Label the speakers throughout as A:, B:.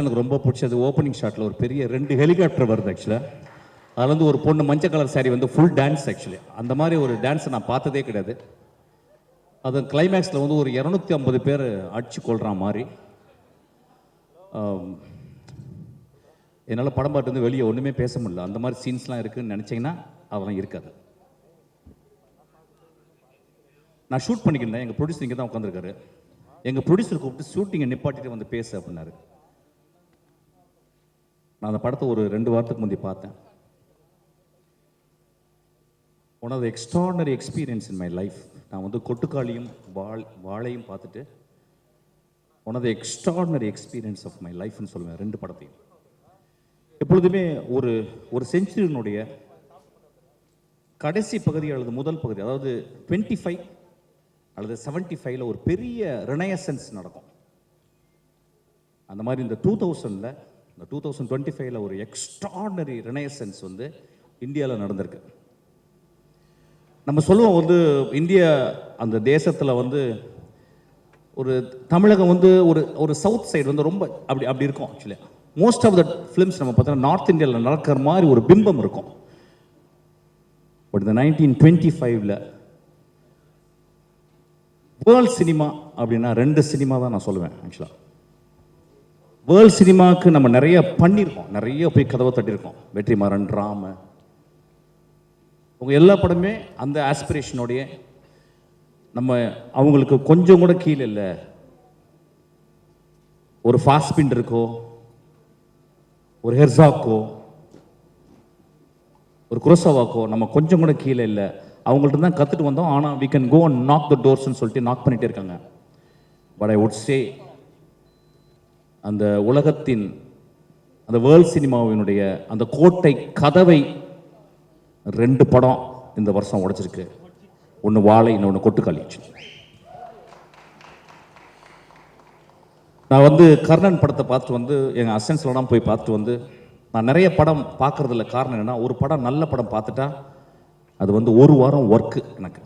A: எனக்கு ரொம்ப பிடிச்சது ஓப்பனிங் ஷாட்டில் ஒரு பெரிய 2 ஹெலிகாப்டர் வருது ஆக்சுவலாக. அதில் வந்து ஒரு பொண்ணு மஞ்சள் கலர் சாரி வந்து ஃபுல் டான்ஸ் ஆக்சுவலி. அந்த மாதிரி ஒரு டான்ஸை நான் பார்த்ததே கிடையாது. அது கிளைமேக்ஸில் வந்து ஒரு 250 பேர் அடிச்சு கொள்கிற மாதிரி. என்னால் படம் பாட்டு வந்து வெளியே ஒன்றுமே பேச முடியல. அந்த மாதிரி சீன்ஸ்லாம் இருக்குதுன்னு நினச்சிங்கன்னா அதெல்லாம் இருக்காது. நான் ஷூட் பண்ணிக்கிட்டேன். எங்கள் ப்ரொடியூசர் இங்கே தான் உட்காந்துருக்காரு. எங்கள் ப்ரொடியூசர் கூப்பிட்டு ஷூட்டிங்கை நிப்பாட்டிட்டு வந்து பேசு அப்படின்னாரு. நான் அந்த படத்தை ஒரு 2 வாரத்துக்கு முந்தி பார்த்தேன். One of the extraordinary experience in my life. நான் வந்து கொட்டுக்காளியும் வாழையும் பார்த்துட்டு one of the extraordinary experience of my லைஃப்னு சொல்லுவேன் 2 படத்தையும். எப்பொழுதுமே ஒரு செஞ்சுரியினுடைய கடைசி பகுதி அல்லது முதல் பகுதி, அதாவது 25 அல்லது 75ல் ஒரு பெரிய ரெனயசன்ஸ் நடக்கும். அந்த மாதிரி இந்த 2000ல், இந்த 2025ல் ஒரு எக்ஸ்ட்ராடனரி ரெனயசன்ஸ் வந்து இந்தியாவில் நடந்திருக்கு. நம்ம சொல்லுவோம் வந்து இந்தியா அந்த தேசத்தில் வந்து ஒரு தமிழகம் வந்து ஒரு சவுத் சைடு வந்து ரொம்ப அப்படி இருக்கும். Actually most of the films நம்ம பார்த்தோன்னா நார்த் இந்தியாவில் நடக்கிற மாதிரி ஒரு பிம்பம் இருக்கும். பட் இந்த 1925ல் வேர்ல்ட் சினிமா அப்படின்னா 2 சினிமா தான் நான் சொல்லுவேன். ஆக்சுவலாக வேர்ல்ட் சினிமாவுக்கு நம்ம நிறைய பண்ணியிருக்கோம், நிறைய போய் கதவை தட்டியிருக்கோம். வெற்றிமாறன், ராம, உங்கள் எல்லா படமே அந்த ஆஸ்பிரேஷனோடைய நம்ம அவங்களுக்கு கொஞ்சம் கூட கீழே இல்லை. ஒரு ஃபாஸ்பின் இருக்கோ, ஒரு ஹெர்சாக்கோ, ஒரு குரோசோவாக்கோ நம்ம கொஞ்சம் கூட கீழே இல்லை. அவங்கள்ட்ட தான் கற்றுட்டு வந்தோம். ஆனால் we can go and knock the doors-ன்னு சொல்லிட்டு நாக் பண்ணிகிட்டே இருக்காங்க. பட் ஐ வுட் சே அந்த உலகத்தின் அந்த வேர்ல்ட் சினிமாவினுடைய அந்த கோட்டை கதவை 2 படம் இந்த வருஷம் உடைச்சிருக்கு. ஒன்று வாழை, இன்னொன்று கொட்டுக்காளி. நான் வந்து கர்ணன் படத்தை பார்த்துட்டு வந்து எங்கள் அசன்ஸ்லாம் போய் பார்த்துட்டு வந்து நான் நிறைய படம் பார்க்குறதில்ல. காரணம் என்னென்னா, ஒரு படம் நல்ல படம் பார்த்துட்டா அது வந்து 1 வாரம் ஒர்க்கு எனக்கு.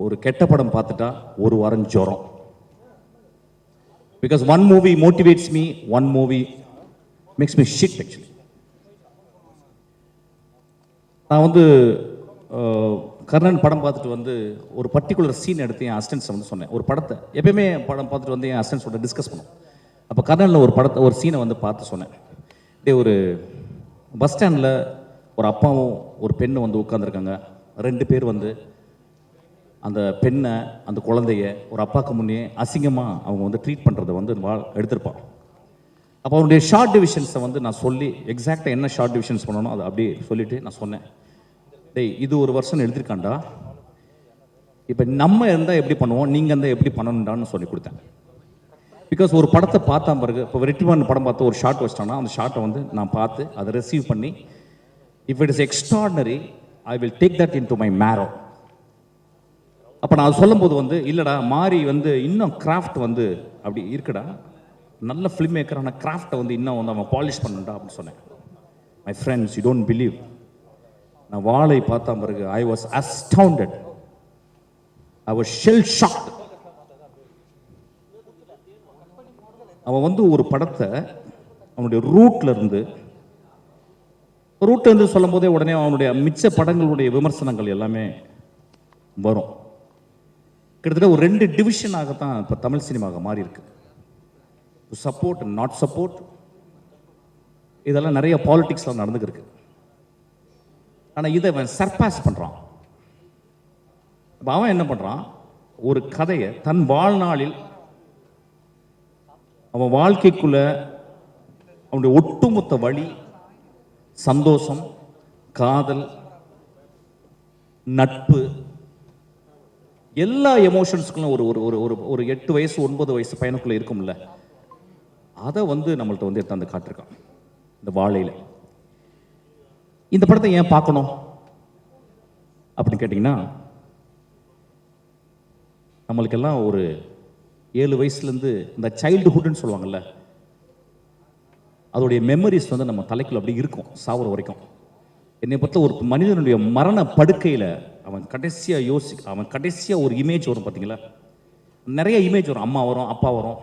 A: ஒரு கெட்ட படம் பார்த்துட்டா 1 வாரம் ஜுரம். Because one movie motivates me, one movie makes me shit actually. நான் வந்து கர்ணன் படம் பார்த்துட்டு வந்து ஒரு பர்டிகுலர் சீன் எடுத்து என் அசிஸ்டன்ஸ் வந்து சொன்னேன். ஒரு படத்தை எப்பயுமே படம் பார்த்துட்டு வந்து என் அசிஸ்டன்ஸோட டிஸ்கஸ் பண்ணோம். அப்போ கர்ணனில் ஒரு சீனை வந்து பார்த்து சொன்னேன். அப்படியே ஒரு பஸ் ஸ்டாண்டில் ஒரு அப்பாவும் ஒரு பெண்ணும் வந்து உட்காந்துருக்காங்க. 2 பேர் வந்து அந்த பெண்ணை, அந்த குழந்தைய ஒரு அப்பாவுக்கு முன்னே அசிங்கமாக அவங்க வந்து ட்ரீட் பண்ணுறதை வந்து எடுத்திருப்பான். அப்போ அவனுடைய ஷார்ட் டிவிஷன்ஸை வந்து நான் சொல்லி எக்ஸாக்டாக என்ன ஷார்ட் டிவிஷன்ஸ் பண்ணணும் அதை அப்படியே சொல்லிவிட்டு நான் சொன்னேன், டேய் இது ஒரு வருஷம் எழுதியிருக்காண்டா, இப்போ நம்ம இருந்தால் எப்படி பண்ணுவோம், நீங்கள் இருந்தால் எப்படி பண்ணணுண்டான்னு சொல்லி கொடுத்தேன். பிகாஸ் ஒரு படத்தை பார்த்தா பிறகு, இப்போ வெற்றிமாறன் படம் பார்த்து ஒரு ஷார்ட் வச்சிட்டான்னா அந்த ஷார்ட்டை வந்து நான் பார்த்து அதை ரிசீவ் பண்ணி, if it is extraordinary I will take that into my marrow. அப்போ நான் சொல்லும்போது வந்து இல்லைடா மாறி வந்து இன்னும் கிராஃப்ட் வந்து அப்படி இருக்குடா, நல்ல ஃபிலிம் மேக்கரான கிராஃப்டை வந்து இன்னும் வந்து அவன் பாலிஷ் பண்ணுடா அப்படின்னு சொன்னேன். My friends, you don't believe, நான் வாழை பார்த்தா பிறகு I was astounded, I was shell shocked. அவன் வந்து ஒரு படத்தை அவனுடைய ரூட்ல இருந்து சொல்லும் போதே உடனே அவனுடைய மிச்ச படங்களுடைய விமர்சனங்கள் எல்லாமே வரும். கிட்டத்தட்ட ஒரு 2 டிவிஷனாகத்தான் இப்போ தமிழ் சினிமாவாக மாறி இருக்கு. சப்போர்ட் அண்ட் நாட் சப்போர்ட், இதெல்லாம் நிறைய பாலிடிக்ஸ்லாம் நடந்துருக்கு. ஆனால் இதை அவன் சர்பாஸ் பண்ணுறான். அவன் என்ன பண்ணுறான், ஒரு கதையை தன் வாழ்நாளில் அவன் வாழ்க்கைக்குள்ள அவனுடைய ஒட்டுமொத்த வழி, சந்தோஷம், காதல், நட்பு, எல்லா எமோஷன்ஸுக்கும் ஒரு 8 வயசு 9 வயசு பையனுக்குள்ள இருக்கும்ல, அதை வந்து நம்மள்ட்ட வந்து எடுத்து வந்து காட்டிருக்கான் இந்த வாழையில். இந்த படத்தை ஏன் பார்க்கணும் அப்படின்னு கேட்டிங்கன்னா, நம்மளுக்கெல்லாம் ஒரு 7 வயசுலேருந்து இந்த சைல்டுஹுட்னு சொல்லுவாங்கல்ல, அதோடைய மெமரிஸ் வந்து நம்ம தலைக்குள்ள அப்படி இருக்கும் சாவுற வரைக்கும். என்னை பொறுத்த ஒரு மனிதனுடைய மரண படுக்கையில் அவன் கடைசியாக ஒரு இமேஜ் வரும் பார்த்தீங்களா, நிறைய இமேஜ் வரும். அம்மா வரும், அப்பா வரும்,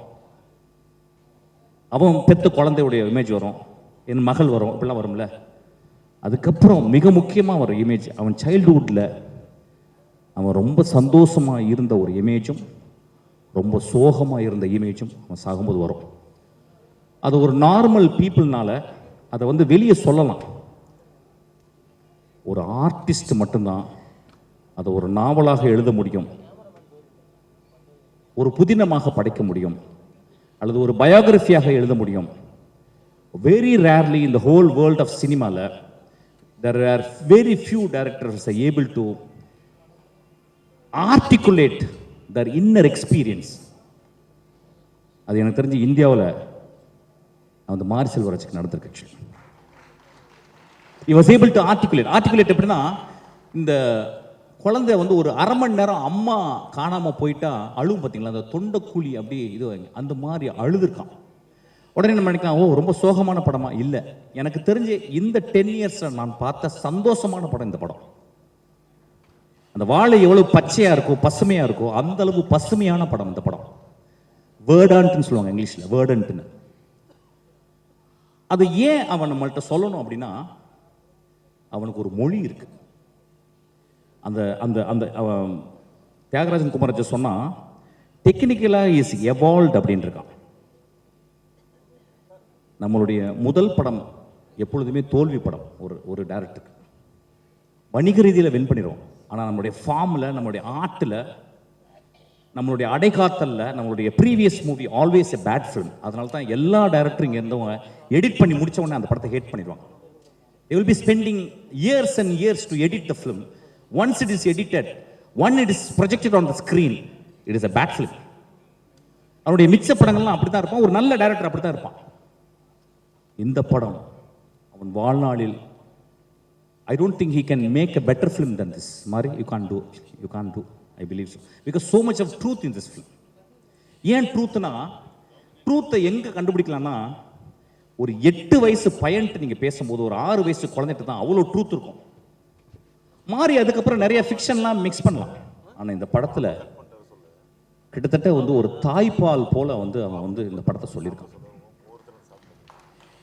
A: அவன் பெத்த குழந்தையுடைய இமேஜ் வரும், என் மகள் வரும், இப்படிலாம் வரும்ல. அதுக்கப்புறம் மிக முக்கியமாக வர இமேஜ் அவன் சைல்டுஹுட்டில் அவன் ரொம்ப சந்தோஷமாக இருந்த ஒரு இமேஜும் ரொம்ப சோகமாக இருந்த இமேஜும் அவன் சாகும்போது வரும். அது ஒரு நார்மல் பீப்புள்னால அதை வந்து வெளியே சொல்லலாம். ஒரு ஆர்டிஸ்ட் மட்டும்தான் அதை ஒரு நாவலாக எழுத முடியும், ஒரு புதினமாக படைக்க முடியும், அல்லது ஒரு பயோகிராஃபியாக எழுத முடியும். Very rarely in the whole world of cinema there are very few directors are able to articulate their inner experience. அது எனக்கு தெரிஞ்சு இந்தியாவில் அந்த மாரி செல்வராஜுக்கு நடந்திருக்கு. he was able to articulate எப்படின்னா, இந்த குழந்தை வந்து ஒரு அரை மணி நேரம் அம்மா காணாமல் போயிட்டா அழுவும் பார்த்தீங்களா, அந்த தொண்டைக்கூலி அப்படியே இது அந்த மாதிரி அழுதுருக்கான். உடனே நம்ம நினைக்கலாம், ஓ ரொம்ப சோகமான படமா? இல்லை, எனக்கு தெரிஞ்சு இந்த 10 இயர்ஸில் நான் பார்த்த சந்தோஷமான படம் இந்த படம். அந்த வாழை எவ்வளவு பச்சையாக இருக்கோ பசுமையாக இருக்கோ அந்த அளவு பசுமையான படம் இந்த படம். வேர்டன்ட்னு சொல்லுவாங்க இங்கிலீஷில், வேர்டன்ட்னு. அது ஏன் அவன் நம்மள்கிட்ட சொல்லணும் அப்படின்னா, அவனுக்கு ஒரு மொழி இருக்கு. அந்த அந்த அந்த தியாகராஜன் குமாரஜி சொன்னா டெக்னிக்கலாக இஸ் எவால்வ்ட் அப்படின்னு இருக்கான். நம்மளுடைய முதல் படம் எப்பொழுதுமே தோல்வி படம். ஒரு டைரக்டருக்கு வணிக ரீதியில் வின் பண்ணிடுவோம், ஆனால் நம்மளுடைய ஃபார்மில், நம்மளுடைய ஆர்ட்டில், நம்மளுடைய அடைகாத்தலில் நம்மளுடைய previous movie always a bad film. அதனால தான் எல்லா டைரக்டரும் இங்கே இருந்தவங்க எடிட் பண்ணி முடிச்ச உடனே அந்த படத்தை ஹேட் பண்ணிடுவாங்க. they will be spending years and years to edit the film. Once it is edited, when it is projected on the screen, it is a bad film. அவருடைய மிச்ச படங்கள்லாம் அப்படி தான் இருப்பான், ஒரு நல்ல டைரக்டர் அப்படி தான் இருப்பான். இந்த படம் அவன் வாழ்நாளில் I don't think he can make a better film than this. Mari, you can't do, I believe so, because so much of truth in this film. ஏன் ட்ரூத்னா, ட்ரூத்தை எங்க கண்டுபிடிக்கலாம்னா, ஒரு 8 வயசு பையன்ட்டு நீங்க பேசும்போது ஒரு 6 வயசு குழந்தைட்டு தான் அவ்வளோ ட்ரூத் இருக்கும். மாறி அதுக்கப்புறம் நிறைய ஃபிக்ஷன்லாம் மிக்ஸ் பண்ணலாம். ஆனால் இந்த படத்தில் கிட்டத்தட்ட வந்து ஒரு தாய்ப்பால் போல வந்து அவன் வந்து இந்த படத்தை சொல்லியிருக்கான்.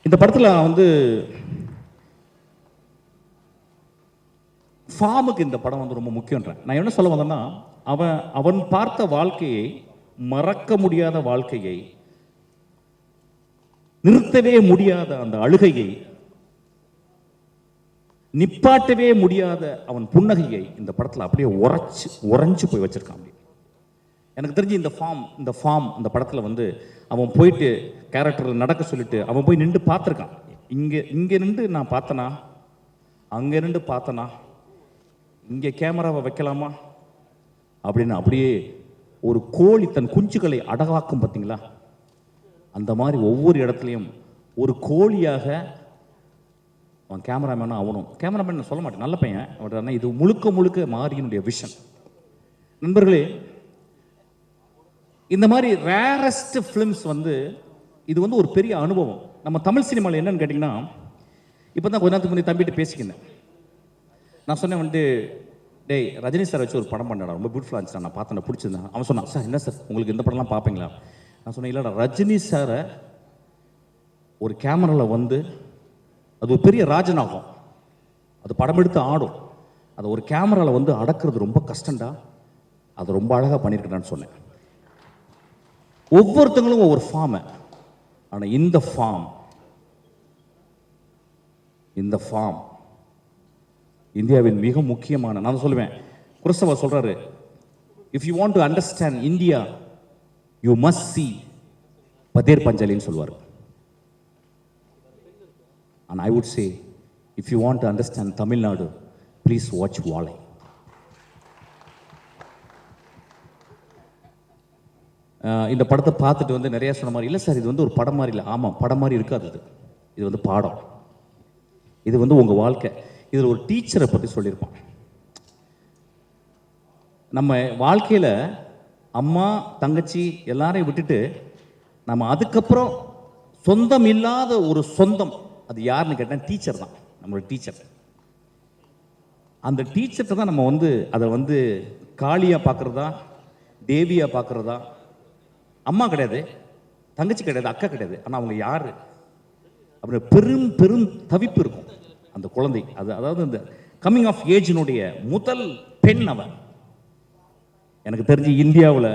A: இந்த படத்தில் வந்து ஃபார்முக்கு இந்த படம் வந்து ரொம்ப முக்கியன்றேன். நான் என்ன சொல்ல வந்தேன்னா, அவன் பார்த்த வாழ்க்கையை, மறக்க முடியாத வாழ்க்கையை, நிறுத்தவே முடியாத அந்த அழுகையை, நிப்பாட்டவே முடியாத அவன் புன்னகையை இந்த படத்தில் அப்படியே உறைஞ்சு போய் வச்சிருக்கான். எனக்கு தெரிஞ்சு இந்த ஃபார்ம் அந்த படத்தில் வந்து அவன் போயிட்டு கேரக்டரில் நடக்க சொல்லிட்டு அவன் போய் நின்று பார்த்துருக்கான். இங்கே நின்று நான் பார்த்தனா, அங்கே நின்று பார்த்தனா, இங்கே கேமராவை வைக்கலாமா அப்படின்னு அப்படியே ஒரு கோழி தன் குஞ்சுகளை அடகாக்கும் பார்த்தீங்களா, அந்த மாதிரி ஒவ்வொரு இடத்துலையும் ஒரு கோழியாக அவன் கேமராமேனும் ஆகணும். கேமராமேன் நான் சொல்ல மாட்டேன், நல்ல பையன் அவன். இது முழுக்க முழுக்க மாரியனுடைய விஷன். நண்பர்களே, இந்த மாதிரி ரேரஸ்ட் ஃபிலிம்ஸ் வந்து இது வந்து ஒரு பெரிய அனுபவம். நம்ம தமிழ் சினிமாவில் என்னன்னு கேட்டிங்கன்னா, இப்போ தான் கொஞ்ச நேரத்துக்கு முன்னாடி தம்பிட்டு பேசிக்கினேன். நான் சொன்னேன் வந்து, டேய் ரஜினி சார் வச்சு ஒரு படம் பண்ணடா, ரொம்ப பியூட்டிஃபுல்லாக இருந்துச்சு, நான் பார்த்தேன், பிடிச்சிருந்தேன். அவன் சொன்னான், சார் என்ன சார் உங்களுக்கு இந்த படம்லாம் பார்ப்பீங்களா? நான் சொன்னேன், இல்லைடா, ரஜினி சாரை ஒரு கேமராவில் வந்து அது ஒரு பெரிய ராஜனாகும், அது படம் எடுத்து ஆடும், அதை ஒரு கேமராவில் வந்து அடக்கிறது ரொம்ப கஷ்டம்டா, அது ரொம்ப அழகாக பண்ணியிருக்கேன்னு சொன்னேன். ஒவ்வொருத்தங்களும் ஒவ்வொரு ஃபார்மை, ஆனால் இந்த ஃபார்ம் இந்தியாவின் மிக முக்கியமான, நான் சொல்லுவேன், குருசவா சொல்றாரு, if you want to understand India you must see Pather பஞ்சாலின்னு சொல்லுவார். and I would say if you want to understand Tamil Nadu, please watch Valai. இந்த படத்தை பார்த்துட்டு வந்து நிறைய சொன்ன மாதிரி, இல்லை சார் இது வந்து ஒரு படம் மாதிரி இல்லை. ஆமாம், படம் மாதிரி இருக்காது, இது வந்து பாடம், இது வந்து உங்கள் வாழ்க்கை. இதில் ஒரு டீச்சரை பற்றி சொல்லியிருப்பான். நம்ம வாழ்க்கையில் அம்மா தங்கச்சி எல்லாரையும் விட்டுட்டு நம்ம அதுக்கப்புறம் சொந்தம் இல்லாத ஒரு சொந்தம், அது யாருன்னு கேட்டால் டீச்சர் தான், நம்மளோட டீச்சர். அந்த டீச்சர்கிட்ட தான் நம்ம வந்து அதை வந்து காளியாக பார்க்குறதா, தேவியாக பார்க்குறதா. அம்மா கிடையாது, தங்கச்சி கிடையாது, அக்கா கிடையாது, ஆனால் அவங்க யார் அப்படி பெரும் பெரும் தவிப்பு இருக்கும் அந்த குழந்தை. அதாவது இந்த கம்மிங் ஆஃப் ஏஜினுடைய முதல் பெண் அவன். எனக்கு தெரிஞ்சு இந்தியாவில்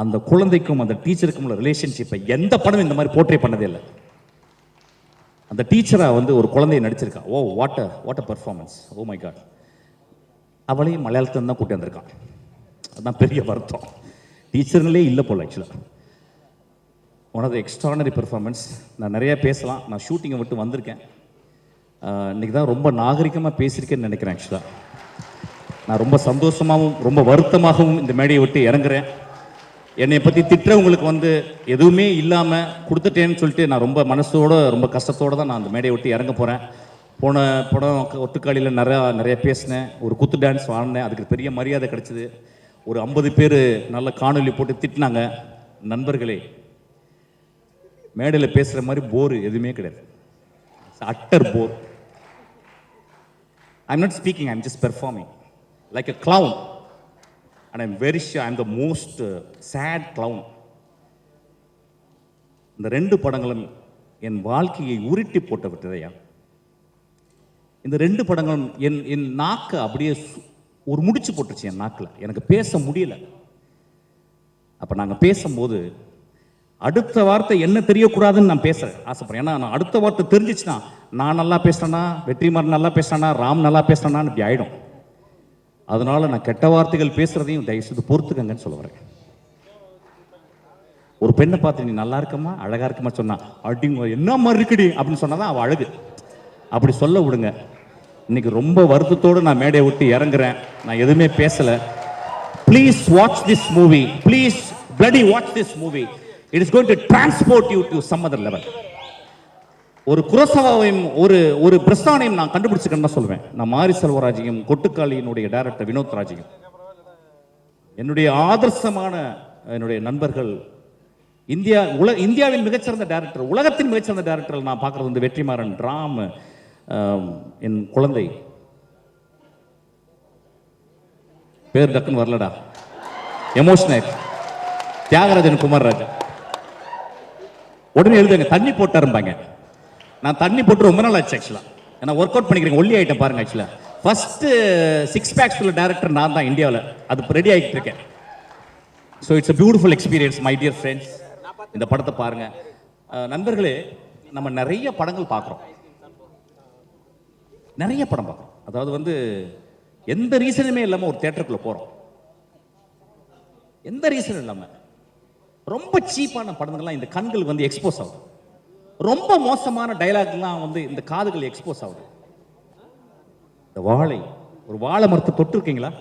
A: அந்த குழந்தைக்கும் அந்த டீச்சருக்கும் உள்ள ரிலேஷன்ஷிப்பை எந்த படம் இந்த மாதிரி போர்ட்ரே பண்ணதே இல்லை. அந்த டீச்சரா வந்து ஒரு குழந்தையை நடிச்சிருக்கா. Oh what a performance, oh my God. அவளையும் மலையாளத்தில் தான் கூட்டி வந்திருக்கான். அதுதான் பெரிய வருத்தம். டீச்சர்ங்களே இல்லை போல ஆக்சுவலாக. One of the extraordinary performance. நான் நிறையா பேசலாம், நான் ஷூட்டிங்கை விட்டு வந்திருக்கேன். இன்றைக்கி தான் ரொம்ப நாகரிகமாக பேசியிருக்கேன்னு நினைக்கிறேன். ஆக்சுவலாக நான் ரொம்ப சந்தோஷமாகவும் ரொம்ப வருத்தமாகவும் இந்த மேடையை விட்டு இறங்குறேன். என்னை பற்றி திட்டுறவங்களுக்கு வந்து எதுவுமே இல்லாமல் கொடுத்துட்டேன்னு சொல்லிட்டு நான் ரொம்ப மனசோட ரொம்ப கஷ்டத்தோடு தான் நான் அந்த மேடையை விட்டு இறங்க போகிறேன். போன படம் ஒட்டுக்காளியில் நிறைய பேசினேன், ஒரு குத்து டான்ஸ் ஆடினேன், அதுக்கு பெரிய மரியாதை கிடச்சிது. ஒரு 50 பேர் நல்ல காணொலி போட்டு திட்டினாங்க. நண்பர்களே, மேடையில் பேசுகிற மாதிரி போர் எதுவுமே கிடையாது. Utter bore. I'm not speaking, I'm just performing like a clown. And I'm very sure I'm the most sad clown. இந்த 2 படங்களும் என் வாழ்க்கையை உருட்டி போட்டு விட்டதையா. இந்த 2 படங்களும் என் நாக்கை அப்படியே ஒரு முடிச்சு போட்டுருச்சு என் நாக்கில். எனக்கு பேச முடியல. அப்போ நாங்கள் பேசும்போது அடுத்த வார்த்தை என்ன தெரியக்கூடாதுன்னு நான் பேச ஆசைப்படுறேன். ஏன்னா நான் அடுத்த வார்த்தை தெரிஞ்சிச்சுன்னா நான் நல்லா பேசுறேன்னா, வெற்றிமாறன் நல்லா பேசுறானா, ராம் நல்லா பேசுறானான்னு இப்படி ஆயிடும். அதனால நான் கெட்ட வார்த்தைகள் பேசுறதையும் தயவுசெய்து பொறுத்துக்கங்கன்னு சொல்ல வரேன். ஒரு பெண்ணை பார்த்து நீ நல்லா இருக்கமா, அழகா இருக்கமா சொன்னா அடிங்க என்ன மாதிரி இருக்குடி அப்படின்னு சொன்னாதான் அவள் அழகு. அப்படி சொல்ல விடுங்க. இன்னைக்கு ரொம்ப வருத்தத்தோடு நான் மேடையை விட்டு இறங்குறேன். நான் எதுவுமே பேசல. Please watch this movie, please bloody watch this movie. It is going to transport you to some other level. ஒரு குரோசவாவையும் ஒரு பிரஸ்தானையும் நான் கண்டுபிடிச்சிக்கன்னு தான் சொல்லுவேன். நான் மாரி செல்வராஜையும் கொட்டுக்காளியினுடைய டைரக்டர் வினோத் ராஜையும், என்னுடைய ஆதர்சமான என்னுடைய நண்பர்கள், இந்தியாவின் மிகச்சிறந்த டைரக்டர், உலகத்தின் மிகச்சிறந்த டைரக்டர் நான் பார்க்கறது வந்து வெற்றிமாறன், ராம், என் குழந்தை பேர் டக்குன்னு வரலடா, எமோஷனல் தியாகராஜன் குமார்ராஜன். உடனே எழுதுங்க தண்ணி போட்டாருப்பாங்க. நான் தண்ணி போட்டு ரொம்ப நாள் ஆச்சு ஆக்சுவலாக. நான் ஒர்க் அவுட் பண்ணிக்கிறேன், ஒல்லி ஆகிட்டேன் பாருங்க. ஆக்சுவலாக ஃபர்ஸ்ட் 6 packs உள்ள டேரக்டர் நான் தான் இந்தியாவில். அது இப்போ ரெடி ஆகிட்டு இருக்கேன். So it's a beautiful experience my dear friends. இந்த படத்தை பாருங்க. நண்பர்களே, நம்ம நிறைய படங்கள் பார்க்குறோம், நிறைய படம் பார்க்குறோம். அதாவது வந்து எந்த ரீசனுமே இல்லாமல் ஒரு தேட்டருக்குள்ளே போகிறோம், எந்த ரீசனும் இல்லாமல். ரொம்ப சீப்பான படங்கள்லாம் இந்த கண்கள் வந்து எக்ஸ்போஸ் ஆகுது. ரொம்ப மோசமான டைலாக்லாம் வந்து இந்த காதுகள் எக்ஸ்போஸ் ஆகுது. இந்த ஒரு வாழை மரத்தை தொட்டு இருக்கீங்களா?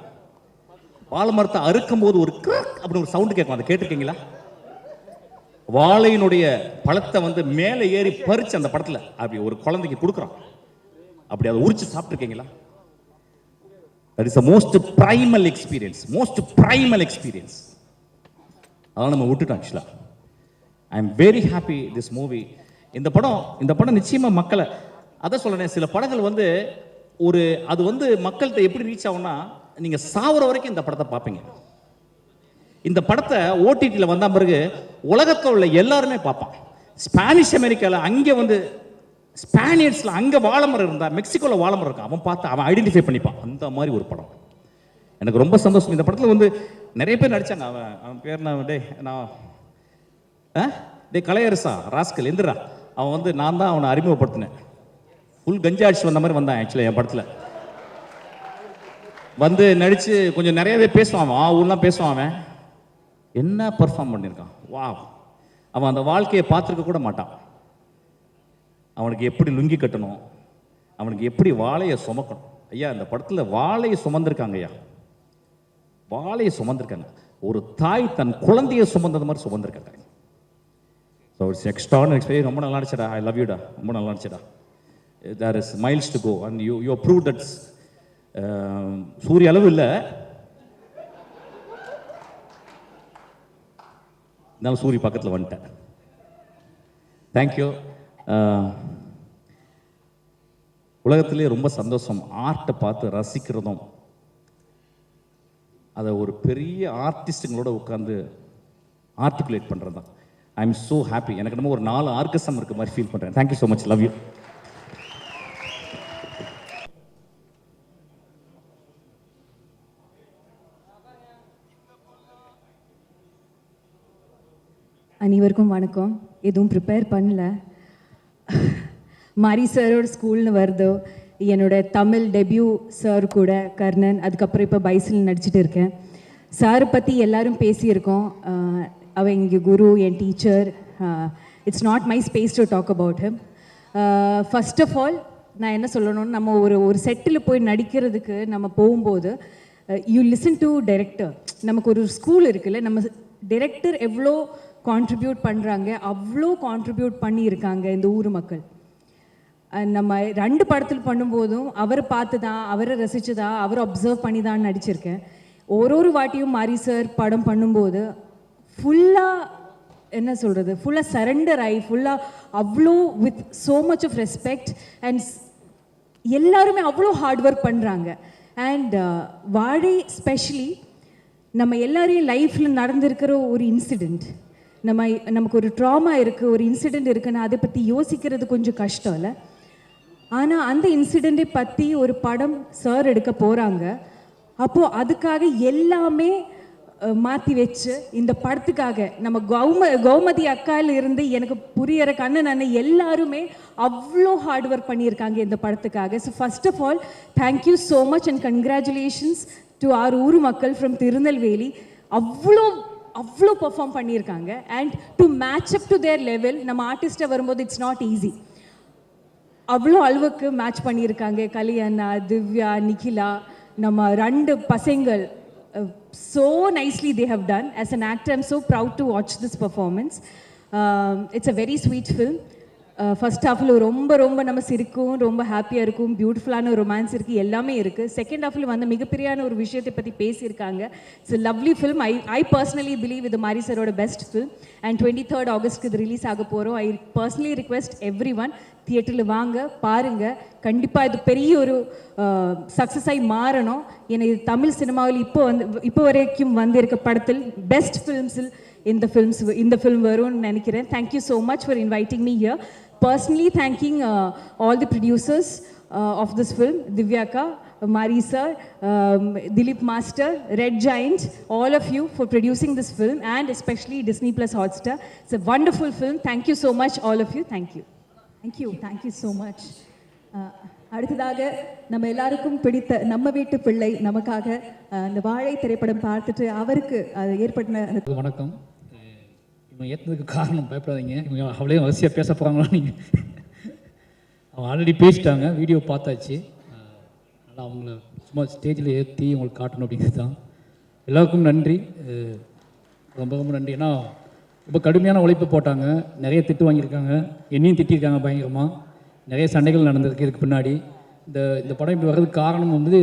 A: வாழை மரத்தை அறுக்கும் போது ஒரு கிராக் அப்படின்னு ஒரு சவுண்டு கேட்கும், அதை கேட்டிருக்கீங்களா? வாழையினுடைய பழத்தை வந்து மேலே ஏறி பறிச்சு அந்த படத்துல அப்படி ஒரு குழந்தைக்கு கொடுக்குறான், அப்படி அதை உரிச்சு சாப்பிட்டுருக்கீங்களா? That is the most primal experience. அதெல்லாம் நம்ம விட்டுட்டோம் ஆக்சுவலா. I am very happy this movie. இந்த படம் நிச்சயமா மக்களை, அதான் சொல்றேன், சில படங்கள் வந்து அது வந்து மக்கள்கிட்ட எப்படி ரீச் ஆகும்னா, நீங்க சாவர வரைக்கும் இந்த படத்தை பார்ப்பீங்க. இந்த படத்தை ஓடிடியில் வந்த பிறகு உலகத்தில் உள்ள எல்லாருமே பார்ப்பான். ஸ்பானிஷ் அமெரிக்காவில் அங்கே வந்து ஸ்பானியர்ஸில் அங்கே வாழைமரம் இருந்தா, மெக்சிகோவில் வாழைமரம் இருக்கும், அவன் பார்த்து அவன் ஐடென்டிஃபை பண்ணிப்பான். அந்த மாதிரி ஒரு படம். எனக்கு ரொம்ப சந்தோஷம். இந்த படத்தில் வந்து நிறைய பேர் நடிச்சாங்க. அவன் பேர் கலையரசா ராஸ்கல் எந்திரா. அவன் வந்து நான் தான் அவனை அறிமுகப்படுத்தினேன். ஃபுல் கஞ்சா அடிச்சு வந்த மாதிரி வந்தான் ஆக்சுவலாக என் படத்தில். வந்து நடித்து கொஞ்சம் நிறையவே பேசுவான், ஊர்லாம் பேசுவான். அவன் என்ன பர்ஃபார்ம் பண்ணியிருக்கான், வா. அவன் அந்த வாழ்க்கையை பார்த்துருக்க கூட மாட்டான். அவனுக்கு எப்படி லுங்கி கட்டணும், அவனுக்கு எப்படி வாழையை சுமக்கணும். ஐயா, இந்த படத்தில் வாழையை சுமந்திருக்காங்க. ஐயா, வாழையை சுமந்திருக்காங்க. ஒரு தாய் தன் குழந்தையை சுமந்தது மாதிரி சுமந்திருக்காங்க. So it's extraordinary experience. ரொம்ப நல்லா இருந்துச்சுடா. ஐ லவ் யூடா. ரொம்ப நல்லா இருந்துச்சுடா. There is miles to go and you prove that's. சூரிய அளவு இல்லை, இருந்தாலும் சூரிய பக்கத்தில் வந்துட்டேன். தேங்க்யூ. உலகத்திலே ரொம்ப சந்தோஷம் ஆர்ட்டை பார்த்து ரசிக்கிறதும், அதை ஒரு பெரிய ஆர்டிஸ்ட்டுங்களோட உட்காந்து ஆர்டிகுலேட் பண்ணுறது தான். I am so happy. எனக்கு என்னமோ ஒரு 4 ஆர்கஸ்ட்ரம் இருக்க மாதிரி ஃபீல் பண்ணுறேன். Thank you so much. Love you.
B: அனைவருக்கும் வணக்கம். எதுவும் ப்ரிப்பேர் பண்ணல. மாரி சாரோட ஸ்கூல்னு வருது. என்னோட தமிழ் டெபியூ சார் கூட கர்ணன், அதுக்கப்புறம் இப்போ பைசில் நடிச்சுட்டு இருக்கேன். சாரை பற்றி எல்லாரும் பேசியிருக்கோம். அவன் இங்கே குரு, என் teacher. It's not my space to talk about him. First of all நான் என்ன சொல்லணும்னு, நம்ம ஒரு செட்டில் போய் நடிக்கிறதுக்கு நம்ம போகும்போது யூ லிசன் டு டைரக்டர். நமக்கு ஒரு ஸ்கூல் இருக்குல்ல, நம்ம டைரக்டர் எவ்வளோ கான்ட்ரிபியூட் பண்ணுறாங்க, அவ்வளோ கான்ட்ரிபியூட் பண்ணியிருக்காங்க இந்த ஊர் மக்கள். நம்ம 2 படத்தில் பண்ணும்போதும் அவரை பார்த்து தான், அவரை ரசித்து தான், அவரை அப்சர்வ் பண்ணி தான் நடிச்சிருக்கேன். ஒரு வாட்டியும் மாரி சார் படம் பண்ணும்போது ஃபுல்லாக என்ன சொல்கிறது, ஃபுல்லாக சரண்டர் ஆகி, ஃபுல்லாக அவ்வளோ with so much of respect and எல்லாருமே அவ்வளோ ஹார்ட் ஒர்க் பண்ணுறாங்க. அண்ட் வாழை ஸ்பெஷலி நம்ம எல்லாரையும் லைஃப்பில் நடந்திருக்கிற ஒரு இன்சிடெண்ட், நமக்கு ஒரு ட்ராமா இருக்குது, ஒரு இன்சிடெண்ட் இருக்குன்னு அதை பற்றி யோசிக்கிறது கொஞ்சம் கஷ்டம் இல்லை. ஆனால் அந்த இன்சிடெண்ட்டை பற்றி ஒரு படம் சார் எடுக்க போகிறாங்க. அப்போது அதுக்காக எல்லாமே மாற்றி வச்சு இந்த படத்துக்காக நம்ம கௌமதி அக்காவில் இருந்து எனக்கு புரியற கண்ணன் எல்லாருமே அவ்வளோ ஹார்ட் ஒர்க் பண்ணியிருக்காங்க இந்த படத்துக்காக. So first of all thank you so much and congratulations to our ஊர் மக்கள் ஃப்ரம் திருநெல்வேலி. அவ்வளோ பெர்ஃபார்ம் பண்ணியிருக்காங்க. And to match up to their level, நம்ம ஆர்டிஸ்ட்டை வரும்போது இட்ஸ் நாட் ஈஸி. அவ்வளோ அளவுக்கு மேட்ச் பண்ணியிருக்காங்க. கல்யாணா, திவ்யா, நிகிலா, நம்ம 2 பசங்கள் so nicely they have done. As an actor, I'm so proud to watch this performance. It's a very sweet film. First ஹாஃபில் ரொம்ப நம்ம சிரிக்கும், ரொம்ப ஹாப்பியாக இருக்கும், பியூட்டிஃபுல்லான ரொமான்ஸ் இருக்குது, எல்லாமே இருக்குது. செகண்ட் ஹாஃபில் வந்து மிகப்பெரியான ஒரு விஷயத்தை பற்றி பேசியிருக்காங்க. It's lovely film. I personally believe இது மாரி சாரோட பெஸ்ட் ஃபில்ம். அண்ட் 23rd ஆகஸ்ட்க்கு இது ரிலீஸ் ஆக போகிறோம். I personally request every one, தியேட்டரில் வாங்க, பாருங்கள். கண்டிப்பாக இது பெரிய ஒரு சக்ஸஸ் ஆகி மாறணும். ஏன்னா இது தமிழ் சினிமாவில் இப்போ வரைக்கும் வந்திருக்க படத்தில் பெஸ்ட் ஃபில்ம்ஸில் இந்த ஃபில்ம் வரும்னு நினைக்கிறேன். Thank you so much for inviting me here. Personally thanking all the producers of this film, Divyaka, Mari sir, Dilip Master, Red Giant, all of you for producing this film, and especially Disney Plus Hotstar. It's a wonderful film. Thank you so much, all of you. Thank you.
C: Thank you so much. அடுத்ததாக நம்ம எல்லாருக்கும் பிடித்த நம்ம வீட்டு பிள்ளை நமக்காக இந்த வாழை திரைப்படம் பார்த்துட்டு அவருக்கு ஏற்பட்ட
D: வணக்கம். இவங்க ஏற்றதுக்கு காரணம் பயப்படாதீங்க, இவங்க அவளே வரிசையாக பேச போகிறாங்களா நீங்கள்? அவங்க ஆல்ரெடி பேசிட்டாங்க, வீடியோ பார்த்தாச்சு. அதனால் அவங்கள சும்மா ஸ்டேஜில் ஏற்றி உங்களுக்கு காட்டணும் அப்படிங்கிறது தான். எல்லாருக்கும் நன்றி, ரொம்ப நன்றி. ஏன்னா ரொம்ப கடுமையான உழைப்பு போட்டாங்க, நிறைய திட்டு வாங்கியிருக்காங்க, என்னையும் திட்டியிருக்காங்க பயங்கரமாக, நிறைய சண்டைகள் நடந்திருக்கு இதுக்கு பின்னாடி. இந்த படம் இப்படி வர்றதுக்கு காரணம் வந்து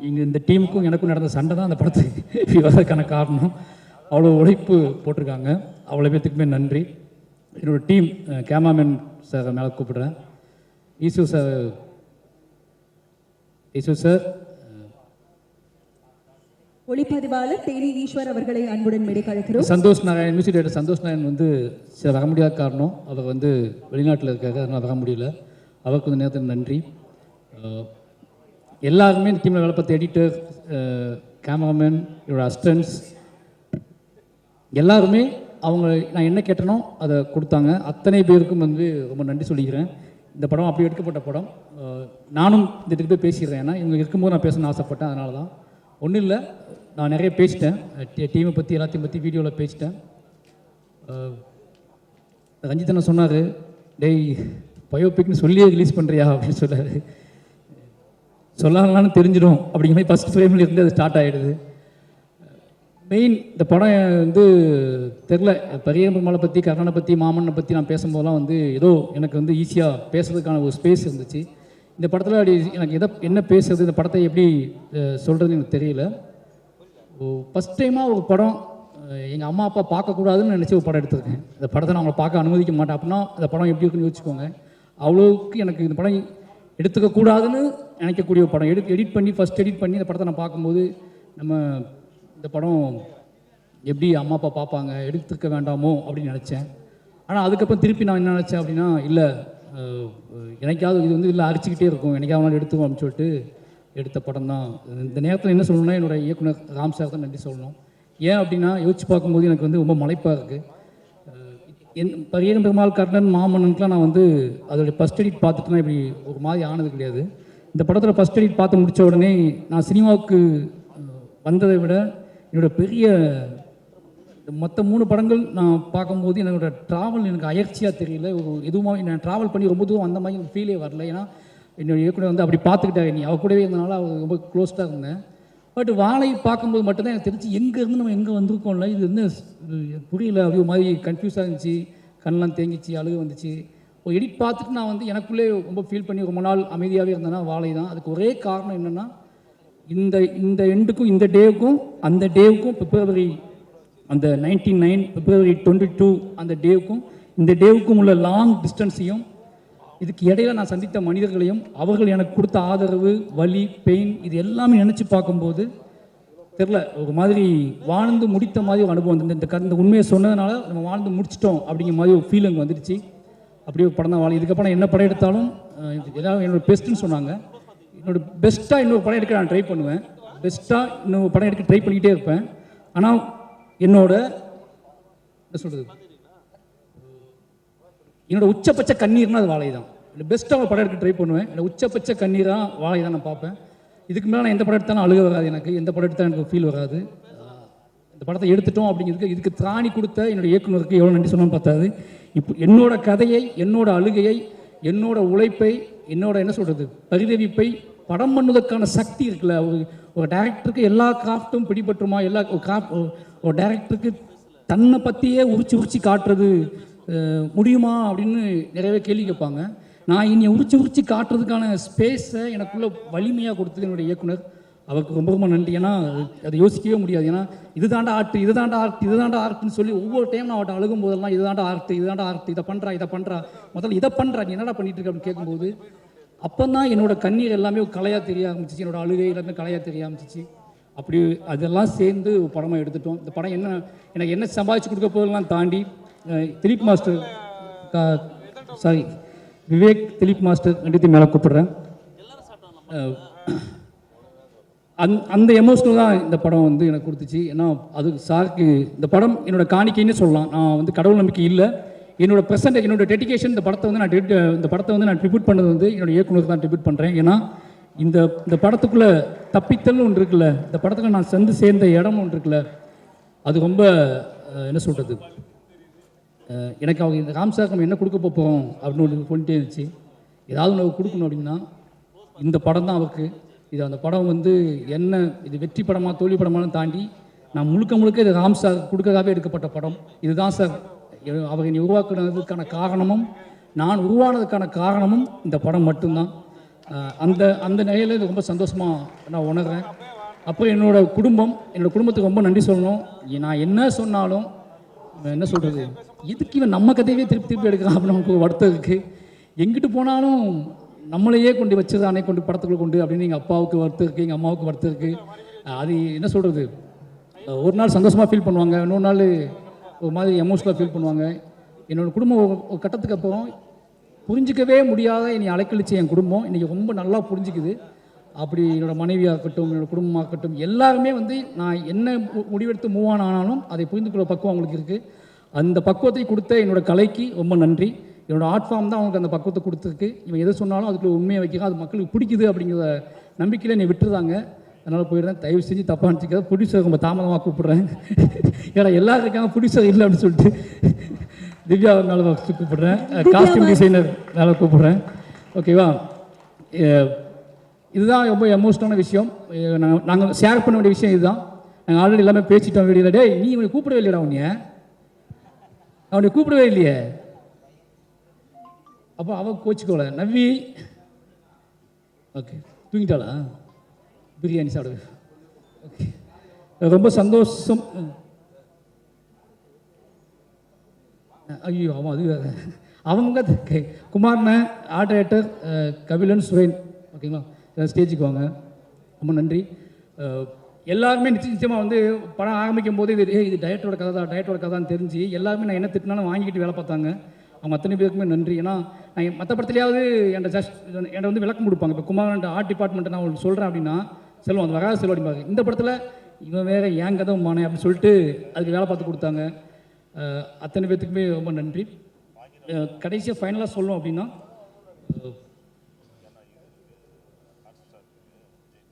D: இங்கே இந்த டீமுக்கும் எனக்கும் நடந்த சண்டை தான் அந்த படத்துக்கு இப்படி வர்றதுக்கான காரணம். அவ்வளோ உழைப்பு போட்டிருக்காங்க, அவ்வளோ பேத்துக்குமே நன்றி. என்னோடய டீம் கேமராமேன் சார் மேலே கூப்பிடுறேன். ஈஸ்வ சார்,
C: ஒளிப்பதிவாளர் தேனி ஈஸ்வர் அவர்களை அன்புடன் மேடைக்கு அழைக்கிறோம்.
D: சந்தோஷ் நாராயண், மியூசிக் டைரக்டர் சந்தோஷ் நாராயண் வந்து சில வர முடியாத காரணம், அவர் வந்து வெளிநாட்டில் இருக்காரு, அதனால் வர முடியல. அவருக்கு கொஞ்சம் நேரத்துக்கு நன்றி. எல்லாருமே இந்த டீமில் வேலை பார்த்த எடிட்டர், கேமராமேன், என்னோட அசிஸ்டன்ட்ஸ் எல்லாருமே அவங்க நான் என்ன கேட்டனோ அதை கொடுத்தாங்க. அத்தனை பேருக்கும் வந்து ரொம்ப நன்றி சொல்லிக்கிறேன். இந்த படம் அப்படி எடுக்கப்பட்ட படம். நானும் இந்த போய் பேசிடுறேன், ஏன்னா இவங்க இருக்கும்போது நான் பேசணும்னு ஆசைப்பட்டேன். அதனால தான். ஒன்றும் இல்லை, நான் நிறைய பேசிட்டேன், டீமை பற்றி எல்லாத்தையும் பற்றி வீடியோவில் பேசிட்டேன். ரஞ்சித் அண்ணா சொன்னார், டேய் பயோபிக்னு சொல்லியே ரிலீஸ் பண்ணுறியா அப்படின்னு சொன்னார். சொல்லலாம்னு தெரிஞ்சிடும் அப்படிங்கிற மாதிரி ஃபஸ்ட் ஃப்ரேமில் இருந்து அது ஸ்டார்ட் ஆகிடுது. மெயின் இந்த படம் வந்து தெரில, பெரிய பெருமாளை பற்றி, கர்ணனை பற்றி, மாமனை பற்றி நான் பேசும்போதெல்லாம் வந்து ஏதோ எனக்கு வந்து ஈஸியாக பேசுறதுக்கான ஒரு ஸ்பேஸ் இருந்துச்சு. இந்த படத்தில் அப்படி எனக்கு என்ன பேசுறது, இந்த படத்தை எப்படி சொல்கிறதுன்னு எனக்கு தெரியல. ஃபஸ்ட் டைமாக ஒரு படம் எங்கள் அம்மா அப்பா பார்க்கக்கூடாதுன்னு நினச்சி ஒரு படம் எடுத்திருக்கேன். இந்த படத்தை நான் அவங்களை பார்க்க அனுமதிக்க மாட்டேன். அப்படின்னா இந்த படம் எப்படி இருக்குன்னு யோசிச்சுக்கோங்க. அவ்வளோவுக்கு எனக்கு இந்த படம் எடுத்துக்கக்கூடாதுன்னு நினைக்கக்கூடிய ஒரு படம். ஃபஸ்ட் எடிட் பண்ணி இந்த படத்தை நான் பார்க்கும்போது நம்ம இந்த படம் எப்படி அம்மா அப்பா பார்ப்பாங்க, எடுத்துக்க வேண்டாமோ அப்படின்னு நினச்சேன். ஆனால் அதுக்கப்புறம் திருப்பி நான் என்ன நினச்சேன் அப்படின்னா இல்லை எனக்காவது இது வந்து இல்லை அரிச்சிக்கிட்டே இருக்கும், எனக்காவது எடுத்துவோம் அப்படின்னு சொல்லிட்டு எடுத்த படம் தான். இந்த நேரத்தில் என்ன சொல்லணும்னா என்னோடய இயக்குனர் ராம் சார் தான் நன்றி சொல்லணும். ஏன் அப்படின்னா யோசிச்சு பார்க்கும்போது எனக்கு வந்து ரொம்ப மலைப்பாக இருக்குது. பரியன் பெருமாள், கர்ணன், மாமன்னனுக்குலாம் நான் வந்து அதோடைய ஃபஸ்ட் எடிட் பார்த்துட்டுனா இப்படி ஒரு மாதிரி ஆனது கிடையாது. இந்த படத்தில் ஃபஸ்ட் எடிட் பார்த்து முடித்த உடனே நான் சினிமாவுக்கு வந்ததை விட என்னோடய பெரிய மற்ற 3 படங்கள் நான் பார்க்கும்போது என்னோடய ட்ராவல் எனக்கு அயற்சியாக தெரியல. ஒரு எதுவும் நான் ட்ராவல் பண்ணி ரொம்ப தூரம் அந்த மாதிரி எனக்கு ஃபீலே வரல. ஏன்னா என்னோடய இயக்குனர் வந்து அப்படி பார்த்துக்கிட்டாங்க, நீ அவ கூடவே இருந்தனால அவர் ரொம்ப க்ளோஸ்டாக இருந்தேன். பட் வாழை பார்க்கும்போது மட்டும்தான் எனக்கு தெரிஞ்சு எங்கேருந்து நம்ம எங்கே வந்திருக்கோம்ல, இது என்ன புரியல, அப்படி ஒரு மாதிரி கன்ஃபியூஸாக இருந்துச்சு, கண்ணெலாம் தேங்கிச்சு, அழுக வந்துச்சு. ஒரு எடிட் பார்த்துட்டு நான் வந்து எனக்குள்ளே ரொம்ப ஃபீல் பண்ணி ரொம்ப நாள் அமைதியாகவே இருந்தேன்னா வாழை தான். அதுக்கு ஒரே காரணம் என்னென்னா இந்த எண்டுக்கும் இந்த டேவுக்கும் அந்த டேவுக்கும் பிப்ரவரி அந்த 99 பிப்ரவரி 22 அந்த டேவுக்கும் இந்த டேவுக்கும் உள்ள லாங் டிஸ்டன்ஸையும் இதுக்கு இடையில நான் சந்தித்த மனிதர்களையும் அவர்கள் எனக்கு கொடுத்த ஆதரவு, வலி, பெயின் இது எல்லாமே நினச்சி பார்க்கும்போது தெரில ஒரு மாதிரி வாழ்ந்து முடித்த மாதிரி ஒரு அனுபவம் வந்து இந்த உண்மையை சொன்னதுனால நம்ம வாழ்ந்து முடிச்சிட்டோம் அப்படிங்கிற மாதிரி ஒரு ஃபீல் அங்கே வந்துடுச்சு. அப்படியே ஒரு படம் தான் வாழை. இதுக்கப்புறம் என்ன படம் எடுத்தாலும் ஏதாவது என்னோட பெஸ்ட்டுன்னு சொன்னாங்க. என்னோட பெஸ்ட்டாக இன்னொரு படம் எடுக்க நான் ட்ரை பண்ணுவேன். பெஸ்ட்டாக இன்னொரு படம் எடுக்க ட்ரை பண்ணிக்கிட்டே இருப்பேன். ஆனால் என்னோட என்ன சொல்கிறது, என்னோட உச்சபட்ச கண்ணீர்னால் அது வாழை தான். இல்லை பெஸ்ட்டாக ஒரு படம் எடுக்க ட்ரை பண்ணுவேன். என்னோட உச்சபட்ச கண்ணீராக வாழை தான் நான் பார்ப்பேன். இதுக்கு மேலே நான் எந்த படம் எடுத்தாலும் அழுக வராது, எனக்கு எந்த படம் எடுத்தாலும் எனக்கு ஃபீல் வராது. இந்த படத்தை எடுத்துட்டோம் அப்படிங்கிறதுக்கு இதுக்கு திராணி கொடுத்த என்னோடய இயக்குனருக்கு எவ்வளோ நன்றி சொன்னாலும் பார்த்தாது. இப்போ என்னோட கதையை, என்னோட அழுகையை, என்னோட உழைப்பை, என்னோட என்ன சொல்கிறது பரிதவிப்பை படம் பண்ணுவதற்கான சக்தி இருக்குல்ல. ஒரு டைரக்டருக்கு எல்லா கிராஃப்ட்டும் பிடிபட்டுருமா, எல்லா ஒரு டைரக்டருக்கு தன்னை பற்றியே உரிச்சு காட்டுறது முடியுமா அப்படின்னு நிறையவே கேள்வி கேட்பாங்க. நான் என்னை உரிச்சு காட்டுறதுக்கான ஸ்பேஸை எனக்குள்ள வலிமையாக கொடுத்தது என்னுடைய இயக்குனர். அவருக்கு ரொம்ப ரொம்ப நன்றி. ஏன்னா அதை யோசிக்கவே முடியாது. ஏன்னா இதுதாண்டா ஆர்ட்னு சொல்லி ஒவ்வொரு டைம் நான் அவட்ட அழுகும் போதெல்லாம் இதுதாண்டா ஆர்ட், இதை பண்ணுறா முதல்ல இதை பண்ணுறா, நீ என்னடா பண்ணிட்டு இருக்க அப்படின்னு கேட்கும்போது அப்போ தான் என்னோட கண்ணீர் எல்லாமே கலையாக தெரிய ஆரம்பிச்சிச்சு, என்னோட அழுகை எல்லாமே கலையாக தெரிய ஆரம்பிச்சிச்சு. அப்படி அதெல்லாம் சேர்ந்து ஒரு படமாக எடுத்துட்டோம். இந்த படம் எனக்கு என்ன சம்பாதிச்சு கொடுக்க போதெல்லாம் தாண்டி திலீப் மாஸ்டர் விவேக் திலீப் மாஸ்டர் ரெண்டுத்தையும் மேலே கூப்பிடுறேன். அந்த எமோஷனல் தான் இந்த படம் வந்து எனக்கு கொடுத்துச்சு. ஏன்னா அது சாருக்கு இந்த படம் என்னோட காணிக்கைன்னு சொல்லலாம். நான் வந்து கடவுள் நம்பிக்கை இல்லை, என்னோட ப்ரெசன்ட் என்னோட டெடிகேஷன் இந்த படத்தை வந்து நான் ட்ரிபியூட் பண்ணது வந்து என்னோட இயக்குனருக்கு தான் ட்ரிபியூட் பண்ணுறேன். ஏன்னா இந்த படத்துக்குள்ளே தப்பித்தல் ஒன்று இருக்குல்ல, இந்த படத்துக்கு நான் சேர்ந்த இடம் ஒன்று இருக்குல்ல, அது ரொம்ப என்ன சொல்கிறது, எனக்கு அவங்க இந்த ராம் சார் நம்ம என்ன கொடுக்க போகிறோம் அப்படின்னு ஒன்று பண்ணிட்டே இருந்துச்சு. ஏதாவது ஒன்று கொடுக்கணும் அப்படின்னா இந்த படம் தான் அவருக்கு. இது அந்த படம் வந்து என்ன இது வெற்றி படமாக தோல்வி படமானு தாண்டி நான் முழுக்க இது ராம் சார் கொடுக்கறதாகவே எடுக்கப்பட்ட படம். இதுதான் சார் அவர் என்னை உருவாக்குனதுக்கான காரணமும் நான் உருவானதுக்கான காரணமும் இந்த படம் மட்டும்தான். அந்த நிலையில் இது ரொம்ப சந்தோஷமாக நான் உணர்றேன். அப்புறம் என்னோடய குடும்பத்துக்கு ரொம்ப நன்றி சொல்லணும். நான் என்ன சொன்னாலும் என்ன சொல்கிறது, இதுக்கு இவன் நம்ம கதையவே திருப்பி எடுக்கிறான் அப்படின்னு நமக்கு வருத்தம் இருக்குது. எங்கிட்டு போனாலும் நம்மளையே கொண்டு வச்சுதானே கொண்டு படத்துக்குள்ளே கொண்டு அப்படின்னு எங்கள் அப்பாவுக்கு வருத்தம் இருக்குது, எங்கள் அம்மாவுக்கு வருத்தம் இருக்குது. அது என்ன சொல்கிறது, ஒரு நாள் சந்தோஷமாக ஃபீல் பண்ணுவாங்க, இன்னொரு நாள் ஒரு மாதிரி எமோஷனலாக ஃபீல் பண்ணுவாங்க. என்னோடய குடும்பம் ஒரு கட்டத்துக்கு அப்புறம் புரிஞ்சிக்கவே முடியாத என்னை அலைக்கழிச்ச என் குடும்பம் இன்றைக்கி ரொம்ப நல்லா புரிஞ்சிக்குது. அப்படி என்னோடய மனைவியாக இருக்கட்டும், என்னோடய குடும்பமாக இருக்கட்டும், எல்லாருமே வந்து நான் என்ன முடிவெடுத்து மூவ் ஆனாலும் அதை புரிந்து கொள்ள பக்குவம் அவங்களுக்கு இருக்குது. அந்த பக்குவத்தை கொடுத்த என்னோடய கலைக்கு ரொம்ப நன்றி. என்னோடய ஆர்ட் ஃபார்ம் தான் அவங்களுக்கு அந்த பக்குவத்தை கொடுத்துருக்கு. இவன் எதை சொன்னாலும் அதுக்குள்ள உண்மையை வைக்கிறான், அது மக்களுக்கு பிடிக்குது அப்படிங்கிற நம்பிக்கையில் என்னை விட்டுருந்தாங்க. அதனால் போயிடுறேன், தயவு செஞ்சு தப்பாக நினச்சிக்காத. ப்ரொடியூசர் ரொம்ப தாமதமாக கூப்பிட்றேன், ஏன்னா எல்லாரும் இருக்காங்க, ப்ரொடியூசர் இல்லை அப்படின்னு சொல்லிட்டு. திவ்யா மேலே கூப்பிட்றேன், காஸ்டியூம் டிசைனர் மேலே கூப்பிட்றேன். ஓகேவா, இதுதான் ரொம்ப எமோஷனலான விஷயம். நாங்கள் ஷேர் பண்ண வேண்டிய விஷயம் இதுதான். நாங்கள் ஆல்ரெடி எல்லாமே பேசிட்டோம் வீடியோவில். டேய் நீ இவனை கூப்பிடவே இல்லைடா, அவனை கூப்பிடவே இல்லையே. அப்போ அவன் கோச்சிக்கோல நவ்வி ஓகே தூங்கிட்டாளா, பிரியாணி சாப்பிடுது. ஓகே ரொம்ப சந்தோஷம். ஐயோ அவன் அது வேறு அவங்க குமார்ண்ண ஆர்ட் டைரக்டர் கபிலன் சுரேன். ஓகேங்களா, ஸ்டேஜுக்கு வாங்க. ரொம்ப நன்றி. எல்லாருமே நிச்சயமாக வந்து படம் ஆரம்பிக்கும் போது இது டயட்டோட கதை தான் டயட்டோட கதை தான் தெரிஞ்சு எல்லாருமே நான் என்ன திட்டினாலும் வாங்கிக்கிட்டு வேலை பார்த்தாங்க. அவங்க அத்தனை பேருக்குமே நன்றி. ஏன்னா நான் மற்ற படத்துலையாவது என்கிட்ட வந்து விளக்கம் கொடுப்பாங்க. இப்போ குமாரன் ஆர்ட் டிபார்ட்மெண்ட்டை நான் உங்களுக்கு சொல்கிறேன் அப்படின்னா செல்வம் அது வராது செல்வம் அப்படிம்பாங்க. இந்த படத்தில் இவன் வேறு ஏன் கதை மானே அப்படின்னு சொல்லிட்டு அதுக்கு வேலை பார்த்து கொடுத்தாங்க. அத்தனை பேர்த்துக்குமே ரொம்ப நன்றி. கடைசியாக ஃபைனலாக சொல்லணும் அப்படின்னா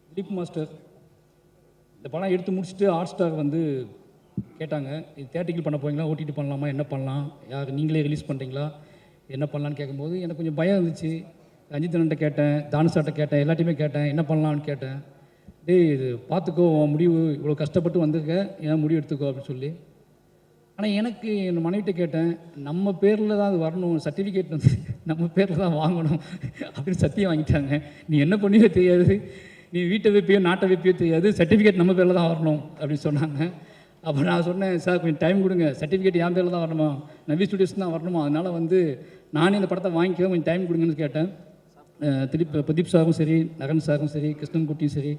D: திலீப் மாஸ்டர் இந்த படம் எடுத்து முடிச்சுட்டு ஹாட் ஸ்டார் வந்து கேட்டாங்க, இது தேட்டிக்கல் பண்ண போறீங்களா, ஓடிடி பண்ணலாமா, என்ன பண்ணலாம், யார் நீங்களே ரிலீஸ் பண்ணுறீங்களா, என்ன பண்ணலான்னு கேட்கும்போது எனக்கு கொஞ்சம் பயம் இருந்துச்சு. ரஞ்சித் அண்ணன்ட்ட கேட்டேன், தானுசார்ட்ட கேட்டேன், எல்லாத்தையுமே கேட்டேன், என்ன பண்ணலான்னு கேட்டேன். டேய் இது பார்த்துக்கோ, உன் முடிவு இவ்வளோ கஷ்டப்பட்டு வந்திருக்க, ஏன் முடிவு எடுத்துக்கோ அப்படின்னு சொல்லி. ஆனால் எனக்கு என் மனைவிட்ட கேட்டேன், நம்ம பேரில் தான் அது வரணும், சர்டிஃபிகேட் வந்து நம்ம பேரில் தான் வாங்கணும் அப்படின்னு சத்தியம் வாங்கிட்டாங்க. நீ என்ன பண்ணியோ தெரியாது, நீ வீட்டை வைப்பியோ நாட்டை வைப்பியோ தெரியாது, சர்டிஃபிகேட் நம்ம பேரில் தான் வரணும் அப்படின்னு சொன்னாங்க. அப்போ நான் சொன்னேன், சார் கொஞ்சம் டைம் கொடுங்க, சர்டிஃபிகேட் என் பேரில் தான் வரணுமா, நவி ஸ்டுடியோஸ் தான் வரணுமா, அதனால் வந்து நானே இந்த படத்தை வாங்கிக்க கொஞ்சம் டைம் கொடுங்கன்னு கேட்டேன். பிரதீப் சாரும் சரி, நகன் சாரும் சரி, கிருஷ்ணன் குட்டியும் சரி,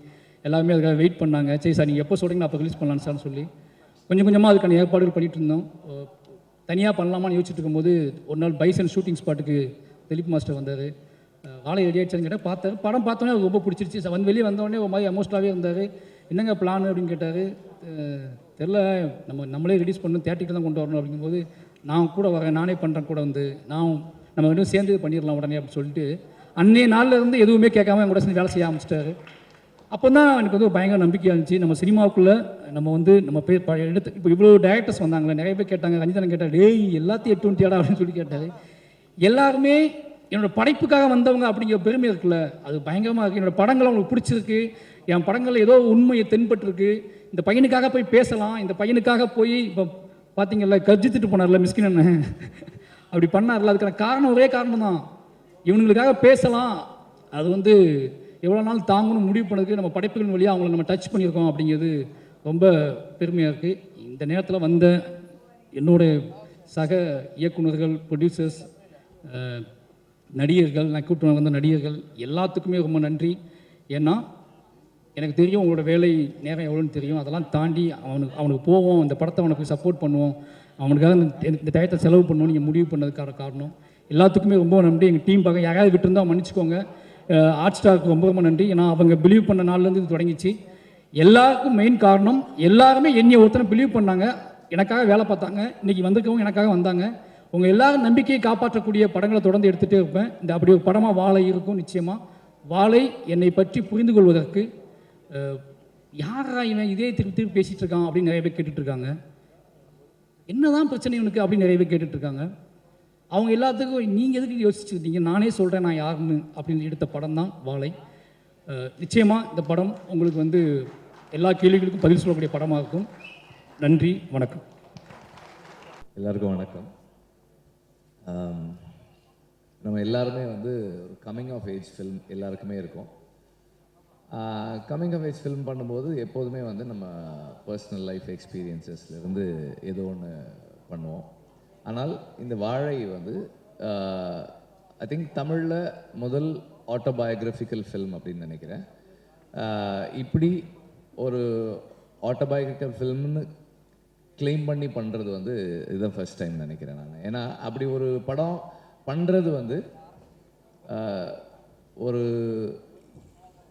D: எல்லாருமே அதுக்காக வெயிட் பண்ணாங்க. சரி சார் நீங்கள் எப்போ சொல்கிறீங்க அப்போ ரிலீஸ் பண்ணலான்னு சார்னு சொல்லி கொஞ்சம் கொஞ்சமாக அதுக்கான ஏற்பாடுகள் பண்ணிகிட்டு இருந்தோம். தனியாக பண்ணலாமான்னு யோசிச்சுட்டு இருக்கும்போது ஒரு நாள் பைசன் ஷூட்டிங் ஸ்பாட்டுக்கு திலீப் மாஸ்டர் வந்தார். வாழை ரெடி ஆகிடுச்சான்னு கேட்டால் பார்த்தாரு. படம் பார்த்தோன்னே அது ரொம்ப பிடிச்சிருச்சு. வந்து வெளியே வந்தோடனே ஒரு மாதிரி எமோஷனலாகவே இருந்தார். என்னங்க பிளான் அப்படின்னு கேட்டார். தெரில, நம்மளே ரிலீஸ் பண்ணணும், தேட்டிக்கு தான் கொண்டு வரணும் அப்படிங்கும்போது நான் கூட வரேன், நானே பண்ணுறேன் கூட வந்து நம்ம ரெண்டும் சேர்ந்து பண்ணிடலாம் உடனே அப்படின்னு சொல்லிட்டு அன்றைய நாளில் இருந்து எதுவுமே கேட்காம என் கூட சேர்ந்து வேலை செய்ய ஆரம்பிச்சிட்டாரு. அப்போ தான் எனக்கு வந்து பயங்கர நம்பிக்கையாக இருந்துச்சு. நம்ம சினிமாவுக்குள்ளே நம்ம வந்து நம்ம பேர் எடுத்து இப்போ இவ்வளோ டேரக்டர்ஸ் வந்தாங்களே, நிறைய பேர் கேட்டாங்க. ரஞ்சிதன் கேட்டார், டேய் எல்லாத்தையும் 820 அப்படின்னு சொல்லி கேட்டார். எல்லாருமே என்னோடய படைப்புக்காக வந்தவங்க அப்படிங்கிற பெருமை இருக்குல்ல, அது பயங்கரமாக இருக்குது. என்னோடய படங்கள் அவங்களுக்கு பிடிச்சிருக்கு, என் படங்களில் ஏதோ உண்மையை தென்பட்டுருக்கு. இந்த பையனுக்காக போய் பேசலாம், இந்த பையனுக்காக போய் இப்போ பார்த்தீங்கல்ல கர்ஜித்துட்டு போனார்ல மிஸ்கின் அண்ணன் அப்படி பண்ணார்ல, அதுக்கான காரணம் ஒரே காரணம் தான், இவனுங்களுக்காக பேசலாம். அது வந்து எவ்வளோ நாள் தாங்கணும் முடிவு பண்ணதுக்கு நம்ம படைப்புகள் வழியாக அவங்கள நம்ம டச் பண்ணியிருக்கோம் அப்படிங்கிறது ரொம்ப பெருமையாக இருக்குது. இந்த நேரத்தில் வந்த என்னுடைய சக இயக்குநர்கள், ப்ரொடியூசர்ஸ், நடிகர்கள், நான் கூப்பிட்டு வந்த நடிகர்கள் எல்லாத்துக்குமே ரொம்ப நன்றி. ஏன்னா எனக்கு தெரியும் உங்களோட வேலை நேரம் எவ்வளோன்னு தெரியும். அதெல்லாம் தாண்டி அவனுக்கு போவோம், இந்த படத்தை அவனுக்கு சப்போர்ட் பண்ணுவோம், அவனுக்காக இந்த டயத்தை செலவு பண்ணுவோம் நீங்கள் முடிவு பண்ணதுக்கான காரணம் எல்லாத்துக்குமே ரொம்ப நன்றி. எங்கள் டீம் பார்க்க யாராவது விட்டுருந்தால் மன்னிச்சிக்கோங்க. ஹாட் ஸ்டாருக்கு ரொம்ப ரொம்ப நன்றி. ஏன்னா அவங்க பிலீவ் பண்ண நாள்லேருந்து இது தொடங்கிச்சு. எல்லாருக்கும் மெயின் காரணம் எல்லாருமே என்னை ஒருத்தனை பிலீவ் பண்ணாங்க, எனக்காக வேலை பார்த்தாங்க. இன்றைக்கி வந்திருக்கவங்க எனக்காக வந்தாங்க. உங்கள் எல்லாரும் நம்பிக்கையை காப்பாற்றக்கூடிய படங்களை தொடர்ந்து எடுத்துகிட்டே இருப்பேன். இந்த அப்படி ஒரு படமாக வாழை இருக்கும். நிச்சயமாக வாழை என்னை பற்றி புரிந்து கொள்வதற்கு யாரா இவன் இதே திருப்பி திருப்பி பேசிகிட்டு இருக்கான் அப்படின்னு நிறைய பேர் கேட்டுட்ருக்காங்க. என்ன தான் பிரச்சனை இவனுக்கு அப்படின்னு நிறைய பேர் கேட்டுட்ருக்காங்க. அவங்க எல்லாத்துக்கும் நீங்கள் எதுக்கு யோசிச்சுருக்கீங்க, நானே சொல்கிறேன் நான் யாருன்னு அப்படின்னு எடுத்த படம் தான் வாழை. நிச்சயமாக இந்த படம் உங்களுக்கு வந்து எல்லா கேள்விகளுக்கும் பதில் சொல்லக்கூடிய படமாக இருக்கும். நன்றி, வணக்கம்.
E: எல்லாருக்கும் வணக்கம். நம்ம எல்லாருமே வந்து ஒரு கம்மிங் ஆஃப் ஏஜ் ஃபில்ம் எல்லாருக்குமே இருக்கும். கம்மிங் ஆஃப் ஏஜ் ஃபில்ம் பண்ணும்போது எப்போதுமே வந்து நம்ம பர்சனல் லைஃப் எக்ஸ்பீரியன்ஸஸ்லேருந்து ஏதோ ஒன்று பண்ணுவோம். ஆனால் இந்த வாழை வந்து ஐ திங்க் தமிழில் முதல் ஆட்டோபயோகிராஃபிக்கல் ஃபில்ம் அப்படின்னு நினைக்கிறேன். இப்படி ஒரு ஆட்டோபயோகிராஃபிக்கல் ஃபில்ம்னு கிளைம் பண்ணி பண்ணுறது வந்து இதுதான் ஃபர்ஸ்ட் டைம் நினைக்கிறேன் நான். ஏன்னா அப்படி ஒரு படம் பண்ணுறது வந்து ஒரு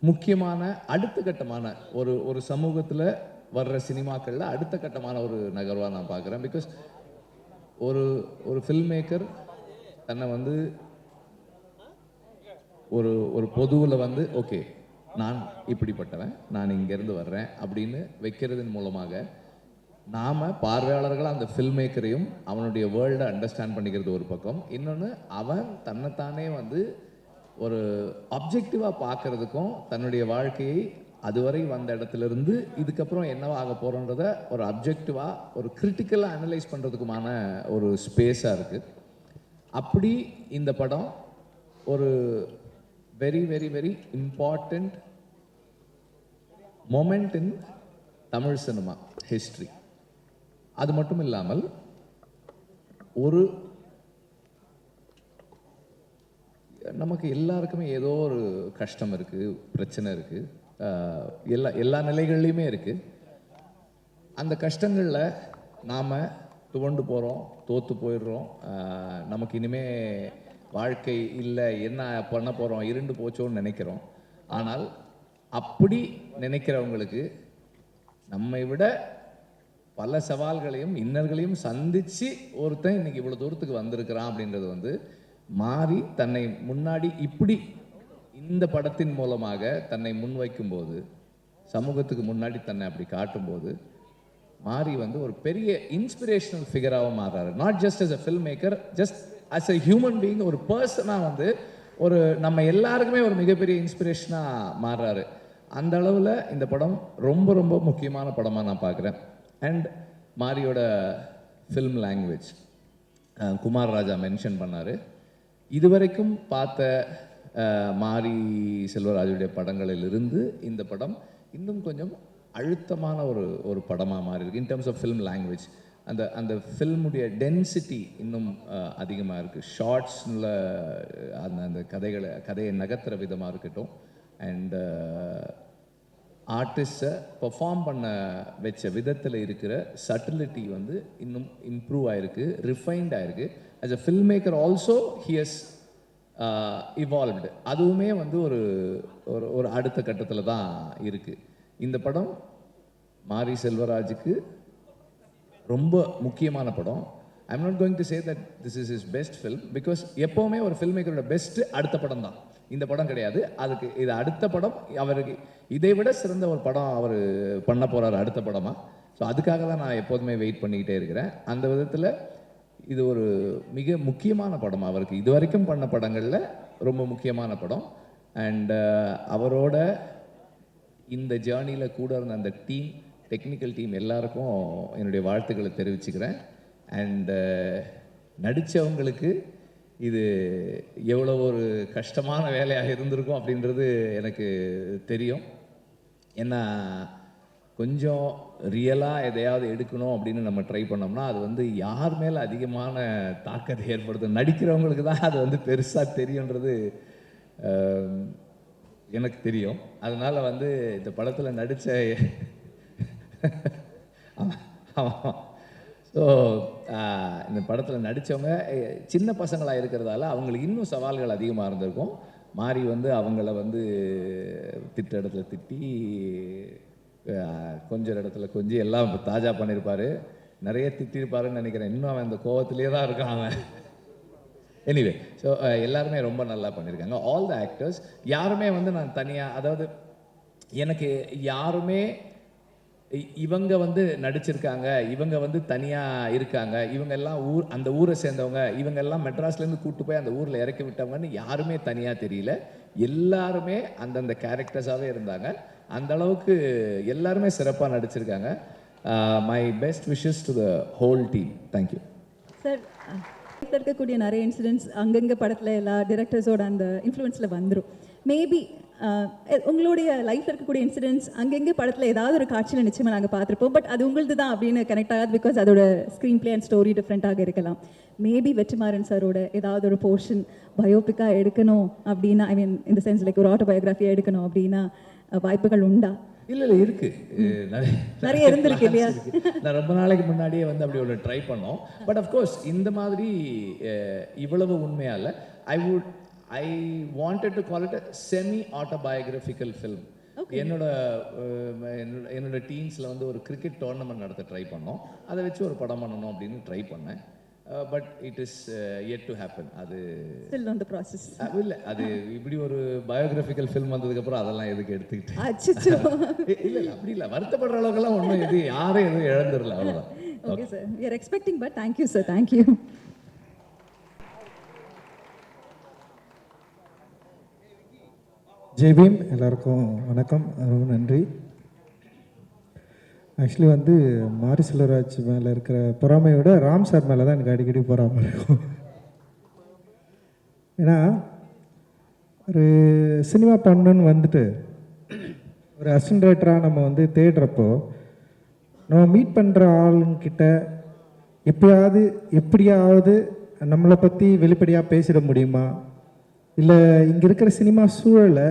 E: முக்கியமான அடுத்த கட்டமான ஒரு சமூகத்தில் வர்ற சினிமாக்களில் அடுத்த கட்டமான ஒரு நகர்வாக நான் பார்க்குறேன். பிகாஸ் ஒரு ஃபில்ம் மேக்கர் தன்னை வந்து ஒரு பொதுவில் வந்து ஓகே நான் இப்படிப்பட்டவன், நான் இங்கேருந்து வர்றேன் அப்படின்னு வைக்கிறதன் மூலமாக நாம் பார்வையாளர்களாக அந்த ஃபில்ம் மேக்கரையும் அவனுடைய வேர்ல்டை அண்டர்ஸ்டாண்ட் பண்ணிக்கிறது ஒரு பக்கம். இன்னொன்று அவன் தன்னைத்தானே வந்து ஒரு அப்ஜெக்டிவாக பார்க்குறதுக்கும் தன்னுடைய வாழ்க்கையை அதுவரை வந்த இடத்துலேருந்து இதுக்கப்புறம் என்னவா ஆக போகிறோன்றத ஒரு அப்ஜெக்டிவாக ஒரு கிரிட்டிக்கலாக அனலைஸ் பண்ணுறதுக்குமான ஒரு ஸ்பேஸாக இருக்குது. அப்படி இந்த படம் ஒரு very very very important moment இன் தமிழ் சினிமா ஹிஸ்ட்ரி. அது மட்டும் இல்லாமல் நமக்கு எல்லாருக்குமே ஏதோ ஒரு கஷ்டம் இருக்குது, பிரச்சனை இருக்குது. எல்லா நிலைகள்லையுமே இருக்குது. அந்த கஷ்டங்களில் நாம் துவண்டு போகிறோம், தோற்று போயிடுறோம், நமக்கு இனிமே வாழ்க்கை இல்லை, என்ன பண்ண போகிறோம், இருண்டு போச்சோன்னு நினைக்கிறோம். ஆனால் அப்படி நினைக்கிறவங்களுக்கு நம்மை விட பல சவால்களையும் இன்னல்களையும் சந்தித்து ஒருத்தன் இன்னைக்கு இவ்வளோ தூரத்துக்கு வந்திருக்கிறான் அப்படின்றது வந்து மாறி தன்னை முன்னாடி இப்படி இந்த படத்தின் மூலமாக தன்னை முன்வைக்கும்போது, சமூகத்துக்கு முன்னாடி தன்னை அப்படி காட்டும்போது மாறி வந்து ஒரு பெரிய இன்ஸ்பிரேஷனல் ஃபிகராக மாறுறாரு. Not just as a film maker, just as a human being, ஒரு பர்சனாக வந்து ஒரு நம்ம எல்லாருக்குமே ஒரு மிகப்பெரிய இன்ஸ்பிரேஷனாக மாறுறாரு. அந்த அளவில் இந்த படம் ரொம்ப ரொம்ப முக்கியமான படமாக நான் பார்க்குறேன். அண்ட் மாரியோட film language Kumar Raja mention பண்ணார். இதுவரைக்கும் பார்த்த மாரி செல்வராஜுடைய படங்களிலிருந்து இந்த படம் இன்னும் கொஞ்சம் அழுத்தமான ஒரு படமாக மாறி இருக்கு. In terms of film language அந்த ஃபில்முடைய டென்சிட்டி இன்னும் அதிகமாக இருக்குது. ஷார்ட்ஸில் அந்த கதையை நகர்த்துற விதமாக இருக்கட்டும், அண்ட் ஆர்டிஸ்ட்டை பெர்ஃபார்ம் பண்ண வச்ச விதத்தில் இருக்கிற சட்டிலிட்டி வந்து இன்னும் இம்ப்ரூவ் ஆகிருக்கு, ரிஃபைன்ட் ஆகிருக்கு. As a film maker also he has evolved. அதுவுமே வந்து ஒரு அடுத்த கட்டத்தில் தான் இருக்குது. இந்த படம் மாரி செல்வராஜுக்கு ரொம்ப முக்கியமான படம். I am not going to say that this is is best film, because எப்போவுமே ஒரு ஃபில்ம் மேக்கரோட பெஸ்ட்டு அடுத்த படம் தான். இந்த படம் கிடையாது, அதுக்கு இது அடுத்த படம். அவருக்கு இதை விட சிறந்த ஒரு படம் அவர் பண்ண போகிறார் அடுத்த படமாக. ஸோ அதுக்காக தான் நான் எப்போதுமே வெயிட் பண்ணிக்கிட்டே இருக்கிறேன். அந்த விதத்தில் இது ஒரு மிக முக்கியமான படம் அவருக்கு. இது வரைக்கும் பண்ண படங்களில் ரொம்ப முக்கியமான படம். அண்ட் அவரோட இந்த ஜேர்னியில் கூட இருந்த அந்த டீம், டெக்னிக்கல் டீம் எல்லாருக்கும் என்னுடைய வாழ்த்துக்களை தெரிவிச்சுக்கிறேன். அண்டு நடித்தவங்களுக்கு இது எவ்வளோ ஒரு கஷ்டமான வேலையாக இருந்திருக்கும் அப்படின்றது எனக்கு தெரியும். ஏன்னா கொஞ்சம் ரியலாக எதையாவது எடுக்கணும் அப்படின்னு நம்ம ட்ரை பண்ணோம்னா அது வந்து யார் மேலே அதிகமான தாக்கத்தை ஏற்படுத்தும், நடிக்கிறவங்களுக்கு தான் அது வந்து பெருசாக தெரியுன்றது எனக்கு தெரியும். அதனால் வந்து இந்த படத்தில் நடித்த ஸோ இந்த படத்தில் நடித்தவங்க சின்ன பசங்களாக இருக்கிறதால அவங்களுக்கு இன்னும் சவால்கள் அதிகமாக இருந்திருக்கும். மாறி வந்து அவங்கள வந்து திட்ட இடத்துல திட்டி, கொஞ்சம் இடத்துல கொஞ்சம் எல்லாம் தாஜா பண்ணியிருப்பார். நிறைய திட்டிருப்பாருன்னு நினைக்கிறேன். இன்னும் அவன் அந்த கோவத்திலே தான் இருக்கான் அவன். எனிவே, ஸோ எல்லாருமே ரொம்ப நல்லா பண்ணியிருக்காங்க. ஆல் த ஆக்டர்ஸ் யாருமே வந்து நான் தனியாக, அதாவது எனக்கு யாருமே இவங்க வந்து நடிச்சிருக்காங்க, இவங்க வந்து தனியாக இருக்காங்க, இவங்க எல்லாம் அந்த ஊரை சேர்ந்தவங்க, இவங்க எல்லாம் மெட்ராஸ்லேருந்து கூப்பிட்டு போய் அந்த ஊரில் இறக்கி விட்டவங்கன்னு யாருமே தனியாக தெரியல. எல்லாருமே அந்தந்த கேரக்டர்ஸாகவே இருந்தாங்க. அந்த அளவுக்கு எல்லாருமே சிறப்பாக நடிச்சிருக்காங்க. My best wishes to the whole team. Thank you
C: sir. இருக்கக்கூடிய நிறைய இன்சிடென்ட்ஸ் அங்கங்கே படத்தில் எல்லா டிரெக்டர்ஸோட அந்த இன்ஃப்ளூயன்ஸில் வந்துடும். மேபி உங்களுடைய லைஃப்பில் இருக்கக்கூடிய இன்சிடென்ட்ஸ் அங்கங்கே படத்தில் ஏதாவது ஒரு காட்சியில் நிச்சயமாக நாங்கள் பார்த்துருப்போம். பட் அது உங்களது தான் அப்படின்னு கனெக்ட் ஆகாது, பிகாஸ் அதோட ஸ்க்ரீன் பிளே அண்ட் ஸ்டோரி டிஃப்ரெண்ட்டாக இருக்கலாம். மேபி வெற்றிமாறன் சாரோட ஏதாவது ஒரு போர்ஷன் பயோபிக்காக எடுக்கணும் அப்படின்னா, ஐ மீன் இந்த சென்ஸ் லைக் ஒரு ஆட்டோபயோகிராஃபியாக எடுக்கணும் அப்படின்னா வாய்ப்புகள் உண்டா?
E: இல்லை இருக்கு,
C: நிறைய இருந்திருக்கு இல்லையா?
E: நான் ரொம்ப நாளைக்கு முன்னாடியே வந்து அப்படி ஒன்று ட்ரை பண்ணோம். பட் அஃப்கோர்ஸ் இந்த மாதிரி இவ்வளவு உண்மையாக இல்லை. I wanted to call it a semi-autobiographical film. என்னோட டீன்ஸில் வந்து ஒரு கிரிக்கெட் டோர்னமெண்ட் நடத்த ட்ரை பண்ணோம். அதை வச்சு ஒரு படம் பண்ணணும் அப்படின்னு ட்ரை பண்ணேன். But it is yet to happen. அது
C: still on the process.
E: இல்லை, அது இப்படி ஒரு பயோகிராஃபிக்கல் ஃபில்ம் வந்ததுக்கப்புறம் அதெல்லாம் எதுக்கு எடுத்துக்கிட்டு இல்லை அப்படி இல்லை, வருத்தப்படுற அளவுக்குலாம் ஒன்றும் யாரும் எதுவும் இழந்துடல, அவ்வளோதான்.
C: Okay sir, we are expecting, but thank you sir, thank you.
F: Jai Bhim, எல்லாருக்கும் வணக்கம், ரொம்ப நன்றி. ஆக்சுவலி வந்து மாரி செல்வராஜ் மேலே இருக்கிற பொறாமையோட ராம் சார் மேலே தான் எனக்கு அடிக்கடி பொறாமை இருக்கும். ஏன்னா ஒரு சினிமா பண்ணணுன்னு வந்துட்டு ஒரு அசிஸ்டன்ட் டைரக்டராக நம்ம வந்து தேடுறப்போ நம்ம மீட் பண்ணுற ஆளுங்கிட்ட எப்படியாவது நம்மளை பற்றி வெளிப்படையாக பேசிட முடியுமா, இல்லை இங்கே இருக்கிற சினிமா சூழலை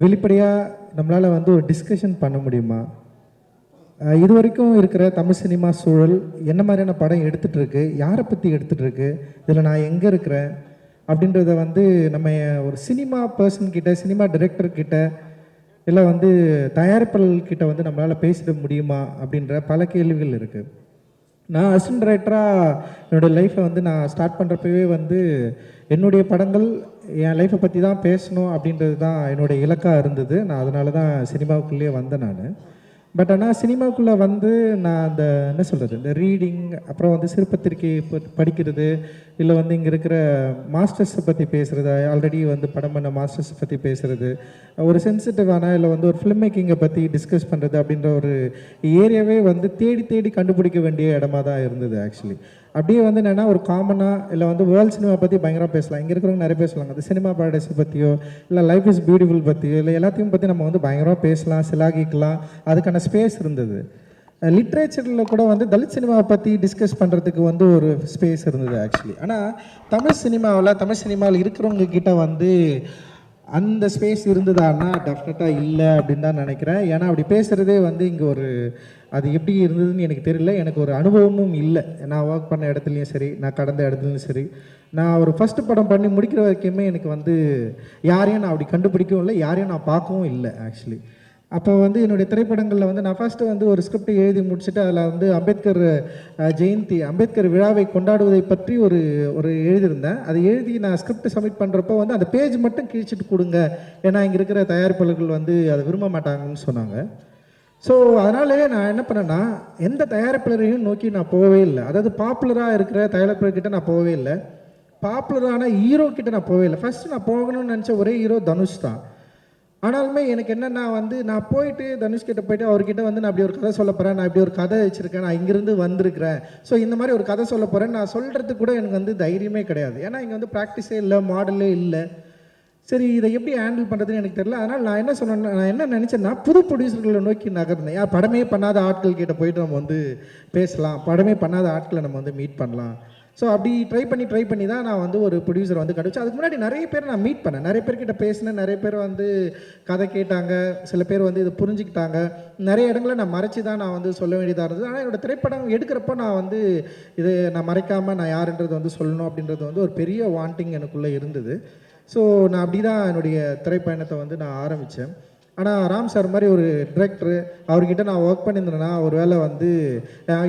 F: வெளிப்படையாக நம்மளால் வந்து ஒரு டிஸ்கஷன் பண்ண முடியுமா? இது வரைக்கும் இருக்கிற தமிழ் சினிமா சூழல் என்ன மாதிரியான படம் எடுத்துகிட்டு இருக்கு, யாரை பற்றி எடுத்துகிட்டு இருக்கு, இதில் நான் எங்கே இருக்கிறேன் அப்படின்றத வந்து நம்ம ஒரு சினிமா பர்சன் கிட்ட, சினிமா டைரக்டர் கிட்ட, இல்லை வந்து தயாரிப்பாளர்கிட்ட வந்து நம்மளால் பேசிட முடியுமா அப்படின்ற பல கேள்விகள் இருக்குது. நான் அசிஸ்டன்ட் டைரக்டராக என்னோடய லைஃப்பை வந்து நான் ஸ்டார்ட் பண்ணுறப்பவே வந்து என்னுடைய படங்கள் என் லைஃப்பை பற்றி தான் பேசணும் அப்படின்றது தான் என்னுடைய இலக்காக இருந்தது. நான் அதனால தான் சினிமாவுக்குள்ளேயே வந்தேன் நான். பட் ஆனால் சினிமாவுக்குள்ளே வந்து நான் அந்த என்ன சொல்கிறது, இந்த ரீடிங், அப்புறம் வந்து சிறுபத்திரிக்கை படிக்கிறது, இல்லை வந்து இங்கே இருக்கிற மாஸ்டர்ஸை பற்றி பேசுகிறது, ஆல்ரெடி வந்து படம் பண்ண மாஸ்டர்ஸை பற்றி பேசுகிறது, ஒரு சென்சிட்டிவான இல்லை வந்து ஒரு ஃபிலிம் மேக்கிங்கை பற்றி டிஸ்கஸ் பண்ணுறது அப்படின்ற ஒரு ஏரியாவே வந்து தேடி தேடி கண்டுபிடிக்க வேண்டிய இடமா தான் இருந்தது ஆக்சுவலி. அப்படியே வந்து என்னென்னா ஒரு காமனாக இல்லை வந்து வேர்ல்டு சினிமா பற்றி பயங்கரமாக பேசலாம், இங்கே இருக்கிறவங்க நிறைய பேசுவாங்க, அந்த சினிமா பாரடைஸை பற்றியோ இல்லை லைஃப் இஸ் பியூட்டிஃபுல் பற்றியோ இல்லை எல்லாத்தையும் பற்றி நம்ம வந்து பயங்கரமாக பேசலாம், சிலாகிக்கலாம், அதுக்கான ஸ்பேஸ் இருந்தது. லிட்ரேச்சரில் கூட வந்து தலித் சினிமாவை பற்றி டிஸ்கஸ் பண்ணுறதுக்கு வந்து ஒரு ஸ்பேஸ் இருந்தது ஆக்சுவலி. ஆனால் தமிழ் சினிமாவில் இருக்கிறவங்க கிட்ட வந்து அந்த ஸ்பேஸ் இருந்ததான்னா டெஃபினட்டாக இல்லை அப்படின்னு தான் நினைக்கிறேன். ஏன்னா அப்படி பேசுகிறதே வந்து இங்கே ஒரு அது எப்படி இருந்ததுன்னு எனக்கு தெரியல, எனக்கு ஒரு அனுபவமும் இல்லை. நான் ஒர்க் பண்ண இடத்துலையும் சரி, நான் கடந்த இடத்துலையும் சரி, நான் ஒரு ஃபஸ்ட்டு படம் பண்ணி முடிக்கிற வரைக்குமே எனக்கு வந்து யாரையும் நான் அப்படி கண்டுபிடிக்கவும் இல்லை, யாரையும் நான் பார்க்கவும் இல்லை ஆக்சுவலி. அப்போ வந்து என்னுடைய திரைப்படங்களில் வந்து நான் ஃபஸ்ட்டு வந்து ஒரு ஸ்கிரிப்ட் எழுதி முடிச்சுட்டு அதில் வந்து அம்பேத்கர் விழாவை கொண்டாடுவதை பற்றி ஒரு எழுதியிருந்தேன். அதை எழுதி நான் ஸ்கிரிப்ட் சப்மிட் பண்ணுறப்போ வந்து அந்த பேஜ் மட்டும் கிழிச்சிட்டு கொடுங்க, ஏன்னா இங்கே இருக்கிற தயாரிப்பாளர்கள் வந்து அதை விரும்ப மாட்டாங்கன்னு சொன்னாங்க. ஸோ அதனாலேயே நான் என்ன பண்ணேன்னா, எந்த தயாரிப்பாளரையும் நோக்கி நான் போகவே இல்லை. அதாவது பாப்புலராக இருக்கிற தயாரிப்பாளர்கிட்ட நான் போகவே இல்லை, பாப்புலரான ஹீரோ கிட்ட நான் போகவே இல்லை. ஃபஸ்ட்டு நான் போகணும்னு நினச்ச ஒரே ஹீரோ தனுஷ் தான். ஆனாலுமே எனக்கு என்னென்னா வந்து நான் போயிட்டு தனுஷ்கிட்ட போயிட்டு அவர்கிட்ட வந்து நான் அப்படி ஒரு கதை சொல்ல போகிறேன், நான் இப்படி ஒரு கதை வச்சுருக்கேன், நான் இங்கேருந்து வந்திருக்கிறேன், ஸோ இந்த மாதிரி ஒரு கதை சொல்ல போகிறேன் நான் சொல்கிறதுக்கு கூட எனக்கு வந்து தைரியமே கிடையாது. ஏன்னா இங்கே வந்து ப்ராக்டிஸே இல்லை, மாடலே இல்லை. சரி, இதை எப்படி ஹேண்டில் பண்ணுறதுன்னு எனக்கு தெரியல. அதனால் நான் என்ன சொன்னேன்னா, நான் என்ன நினச்சேன்னா, புது ப்ரொடியூசர்களை நோக்கி நகர்ந்தேன். படமே பண்ணாத ஆட்கள் கிட்ட போயிட்டு நம்ம வந்து பேசலாம், படமே பண்ணாத ஆட்களை நம்ம வந்து மீட் பண்ணலாம். ஸோ அப்படி ட்ரை பண்ணி தான் நான் வந்து ஒரு ப்ரொடியூசர் வந்து கிடச்சேன். அதுக்கு முன்னாடி நிறைய பேர் நான் மீட் பண்ணேன், நிறைய பேர்கிட்ட பேசினேன், நிறைய பேர் வந்து கதை கேட்டாங்க, சில பேர் வந்து இதை புரிஞ்சுக்கிட்டாங்க. நிறைய இடங்களை நான் மறைச்சி தான் நான் வந்து சொல்ல வேண்டியதாக இருந்தது. ஆனால் என்னோடய திரைப்படம் எடுக்கிறப்போ நான் வந்து இதை நான் மறைக்காமல் நான் யாருன்றது வந்து சொல்லணும் அப்படின்றது வந்து ஒரு பெரிய வாண்டிங் எனக்குள்ளே இருந்தது. ஸோ நான் அப்படி தான் என்னுடைய திரைப்பயணத்தை வந்து நான் ஆரம்பித்தேன். ஆனால் ராம் சார் மாதிரி ஒரு டிரெக்டரு அவர்கிட்ட நான் ஒர்க் பண்ணியிருந்தேன்னா ஒரு வேளை வந்து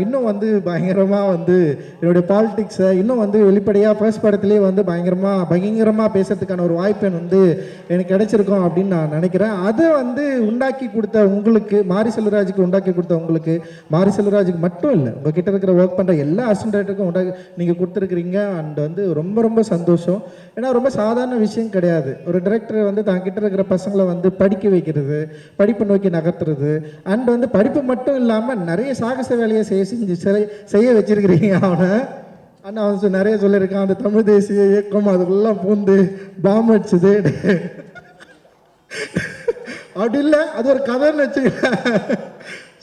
F: இன்னும் வந்து பயங்கரமாக வந்து என்னுடைய பாலிடிக்ஸை இன்னும் வந்து வெளிப்படையாக ஃபர்ஸ்ட் படத்துலேயே வந்து பயங்கரமாக பேசுறதுக்கான ஒரு வாய்ப்பு வந்து எனக்கு கிடைச்சிருக்கோம் அப்படின்னு நான் நினைக்கிறேன். அதை வந்து உண்டாக்கி கொடுத்த உங்களுக்கு, மாரி செல்வராஜுக்கு உண்டாக்கி கொடுத்த உங்களுக்கு, மாரி செல்வராஜுக்கு மட்டும் இல்லை, உங்கள் கிட்ட இருக்கிற ஒர்க் பண்ணுற எல்லா அசிஸ்டன்ட் டைரக்டருக்கும் நீங்கள் கொடுத்துருக்குறீங்க. அண்ட் வந்து ரொம்ப ரொம்ப சந்தோஷம். ஏன்னா ரொம்ப சாதாரண விஷயம் கிடையாது. ஒரு டைரக்டர் வந்து தான் கிட்ட இருக்கிற பசங்களை வந்து படிக்க வைக்கிறது, படிப்பு நோக்கி நகர்த்துறது, அண்ட் வந்து படிப்பு மட்டும் இல்லாமல் நிறைய சாகச வேலையை செய்ய வச்சிருக்கிறீங்க அவனை. ஆனால் அவன் நிறைய சொல்லியிருக்கான், அந்த தமிழ் தேசிய இயக்கம் அதுக்குள்ளெல்லாம் பூந்து பாம் அடிச்சுது அப்படி இல்லை, அது ஒரு கதைன்னு வச்சுக்கிறேன்.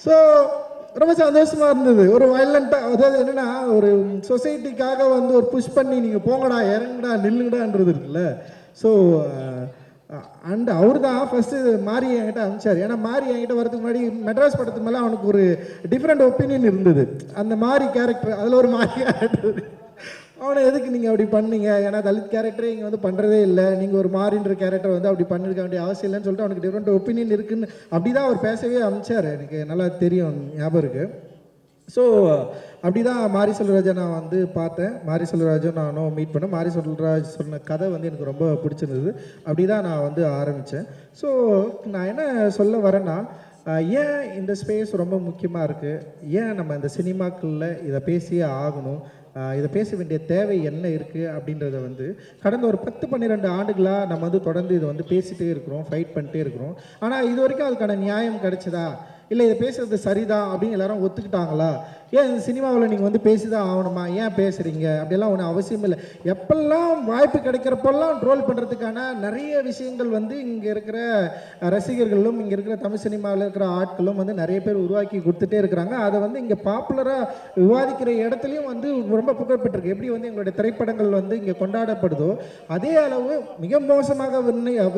F: ஸோ ரொம்ப சந்தோஷமாக இருந்தது. ஒரு வயலண்ட்டாக, அதாவது என்னென்னா ஒரு சொசைட்டிக்காக வந்து ஒரு புஷ் பண்ணி நீங்கள் போங்கடா, இறங்குடா, நில்லுங்கடான்றது இருக்குல்ல. ஸோ அண்ட் அவர் தான் ஃபஸ்ட்டு மாரி என்கிட்ட அனுப்பிச்சார். ஏன்னா மாரி என்கிட்ட வரதுக்கு முன்னாடி மெட்ராஸ் படத்துக்கு மேலே அவனுக்கு ஒரு டிஃப்ரெண்ட் ஒப்பீனியன் இருந்தது. அந்த மாரி கேரக்டர், அதில் ஒரு மாரி கேரக்டர், அவனை எதுக்கு நீங்கள் அப்படி பண்ணீங்க, ஏன்னா தலித் கேரக்டரே இங்கே வந்து பண்ணுறதே இல்லை, நீங்கள் ஒரு மாறின்ற கேரக்டர் வந்து அப்படி பண்ணிருக்க வேண்டிய அவசியம் இல்லைன்னு சொல்லிட்டு அவனுக்கு டிஃப்ரெண்ட் ஒப்பீனியன் இருக்குன்னு அப்படி தான் அவர் பேசவே அனுப்பிச்சார். எனக்கு நல்லா தெரியும், ஞாபகம் இருக்குது. ஸோ அப்படி தான் மாரி செல்வராஜை நான் வந்து பார்த்தேன். மாரி செல்வராஜும் நானும் மீட் பண்ணேன். மாரி செல்வராஜ் சொன்ன கதை வந்து எனக்கு ரொம்ப பிடிச்சிருந்தது. அப்படி தான் நான் வந்து ஆரம்பித்தேன். ஸோ நான் என்ன சொல்ல வரேன்னா, ஏன் இந்த ஸ்பேஸ் ரொம்ப முக்கியமாக இருக்குது, ஏன் நம்ம இந்த சினிமாக்களில் இதை பேசியே ஆகணும், இதை பேச வேண்டிய தேவை என்ன இருக்குது அப்படின்றத வந்து கடந்த ஒரு 10-12 ஆண்டுகளாக நம்ம வந்து தொடர்ந்து இதை வந்து பேசிகிட்டே இருக்கிறோம், ஃபைட் பண்ணிட்டே இருக்கிறோம். ஆனால் இது வரைக்கும் அதுக்கான நியாயம் கிடைச்சதா, இல்லை இதை பேசுகிறது சரிதான் அப்படின்னு எல்லாரும் ஒத்துக்கிட்டாங்களா, ஏன் இந்த சினிமாவில் நீங்கள் வந்து பேசி தான் ஆகணுமா, ஏன் பேசுகிறீங்க, அப்படியெல்லாம் ஒன்றும் அவசியம் இல்லை. எப்பெல்லாம் வாய்ப்பு கிடைக்கிறப்பெல்லாம் ட்ரோல் பண்ணுறதுக்கான நிறைய விஷயங்கள் வந்து இங்கே இருக்கிற ரசிகர்களும் இங்கே இருக்கிற தமிழ் சினிமாவில் இருக்கிற ஆட்களும் வந்து நிறைய பேர் உருவாக்கி கொடுத்துட்டே இருக்கிறாங்க. அதை வந்து இங்கே பாப்புலராக விவாதிக்கிற இடத்துலையும் வந்து ரொம்ப புகழ்பெற்றிருக்கு. எப்படி வந்து எங்களுடைய திரைப்படங்கள் வந்து இங்கே கொண்டாடப்படுதோ அதே அளவு மிக மோசமாக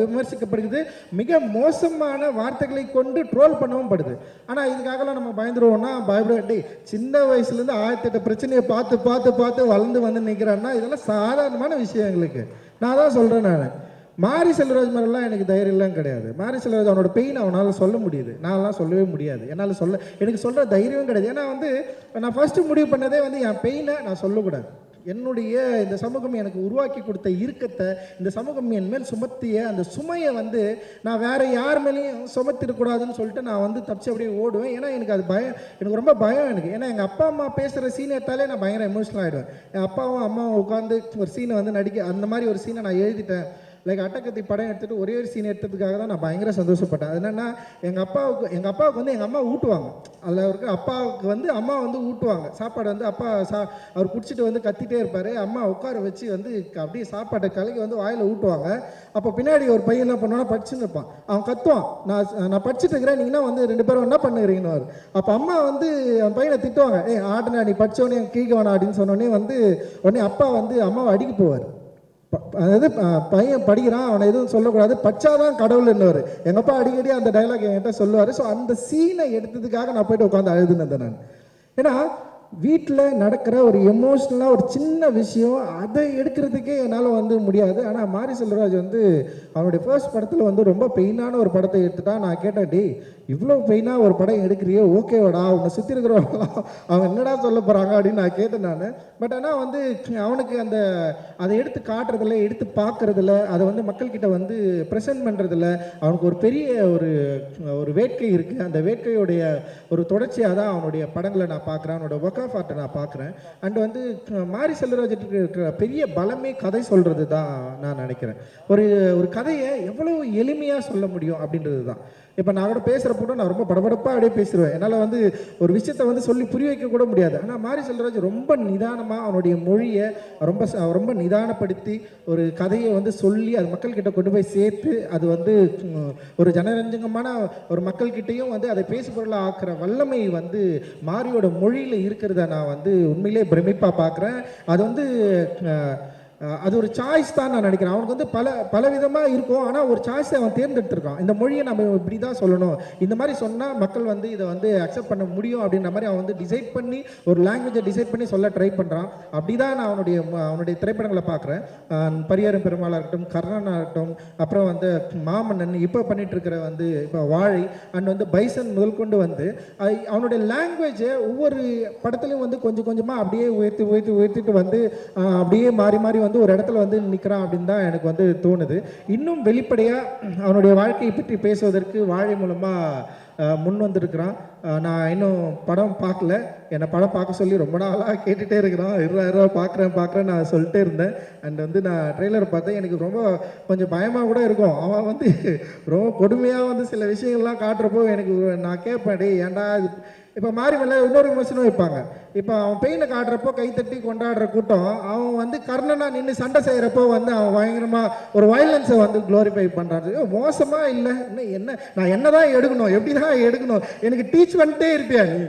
F: விமர்சிக்கப்படுகிறது, மிக மோசமான வார்த்தைகளை கொண்டு ட்ரோல் பண்ணவும் படுது. ஆனால் இதுக்காகலாம் நம்ம பயந்துருவோம்னா பயப்பட சின்ன வயசுலேருந்து 1008 பிரச்சனையை பார்த்து பார்த்து பார்த்து வளர்ந்து வந்து நிற்கிறான்னா இதெல்லாம் சாதாரணமான விஷயம் எங்களுக்கு. நான் தான் சொல்கிறேன், நான் மாரி செல்வராஜ் மாதிரிலாம் எனக்கு தைரியம்லாம் கிடையாது. மாரி செல்வராஜ் அவனோட பெயின் அவனால் சொல்ல முடியுது, நான்லாம் சொல்லவே முடியாது. என்னால் எனக்கு சொல்கிற தைரியமும் கிடையாது. ஏன்னா வந்து நான் ஃபஸ்ட்டு முடிவு பண்ணதே வந்து என் பெயினை நான் சொல்லக்கூடாது. என்னுடைய இந்த சமூகம் எனக்கு உருவாக்கி கொடுத்த இறுக்கத்தை, இந்த சமூகம் என் மேல் சுமத்திய அந்த சுமையை வந்து நான் வேறு யார் மேலேயும் சுமத்திடக்கூடாதுன்னு சொல்லிட்டு நான் வந்து தப்பிச்சு அப்படியே ஓடுவேன். ஏன்னா எனக்கு அது பயம், எனக்கு ரொம்ப பயம் எனக்கு. ஏன்னா எங்கள் அப்பா அம்மா பேசுகிற சீனை எடுத்தாலே நான் பயங்கர எமோஷனல் ஆகிடுவேன். என் அப்பாவும் அம்மாவும் உட்காந்து ஒரு சீனை வந்து நடிக்க, அந்த மாதிரி ஒரு சீனை நான் எழுதிட்டேன். லைக் அட்டகத்தி படம் எடுத்துகிட்டு ஒரே ஒரு சீன் எடுத்ததுக்காக தான் நான் பயங்கர சந்தோஷப்பட்டேன். அது என்னென்னா எங்கள் அப்பாவுக்கு வந்து எங்கள் அம்மா ஊட்டுவாங்க. அதில் இருக்கிற அப்பாவுக்கு வந்து அம்மா வந்து ஊட்டுவாங்க சாப்பாடு வந்து. அப்பா அவர் குடிச்சிட்டு வந்து கத்திட்டே இருப்பார். அம்மா உட்கார வச்சு வந்து அப்படியே சாப்பாட்டை கலக்கி வந்து வாயில் ஊட்டுவாங்க. அப்போ பின்னாடி ஒரு பையன் என்ன பண்ணுவான்னா படிச்சுன்னு இருப்பான். அவன் கத்துவான், நான் படிச்சுட்டு இருக்கிறேன், நீங்கன்னா வந்து 2 பேரும் என்ன பண்ணுறீங்கன்னு. அப்போ அம்மா வந்து அவன் பையனை திட்டுவாங்க, ஆட்டுனா நீ படித்தோடனே என் கீழே வேணா அப்படின்னு சொன்னோடனே வந்து உடனே அப்பா வந்து அம்மாவை அடிக்க போவார். அதாவது பையன் படிக்கிறான், அவனை எதுவும் சொல்லக்கூடாது, பச்சாதான் கடவுள் என்னவார். எங்கள் அப்பா அடிக்கடி அந்த டைலாக் என்கிட்ட சொல்லுவார். ஸோ அந்த சீனை எடுத்ததுக்காக நான் போய்ட்டு உட்காந்து அழுதுனேன் நான். ஏன்னா வீட்டில் நடக்கிற ஒரு எமோஷ்னலாக ஒரு சின்ன விஷயம் அதை எடுக்கிறதுக்கே என்னால் வந்து முடியாது. ஆனால் மாரி செல்வராஜ் வந்து அவனுடைய ஃபர்ஸ்ட் படத்தில் வந்து ரொம்ப பெயினான ஒரு படத்தை எடுத்துட்டா. நான் கேட்டேன், டே இவ்வளோ பெயினாக ஒரு படம் எடுக்கிறியே, ஓகேவாடா, அவனை சுற்றி இருக்கிறவங்களாம் அவன் என்னடா சொல்ல போகிறாங்க அப்படின்னு நான் கேட்டேன் நான். பட் ஆனால் வந்து அவனுக்கு அதை எடுத்து காட்டுறதில்ல, எடுத்து பார்க்குறதில்ல, அதை வந்து மக்கள்கிட்ட வந்து ப்ரெசென்ட் பண்ணுறதில்ல. அவனுக்கு ஒரு பெரிய ஒரு வேட்கை இருக்குது. அந்த வேட்கையுடைய ஒரு தொடர்ச்சியாக தான் அவனுடைய படங்களை நான் பார்க்குறேன், அவனோட ஒர்க் ஆஃப் ஆர்ட்டை நான் பார்க்குறேன். அண்ட் வந்து மாரி செல்வராஜுக்கு இருக்கிற பெரிய பலமே கதை சொல்கிறது தான் நான் நினைக்கிறேன். ஒரு கதையை எவ்வளோ எளிமையாக சொல்ல முடியும் அப்படின்றது தான். இப்போ நான் கூட பேசுகிறப்போ நான் ரொம்ப படபடப்பாக அப்படியே பேசிடுவேன். என்னால் வந்து ஒரு விஷயத்தை வந்து சொல்லி புரிய வைக்க கூட முடியாது. ஆனால் மாரி செல்வராஜ் ரொம்ப நிதானமாக அவனுடைய மொழியை ரொம்ப நிதானப்படுத்தி ஒரு கதையை வந்து சொல்லி அது மக்கள்கிட்ட கொண்டு போய் சேர்த்து அது வந்து ஒரு ஜனரஞ்சகமான ஒரு மக்கள்கிட்டையும் வந்து அதை பேசு பொருளாக ஆக்குற வல்லமை வந்து மாரியோட மொழியில் இருக்கிறத நான் வந்து உண்மையிலே பிரமிப்பாக பார்க்குறேன். அது வந்து அது ஒரு சாய்ஸ் தான் நான் நினைக்கிறேன். அவனுக்கு வந்து பல விதமாக இருக்கும், ஆனால் ஒரு சாய்ஸை அவன் தேர்ந்தெடுத்திருக்கான். இந்த மொழியை நம்ம இப்படி தான் சொல்லணும், இந்த மாதிரி சொன்னால் மக்கள் வந்து இதை வந்து அக்செப்ட் பண்ண முடியும் அப்படின்ற மாதிரி அவன் வந்து டிசைட் பண்ணி ஒரு லாங்குவேஜை டிசைட் பண்ணி சொல்ல ட்ரை பண்ணுறான். அப்படி தான் நான் அவனுடைய திரைப்படங்களை பார்க்குறேன். பரியரும் பெருமாளாக இருக்கட்டும், கர்ணனாக இருக்கட்டும், அப்புறம் வந்து மாமன்னன், இப்போ பண்ணிட்டு இருக்கிற வந்து இப்போ வாழை, அண்ட் வந்து பைசன் முதல் கொண்டு வந்து அவனுடைய லாங்குவேஜை ஒவ்வொரு படத்துலையும் வந்து கொஞ்சம் கொஞ்சமாக அப்படியே உயர்த்திட்டு வந்து அப்படியே மாறி மாறி வந்து ஒரு இடத்துல வந்து நிற்கிறான் அப்படின்னு தான் எனக்கு வந்து தோணுது. இன்னும் வெளிப்படையாக அவனுடைய வாழ்க்கையை பற்றி பேசுவதற்கு வாழை மூலமாக முன் வந்திருக்கிறான். நான் இன்னும் படம் பார்க்கல, என்னை படம் பார்க்க சொல்லி ரொம்ப நாளாக கேட்டுகிட்டே இருக்கிறான். இருபது பார்க்குறேன் நான் சொல்லிட்டே இருந்தேன். அண்ட் வந்து நான் ட்ரெய்லர் பார்த்தேன், எனக்கு ரொம்ப கொஞ்சம் பயமாக கூட இருக்கும். அவன் வந்து ரொம்ப கொடுமையாக வந்து சில விஷயங்கள்லாம் காட்டுறப்போ எனக்கு நான் கேட்பேன், டே ஏன்டா இது. இப்போ மாறி மேலே இன்னொரு விமர்சனம் வைப்பாங்க. இப்போ அவன் பெயினை காட்டுறப்போ கைத்தட்டி கொண்டாடுற கூட்டம், அவன் வந்து கர்ணனா நின்று சண்டை செய்கிறப்போ வந்து அவன் பயங்கரமாக ஒரு வயலன்ஸை வந்து க்ளோரிஃபை பண்ணுறாரு. மோசமாக இல்லை, என்ன நான் என்ன தான் எடுக்கணும், எப்படி தான் எடுக்கணும், எனக்கு டீச் பண்ணிட்டே இருப்பியா நீ,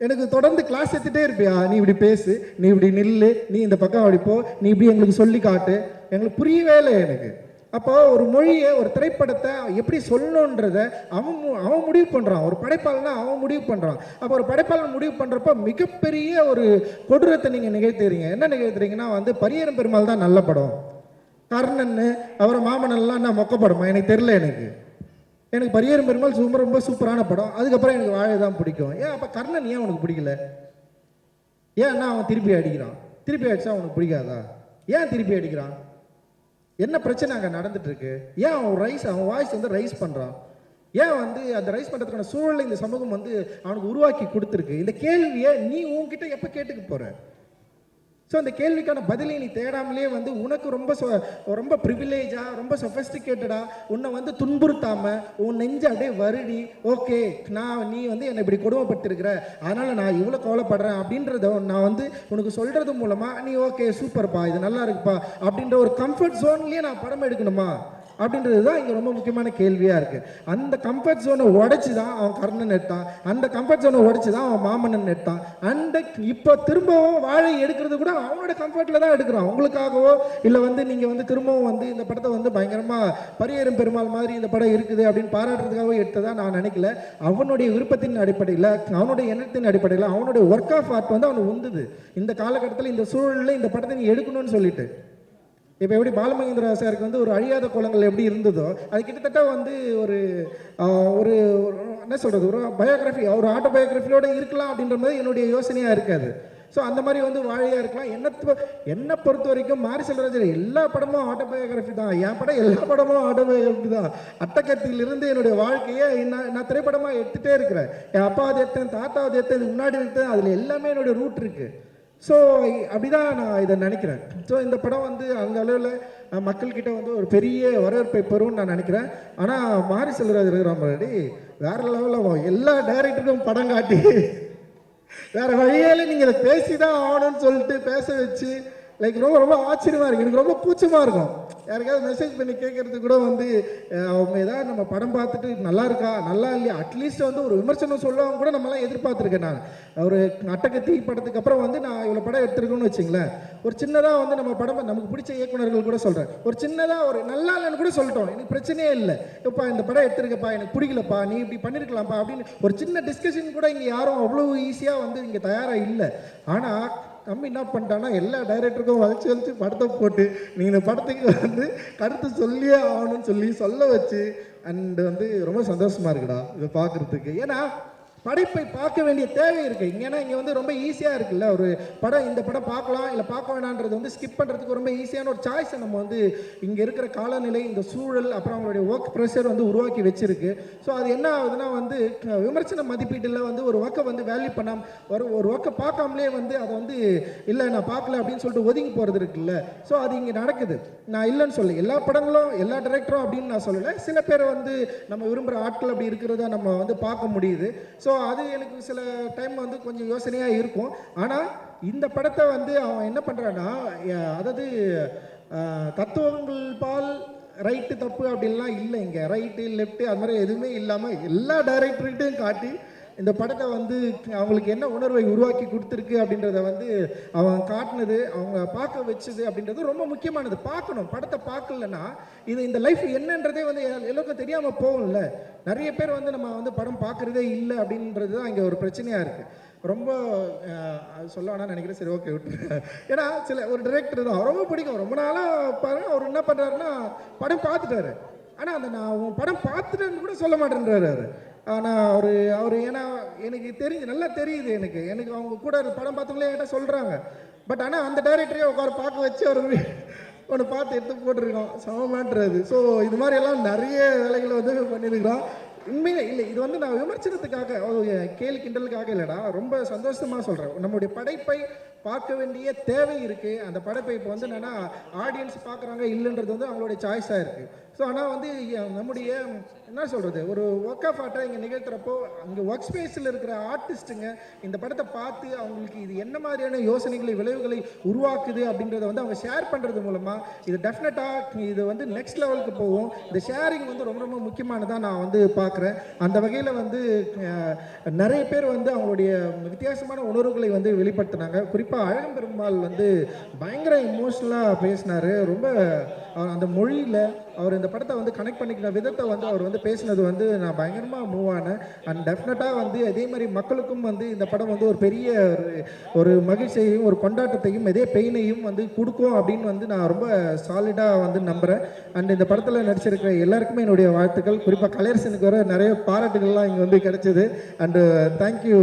F: எனக்கு தொடர்ந்து கிளாஸ் எடுத்துகிட்டே இருப்பியா, நீ இப்படி பேசு, நீ இப்படி நில்லு, நீ இந்த பக்கம் அப்படி போ, நீ இப்படி எங்களுக்கு சொல்லி காட்டு, எங்களுக்கு புரியவே இல்லை எனக்கு. அப்போ ஒரு மொழியை ஒரு திரைப்படத்தை எப்படி சொல்லணுன்றத அவன் முடிவு பண்ணுறான். ஒரு படைப்பாளனா அவன் முடிவு பண்ணுறான். அப்போ ஒரு படைப்பாளன் முடிவு பண்ணுறப்ப மிகப்பெரிய ஒரு கொடூரத்தை நீங்கள் நிகழ்த்துறீங்க. என்ன நிகழ்த்துறீங்கன்னா வந்து பரியரும் பெருமாள் தான் நல்ல படம், கர்ணன் அவரை மாமனெல்லாம் நான் மொக்க படமா எனக்கு தெரில. எனக்கு பரியரும் பெருமாள் ரொம்ப சூப்பரான படம். அதுக்கப்புறம் எனக்கு வாழை தான் பிடிக்கும். ஏன் அப்போ கர்ணன் ஏன் உனக்கு பிடிக்கல? ஏன்னா அவன் திருப்பி அடிக்கிறான், திருப்பி அடிச்சா அவனுக்கு பிடிக்காதா? ஏன் திருப்பி அடிக்கிறான்? என்ன பிரச்சனை அங்கே நடந்துட்டு இருக்கு? ஏன் அவன் வாய்ஸ் வந்து ரைஸ் பண்ணுறான்? ஏன் வந்து அந்த ரைஸ் பண்ணுறதுக்கான சூழலை இந்த சமூகம் வந்து அவனுக்கு உருவாக்கி கொடுத்துருக்கு? இந்த கேள்வியை நீ உன்கிட்ட எப்போ கேட்டுக்க போகிற? ஸோ அந்த கேள்விக்கான பதிலை நீ தேடாமலே வந்து உனக்கு ரொம்ப ப்ரிவிலேஜாக ரொம்ப சொஃபஸ்டிகேட்டடாக உன்னை வந்து துன்புறுத்தாமல் உன் நெஞ்சு அப்படியே வருடி ஓகே நீ வந்து என்னை இப்படி கொடுமைப்பட்டிருக்கிற அதனால் நான் இவ்வளோ கவலைப்படுறேன் அப்படின்றத நான் வந்து உனக்கு சொல்கிறது மூலமாக நீ ஓகே சூப்பர்ப்பா இது நல்லா இருக்குப்பா அப்படின்ற ஒரு கம்ஃபர்ட் ஜோன்லேயே நான் படம் எடுக்கணுமா அப்படின்றது தான் இங்கே ரொம்ப முக்கியமான கேள்வியாக இருக்குது. அந்த கம்ஃபர்ட் ஜோனை உடச்சி தான் அவன் கர்ணன் எடுத்தான், அந்த கம்ஃபர்ட் ஜோனை உடச்சி தான் அவன் மாமன்னன் எடுத்தான். அந்த இப்போ திரும்பவும் வாழை எடுக்கிறது கூட அவனோட கம்ஃபர்ட்டில் தான் எடுக்கிறான். உங்களுக்காகவோ இல்லை வந்து நீங்கள் வந்து திரும்பவும் வந்து இந்த படத்தை வந்து பயங்கரமாக பரியேறும் பெருமாள் மாதிரி இந்த படம் இருக்குது அப்படின்னு பாராட்டுறதுக்காகவோ எடுத்ததாக நான் நினைக்கல. அவனுடைய விருப்பத்தின் அடிப்படையில், அவனுடைய எண்ணத்தின் அடிப்படையில், அவனுடைய ஒர்க் ஆஃப் ஆர்ட் வந்து அவனுக்கு உந்துது. இந்த காலகட்டத்தில் இந்த சூழலில் இந்த படத்தை நீ எடுக்கணும்னு சொல்லிட்டு இப்போ எப்படி பாலமகேந்திரா சாருக்கு வந்து ஒரு அழியாத கோலங்கள் எப்படி இருந்ததோ அது கிட்டத்தட்ட வந்து ஒரு ஒரு என்ன சொல்கிறது ஒரு பயோகிராஃபி ஒரு ஆட்டோபயோகிராஃபியோடு இருக்கலாம் அப்படின்ற மாதிரி என்னுடைய யோசனையாக இருக்காது. ஸோ அந்த மாதிரி வந்து வாழையாக இருக்கலாம். என்னை பொறுத்த வரைக்கும் மாரி செல்வராஜர் எல்லா படமும் ஆட்டோபயோகிராஃபி தான். என் படம் எல்லா படமும் ஆட்டோபயோகிராஃபி தான். அட்டகத்திலிருந்து என்னுடைய வாழ்க்கையை நான் திரைப்படமாக எடுத்துகிட்டே இருக்கிறேன். என் அப்பாவது எடுத்தேன், தாத்தாவது எடுத்தேன், முன்னாடி எடுத்தேன், அதில் எல்லாமே என்னுடைய ரூட் இருக்குது. ஸோ அப்படிதான் நான் இதை நினைக்கிறேன். ஸோ இந்த படம் வந்து அந்த அளவில் மக்கள்கிட்ட வந்து ஒரு பெரிய வரவேற்பை பெறும்னு நான் நினைக்கிறேன். ஆனால் மாரி செல்வராஜ் இருக்கிற மாதிரி வேறு லெவலில் எல்லா டைரக்டருக்கும் படம் காட்டி வேறு வழியாலே நீங்கள் இதை பேசி தான் ஆகணும்னு சொல்லிட்டு பேச வச்சு லைக் ரொம்ப ஆச்சரியமாக இருக்குது. எனக்கு ரொம்ப கூச்சமாக இருக்கும் யாருக்காவது மெசேஜ் பண்ணி கேட்குறது கூட வந்து அவங்க ஏதாவது நம்ம படம் பார்த்துட்டு நல்லா இருக்கா நல்லா இல்லையா அட்லீஸ்ட் வந்து ஒரு விமர்சனம் சொல்லுவாங்க கூட நம்மளாம் எதிர்பார்த்துருக்கேன். நான் ஒரு அட்டகத்தி படத்துக்கு அப்புறம் வந்து நான் இவ்வளோ படம் எடுத்துருக்கேன்னு வச்சுங்களேன். ஒரு சின்னதாக வந்து நம்ம படம் நமக்கு பிடிச்ச இயக்குநர்கள் கூட சொல்கிறேன், ஒரு சின்னதாக ஒரு நல்லா இல்லைன்னு கூட சொல்லிட்டோம், எனக்கு பிரச்சனையே இல்லை, இப்பா இந்த படம் எடுத்துருக்கப்பா எனக்கு பிடிக்கலப்பா நீ இப்படி பண்ணியிருக்கலாம்ப்பா அப்படின்னு ஒரு சின்ன டிஸ்கஷன் கூட இங்கே யாரும் அவ்வளோ ஈஸியாக வந்து இங்கே தயாராக இல்லை. ஆனால் நம்ம என்ன பண்ணிட்டான்னா எல்லா டைரக்டருக்கும் வளைச்சு படத்தை போட்டு நீங்கள் இந்த படத்துக்கு வந்து கருத்து சொல்லியே ஆகணும்னு சொல்ல வச்சு அண்ட் வந்து ரொம்ப சந்தோஷமாக இருக்குடா இதை பார்க்குறதுக்கு. ஏன்னா படைப்பை பார்க்க வேண்டிய தேவை இருக்குது. ஏன்னா இங்கே வந்து ரொம்ப ஈஸியாக இருக்குல்ல ஒரு படம், இந்த படம் பார்க்கலாம் இல்லை பார்க்க வேணான்றது வந்து ஸ்கிப் பண்ணுறதுக்கு ரொம்ப ஈஸியான ஒரு சாய்ஸை நம்ம வந்து இங்கே இருக்கிற காலநிலை, இந்த சூழல், அப்புறம் அவங்களுடைய ஒர்க் ப்ரெஷர் வந்து உருவாக்கி வச்சிருக்கு. ஸோ அது என்ன ஆகுதுன்னா வந்து விமர்சன மதிப்பீட்டில் வந்து ஒரு ஒர்க்கை வந்து வேல்யூ பண்ணாமல் ஒரு ஒர்க்கை பார்க்காமலே வந்து அதை வந்து இல்லை நான் பார்க்கல அப்படின்னு சொல்லிட்டு ஒதுங்கி போகிறது இருக்குல்ல. ஸோ அது இங்கே நடக்குது. நான் இல்லைன்னு சொல்லலை, எல்லா படங்களும் எல்லா டைரக்டரும் அப்படின்னு நான் சொல்லலை. சில பேர் வந்து நம்ம விரும்புகிற ஆட்கள் அப்படி இருக்கிறத நம்ம வந்து பார்க்க முடியுது. ஸோ அது எனக்கு சில டைம் வந்து கொஞ்சம் யோசனையாக இருக்கும். ஆனால் இந்த படத்தை வந்து அவன் என்ன பண்ணுறான்னா அதாவது தத்துவங்கள் பால் ரைட்டு தப்பு அப்படின்லாம் இல்லை, இங்கே ரைட்டு லெஃப்ட்டு அது மாதிரி எதுவுமே இல்லாமல் எல்லா டைரக்டர்கிட்டையும் காட்டி இந்த படத்தை வந்து அவங்களுக்கு என்ன உணர்வை உருவாக்கி கொடுத்துருக்கு அப்படின்றத வந்து அவன் காட்டினது, அவங்க பார்க்க வச்சது அப்படின்றது ரொம்ப முக்கியமானது. பார்க்கணும், படத்தை பார்க்கலன்னா இந்த லைஃப் என்னன்றதே வந்து எல்லாருக்கும் தெரியாமல் போகும்ல. நிறைய பேர் வந்து நம்ம வந்து படம் பார்க்குறதே இல்லை அப்படின்றது தான் இங்கே ஒரு பிரச்சனையாக இருக்குது. ரொம்ப சொல்ல வேணாம்னு நினைக்கிறேன், சரி ஓகே விட்டு. ஏன்னா ஒரு டைரக்டர் தான் ரொம்ப பிடிக்கும், ரொம்ப நாளாக பாருங்க அவர் என்ன பண்ணுறாருன்னா படம் பார்த்துட்டாரு, ஆனால் அந்த நான் உன் படம் பார்த்துட்டேன்னு கூட சொல்ல மாட்டேன்றாரு அவர். ஆனால் அவர் ஏன்னா எனக்கு நல்லா தெரியுது, எனக்கு அவங்க கூட படம் பார்த்தவங்களே என்கிட்ட சொல்கிறாங்க. பட் ஆனால் அந்த டைரக்டரே உட்கார பார்க்க வச்சு அவர் ஒன்று பார்த்து எடுத்து போட்டிருக்கோம் சமமான்றது. ஸோ இது மாதிரி எல்லாம் நிறைய வேலைகளை வந்து பண்ணியிருக்கிறோம். உண்மையிலே இல்லை, இது வந்து நான் விமர்சனத்துக்காக கேலி கிண்டலுக்காக இல்லைடா, ரொம்ப சந்தோஷமாக சொல்கிறேன். நம்முடைய படைப்பை பார்க்க வேண்டிய தேவை இருக்குது. அந்த படைப்பை இப்போ வந்து என்னென்னா ஆடியன்ஸ் பார்க்குறாங்க இல்லைன்றது வந்து அவங்களுடைய சாய்ஸாக இருக்குது. ஸோ ஆனால் வந்து நம்முடைய என்ன சொல்கிறது ஒரு ஒர்க் ஆஃப் ஆர்ட்டை இங்கே நிகழ்த்துறப்போ அங்கே ஒர்க் ஸ்பேஸில் இருக்கிற ஆர்டிஸ்ட்டுங்க இந்த படத்தை பார்த்து அவங்களுக்கு இது என்ன மாதிரியான யோசனைகளை விளைவுகளை உருவாக்குது அப்படின்றத வந்து அவங்க ஷேர் பண்ணுறது மூலமாக இது டெஃபினட்டாக இது வந்து நெக்ஸ்ட் லெவலுக்கு போகும். இந்த ஷேரிங் வந்து ரொம்ப ரொம்ப முக்கியமானதாக நான் வந்து பார்க்குறேன். அந்த வகையில் வந்து நிறைய பேர் வந்து அவங்களுடைய வித்தியாசமான உணர்வுகளை வந்து வெளிப்படுத்தினாங்க. குறிப்பாக அழகம்பெருமாள் வந்து பயங்கர எமோஷ்னலாக பேசினார். ரொம்ப அந்த மொழியில் அவர் இந்த படத்தை வந்து கனெக்ட் பண்ணிக்கிற விதத்தை வந்து அவர் வந்து பேசினது வந்து நான் பயங்கரமாக மூவ் ஆனேன். அண்ட் டெஃபினட்டாக வந்து அதே மாதிரி மக்களுக்கும் வந்து இந்த படம் வந்து ஒரு பெரிய ஒரு மகிழ்ச்சியையும் ஒரு கொண்டாட்டத்தையும் இதே பெயினையும் வந்து கொடுக்கும் அப்படின்னு வந்து நான் ரொம்ப சாலிடாக வந்து நம்புகிறேன். அண்ட் இந்த படத்தில் நடிச்சிருக்கிற எல்லாருக்குமே என்னுடைய வாழ்த்துக்கள். குறிப்பாக கலையரசனுக்கு வர நிறைய பாராட்டுகள்லாம் இங்கே வந்து கிடைச்சிது. And thank you.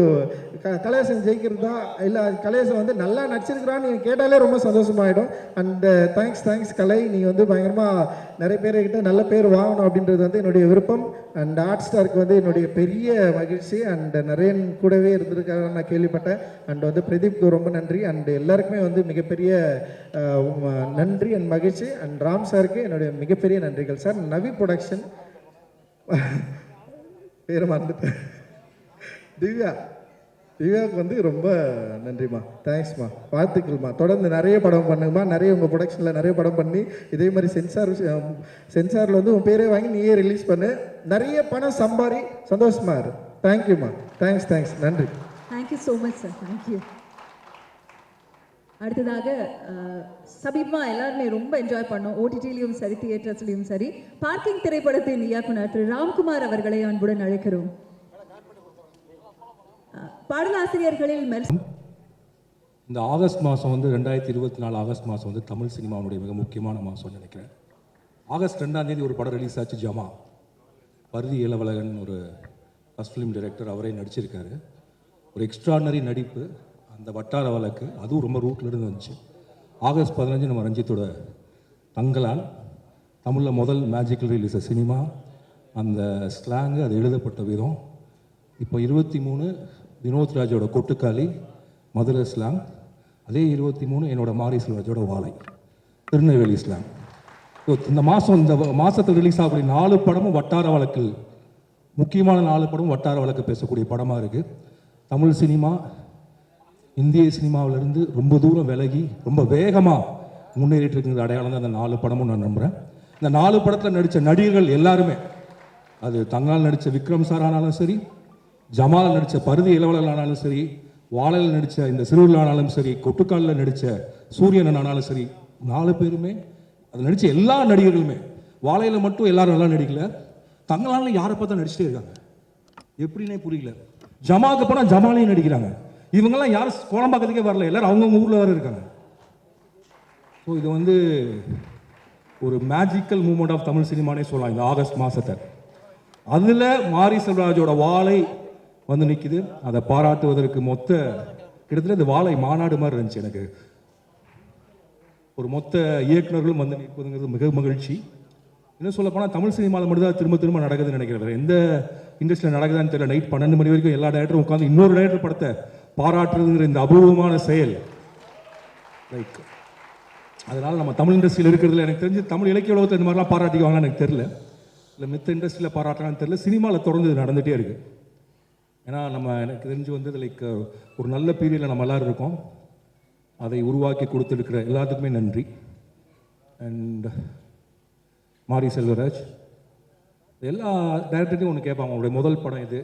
F: கலையரசன் ஜெயிக்கிறது தான் இல்லை, கலையரசன் வந்து நல்லா நடிச்சிருக்கிறான்னு நீங்கள் கேட்டாலே ரொம்ப சந்தோஷமாயிடும். அண்ட் தேங்க்ஸ் கலை, நீங்கள் வந்து பயங்கரமாக நிறைய பேர்கிட்ட வந்து நல்ல பேர் வாங்கணும் அப்படின்றது வந்து என்னுடைய விருப்பம். அண்ட் ஹாட் ஸ்டாருக்கு வந்து என்னுடைய பெரிய மகிழ்ச்சி. அண்ட் நரேன் கூடவே இருந்திருக்காங்க நான் கேள்விப்பட்டேன். அண்ட் வந்து பிரதீப்க்கு ரொம்ப நன்றி. அண்ட் எல்லாருக்குமே வந்து மிகப்பெரிய நன்றி அண்ட் மகிழ்ச்சி. அண்ட் ராம் சாருக்கு என்னுடைய மிகப்பெரிய நன்றிகள் சார். நவி ப்ரொடக்ஷன் பேர் மறந்துட்டேன், திவ்யாவுக்கு வந்து ரொம்ப நன்றிம்மா, தேங்க்ஸ்மா, வாழ்த்துக்கள்மா. தொடர்ந்து நிறைய படம் பண்ணுங்கம்மா, நிறைய உங்கள் ப்ரொடக்ஷனில் நிறைய படம் பண்ணி இதே மாதிரி சென்சாரில் வந்து உன் பேரே வாங்கி நீயே ரிலீஸ் பண்ணு, நிறைய பணம் சம்பாரி, சந்தோஷமா இரு. தேங்க்யூம்மா, தேங்க்ஸ், நன்றி.
C: Thank you so much sir, thank you. அடுத்ததாக சமீபமாக எல்லாருமே ரொம்ப என்ஜாய் பண்ணோம், ஓடிடிலையும் சரி தியேட்டர்ஸ்லையும் சரி, பார்க்கிங் திரைப்படத்தின் இயக்குனர் திரு ராம்குமார் அவர்களை அன்புடன் அழைக்கிறோம். பாடலாசிரியர்களில்
G: இந்த ஆகஸ்ட் மாதம் வந்து 2024 ஆகஸ்ட் மாதம் வந்து தமிழ் சினிமாவுடைய மிக முக்கியமான மாதம்னு நினைக்கிறேன். ஆகஸ்ட் 2ஆம் தேதி ஒரு படம் ரிலீஸ் ஆச்சு, ஜமா. பருதி இளவழகன் ஒரு ஃபஸ்ட் ஃபிலிம் டைரக்டர், அவரே நடிச்சிருக்காரு. ஒரு எக்ஸ்ட்ரானரி நடிப்பு, அந்த வட்டார வழக்கு அதுவும் ரொம்ப ரூட்டில் இருந்து வந்துச்சு. ஆகஸ்ட் 15 நம்ம ரஞ்சித்தோட தங்கலான், தமிழில் முதல் மேஜிக்கல் ரிலீஸ் சினிமா, அந்த ஸ்லாங்கு, அது எழுதப்பட்ட விதம். இப்போ 23 வினோத் ராஜோட கொட்டுக்காளி, மதுரை ஸ்லாங். அதே 23 என்னோட மாரி செல்வராஜோட வாழை, திருநெல்வேலி ஸ்லாங். இந்த மாதத்தில் ரிலீஸ் ஆகக்கூடிய 4 படமும் வட்டார வழக்கில், முக்கியமான 4 படமும் வட்டார வழக்கு பேசக்கூடிய படமாக இருக்குது. தமிழ் சினிமா இந்திய சினிமாவிலிருந்து ரொம்ப தூரம் விலகி ரொம்ப வேகமாக முன்னேறிட்டு இருக்கிற அடையாளம் தான் அந்த 4 படமும் நான் நம்புகிறேன். இந்த 4 படத்தில் நடித்த நடிகர்கள் எல்லாருமே, அது தங்கால் நடித்த விக்ரம் சார் ஆனாலும் சரி, ஜமால் நடித்த பருதி இளவலன் ஆனாலும் சரி, வாழையில் நடித்த இந்த சிறுவில் ஆனாலும் சரி, கொட்டுக்காலில் நடித்த சூரியன் ஆனாலும் சரி, 4 பேருமே அது நடித்த எல்லா நடிகர்களுமே, வாழையில் மட்டும் எல்லாரும் நல்லா நடிக்கல, தங்களால யாரை பார்த்தா நடிச்சிட்டே இருக்காங்க, எப்படின்னே புரியல. ஜமாக்கு போனால் ஜமாலையும் நடிக்கிறாங்க. இவங்கெல்லாம் யாரும் கோலம்பாக்கத்துக்கே வரல, எல்லாரும் அவங்கவுங்க ஊரில் வர இருக்காங்க. ஸோ இது வந்து ஒரு மேஜிக்கல் மூமெண்ட் ஆஃப் தமிழ் சினிமானே சொல்லலாம் இந்த ஆகஸ்ட் மாதத்தை. அதில் மாரி செல்வராஜோட வாழை வந்து நிற்குது. அதை பாராட்டுவதற்கு கிட்டத்தட்ட இந்த வாழை மாநாடு மாதிரி இருந்துச்சு எனக்கு. ஒரு மொத்த இயக்குநர்களும் வந்து நிற்பதுங்கிறது மிக மகிழ்ச்சி. இன்னும் சொல்ல போனால் தமிழ் சினிமாவில் மட்டும்தான் திரும்ப நடக்குதுன்னு நினைக்கிறேன். எந்த இண்டஸ்ட்ரியில் நடக்குதான்னு தெரியல. நைட் 12 மணி வரைக்கும் எல்லா டேரக்டரும் உட்காந்து இன்னொரு டேரக்டர் படத்தை பாராட்டுறதுங்கிற இந்த அபூர்வமான செயல், லைக் அதனால் நம்ம தமிழ் இண்டஸ்ட்ரியில் இருக்கிறதுல எனக்கு தெரிஞ்சு தமிழ் இலக்கிய உலகத்தை இந்த மாதிரிலாம் பாராட்டிக்குவாங்கன்னு எனக்கு தெரியல, இல்லை மித்த இண்டஸ்ட்ரியில் பாராட்டலான்னு தெரியல. சினிமாவில் தொடர்ந்து நடந்துகிட்டே இருக்குது. ஏன்னா எனக்கு தெரிஞ்சு வந்து லைக் ஒரு நல்ல பீரியடில் நம்ம எல்லோரும் இருக்கோம். அதை உருவாக்கி கொடுத்துருக்கிற எல்லாத்துக்குமே நன்றி. அண்ட் மாரி செல்வராஜ், எல்லா டைரக்டர்லையும் ஒன்று கேட்பாங்க, உங்களுடைய முதல் படம் இது,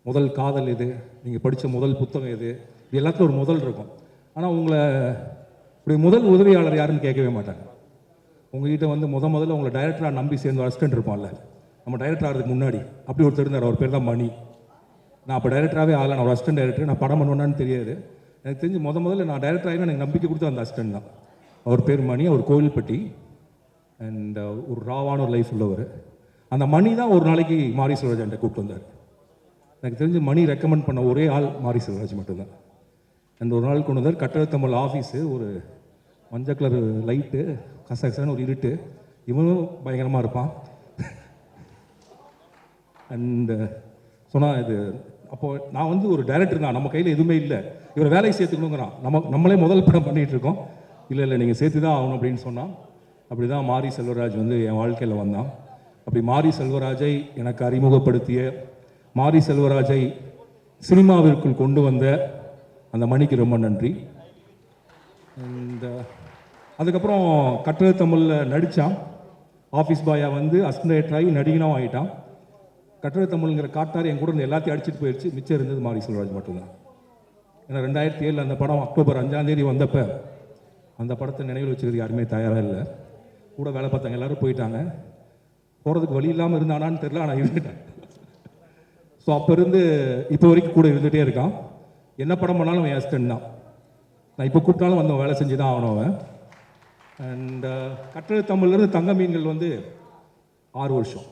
G: முதல் காதல் இது, நீங்கள் படித்த முதல் புத்தகம் இது, இது எல்லாத்துக்கும் ஒரு முதல் இருக்கும். ஆனால் உங்களுடைய முதல் உதவியாளர் யாருன்னு கேட்கவே மாட்டாங்க. உங்ககிட்ட வந்து முதல்ல உங்களை டைரக்டராக நம்பி சேர்ந்து அசிஸ்டன்ட் இருப்பான்ல, நம்ம டைரக்டர் ஆகிறதுக்கு முன்னாடி அப்படி ஒருத்தர் இருந்தார், அவர் பேர் தான் மணி. நான் அப்போ டைரக்டராகவே ஆகலை, நான் ஒரு அசிஸ்டன்ட் டைரக்டர். நான் படம் பண்ணுவேன்னு தெரியாது எனக்கு தெரிஞ்சு. முதல்ல நான் டைரக்டர் ஆகினா எனக்கு நம்பிக்கை கொடுத்து அந்த அசிஸ்டன்ட் தான். அவர் பேர் மணி, அவர் கோவில்பட்டி. அண்ட் ஒரு ராவான ஒரு லைஃப் உள்ளவர். அந்த மணி தான் ஒரு நாளைக்கு மாரி செல்வராஜ் என்கிட்ட கூப்பிட்டு வந்தார். எனக்கு தெரிஞ்சு மணி ரெக்கமெண்ட் பண்ண ஒரே ஆள் மாரி செல்வராஜ் மட்டும்தான். அந்த ஒரு நாள் கொண்டு வந்தார். கட்டடத்தமிழ் ஆஃபீஸு, ஒரு மஞ்சள் கலர் லைட்டு, கசகசன்னு ஒரு இருட்டு, இவனும் பயங்கரமாக இருப்பான். அண்டு சொன்னால் இது அப்போது நான் வந்து ஒரு டைரக்டர் தான், நம்ம கையில் எதுவுமே இல்லை, இவரை வேலையை சேர்த்துக்கணுங்கிறான். நம்மளே முதல் படம் பண்ணிகிட்டு இருக்கோம். இல்லை நீங்கள் சேர்த்து தான் ஆகணும் அப்படின்னு சொன்னான். அப்படி தான் மாரி செல்வராஜ் வந்து என் வாழ்க்கையில் வந்தான். அப்படி மாரி செல்வராஜை எனக்கு அறிமுகப்படுத்திய, மாரி செல்வராஜை சினிமாவிற்குள் கொண்டு வந்த அந்த மணிக்கு ரொம்ப நன்றி. அண்ட் அதுக்கப்புறம் கட்டளை தமிழில் நடித்தான். ஆஃபீஸ் பாயாக வந்து அசிஸ்டன்ட் டைரக்டர் ஆகி நடிகனாகவும் ஆகிட்டான். கட்டளை தமிழ்ங்கிற காட்டார் என் கூட இருந்து எல்லாத்தையும் அடிச்சுட்டு போயிடுச்சு. மிச்சம் இருந்தது மாரி செல்வராஜ் மட்டும்தான். ஏன்னா 2007 அந்த படம் அக்டோபர் 5ஆம் தேதி வந்தப்போ அந்த படத்தை நினைவில் வச்சுக்கிறது யாருமே தயாராக இல்லை. கூட வேலை பார்த்தாங்க எல்லாரும் போயிட்டாங்க. போகிறதுக்கு வழி இல்லாமல் இருந்தானான்னு தெரியல, ஆனால் இருந்துட்டேன். ஸோ அப்போ இருந்து இப்போ வரைக்கும் கூட இருந்துகிட்டே இருக்கான். என்ன படம் பண்ணாலும் அவன் அசிஸ்டன்ட் தான். நான் இப்போ கூப்பிட்டாலும் வந்து வேலை செஞ்சு தான் ஆகணும் அவன். அண்ட் கட்டளை தமிழ்லேருந்து தங்க மீன்கள் வந்து 6 வருஷம்,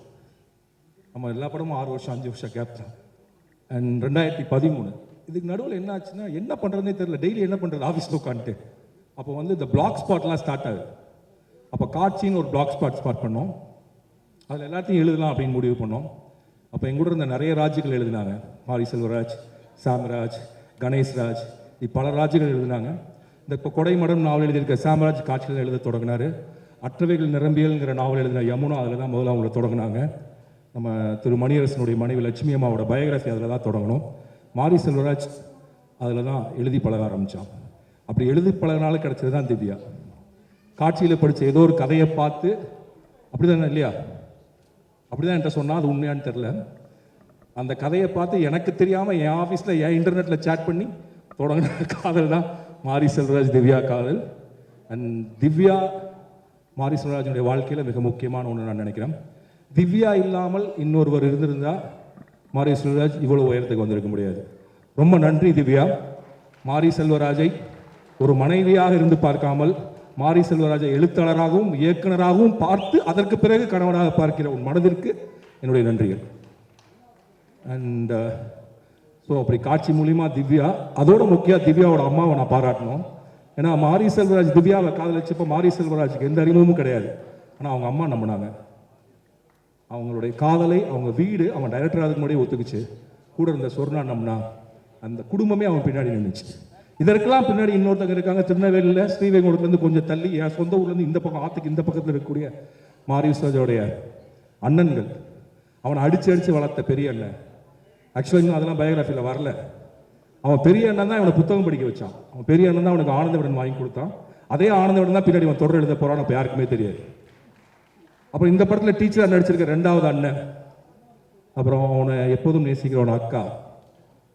G: நம்ம எல்லா படமும் 6 வருஷம் 5 வருஷம் கேப் தான். அண்ட் 2013 இதுக்கு நடுவில் என்ன ஆச்சுன்னா என்ன பண்ணுறதுனே தெரியல. டெய்லி என்ன பண்ணுறது, ஆஃபீஸில் உட்காந்துட்டு. அப்போ வந்து இந்த பிளாக் ஸ்பாட்லாம் ஸ்டார்ட் ஆகுது. அப்போ காட்சின்னு ஒரு பிளாக் ஸ்பாட் பண்ணோம். அதில் எல்லாத்தையும் எழுதலாம் அப்படின்னு முடிவு பண்ணோம். அப்போ எங்கூட இருந்த நிறைய ராஜுகள் எழுதினாங்க. மாரி செல்வராஜ், சாம்ராஜ், கணேஷ்ராஜ், பல ராஜுகள் எழுதினாங்க. இந்த இப்போ கொடைமடம் நாவல் எழுதியிருக்க சாம்ராஜ் காட்சியில் எழுத தொடங்கினார். அற்றவைகள் நிரம்பியல்ங்கிற நாவல் எழுதின யமுனா அதில் தான் முதல்ல அவங்கள தொடங்கினாங்க. நம்ம திரு மணியரசனுடைய மனைவி லட்சுமி அம்மாவோட பயோகிராஃபி அதில் தான் தொடங்கணும். மாரி செல்வராஜ் அதில் தான் எழுதி பழக ஆரம்பித்தான். அப்படி எழுதி பழகினால கிடச்சது தான் திவ்யா. காட்சியில் படித்த ஏதோ ஒரு கதையை பார்த்து அப்படி தானே இல்லையா, அப்படி தான் என்கிட்ட சொன்னால், அது உண்மையானு தெரில. அந்த கதையை பார்த்து எனக்கு தெரியாமல் என் ஆஃபீஸில் என் இன்டர்நெட்டில் சேட் பண்ணி தொடங்கின காதல் தான் மாரி செல்வராஜ் திவ்யா காதல். அண்ட் திவ்யா மாரி செல்வராஜனுடைய வாழ்க்கையில் மிக முக்கியமான ஒன்று நான் நினைக்கிறேன். திவ்யா இல்லாமல் இன்னொருவர் இருந்திருந்தால் மாரி செல்வராஜ் இவ்வளோ உயரத்துக்கு வந்திருக்க முடியாது. ரொம்ப நன்றி திவ்யா. மாரி செல்வராஜை ஒரு மனைவியாக இருந்து பார்க்காமல் மாரி செல்வராஜை எழுத்தாளராகவும் இயக்குனராகவும் பார்த்து அதற்கு பிறகு கணவனாக பார்க்கிற உன் மனதிற்கு என்னுடைய நன்றிகள். அண்ட் ஸோ அப்படி காட்சி மூலிமா திவ்யா, அதோட முக்கியம் திவ்யாவோட அம்மாவை நான் பாராட்டணும். ஏன்னா மாரி செல்வராஜ் திவ்யாவை காதலிச்சப்போ மாரி செல்வராஜுக்கு எந்த அறிமுகமும் கிடையாது. ஆனால் அவங்க அம்மா நம்பினாங்க. அவங்களுடைய காதலை அவங்க வீடு அவன் டைரக்டர் அதுக்கு முன்னாடியே ஒத்துக்குச்சு. கூட இருந்த சொர்ணா நம்பினா, அந்த குடும்பமே அவன் பின்னாடி நின்றுச்சு. இதற்கெல்லாம் பின்னாடி இன்னொருத்தங்க இருக்காங்க. திருநெல்வேலியில் ஸ்ரீவைகுண்டத்துலேருந்து கொஞ்சம் தள்ளி என் சொந்த ஊர்லேருந்து இந்த பக்கம் ஆற்றுக்கு இந்த பக்கத்தில் இருக்கக்கூடிய மாரி செல்வராஜோடைய அண்ணன்கள். அவனை அடித்து வளர்த்த பெரிய அண்ணன். ஆக்சுவலாக இன்னும் அதெல்லாம் பயோகிராஃபியில் வரல. அவன் பெரிய அண்ணன் தான் இவனை புத்தகம் படிக்க வச்சான். அவன் பெரிய அண்ணன் தான் அவனுக்கு ஆனந்த விடன் வாங்கி கொடுத்தான். அதே ஆனந்த விடன் தான் பின்னாடி அவன் தொடர் எழுத போகிறான்னு அப்போ யாருக்குமே தெரியாது. அப்புறம் இந்த படத்தில் டீச்சராக நடிச்சிருக்க 2வது அண்ணன், அப்புறம் அவனை எப்போதும் நேசிக்கிறவன் அக்கா,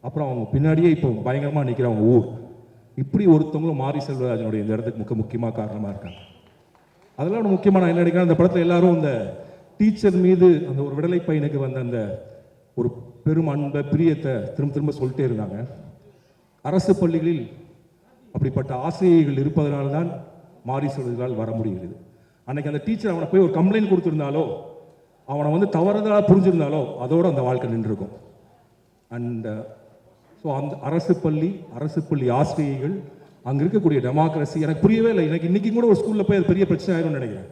G: அப்புறம் அவங்க பின்னாடியே இப்போ பயங்கரமாக நிற்கிறவங்க ஊர். இப்படி ஒருத்தவங்களும் மாரி செல்வராஜனுடைய இந்த இடத்துக்கு முக்கியமாக காரணமாக இருக்காங்க. அதெல்லாம் ஒரு முக்கியமாக நான் என்ன நினைக்கிறேன், அந்த படத்தில் எல்லாரும் அந்த டீச்சர் மீது அந்த ஒரு விடலை பையனுக்கு வந்த அந்த ஒரு பெரும் அன்பை பிரியத்தை திரும்ப திரும்ப சொல்லிட்டே இருந்தாங்க. அரசு பள்ளிகளில் அப்படிப்பட்ட ஆசிரியர்கள் இருப்பதனால தான் மாரி செல்வராஜால் வர முடிகிறது. அன்னைக்கு அந்த டீச்சர் அவனை போய் ஒரு கம்ப்ளைண்ட் கொடுத்துருந்தாலோ, அவனை வந்து தவறுதலாக புரிஞ்சிருந்தாலோ, அதோடு அந்த வாழ்க்கை நின்றுருக்கும். அண்ட் ஸோ அந்த அரசு பள்ளி ஆசிரியர்கள், அங்கே இருக்கக்கூடிய டெமோக்ரஸி எனக்கு புரியவே இல்லை. எனக்கு இன்றைக்கி கூட ஒரு ஸ்கூலில் போய் அது பெரிய பிரச்சனை ஆயிரும்னு நினைக்கிறேன்.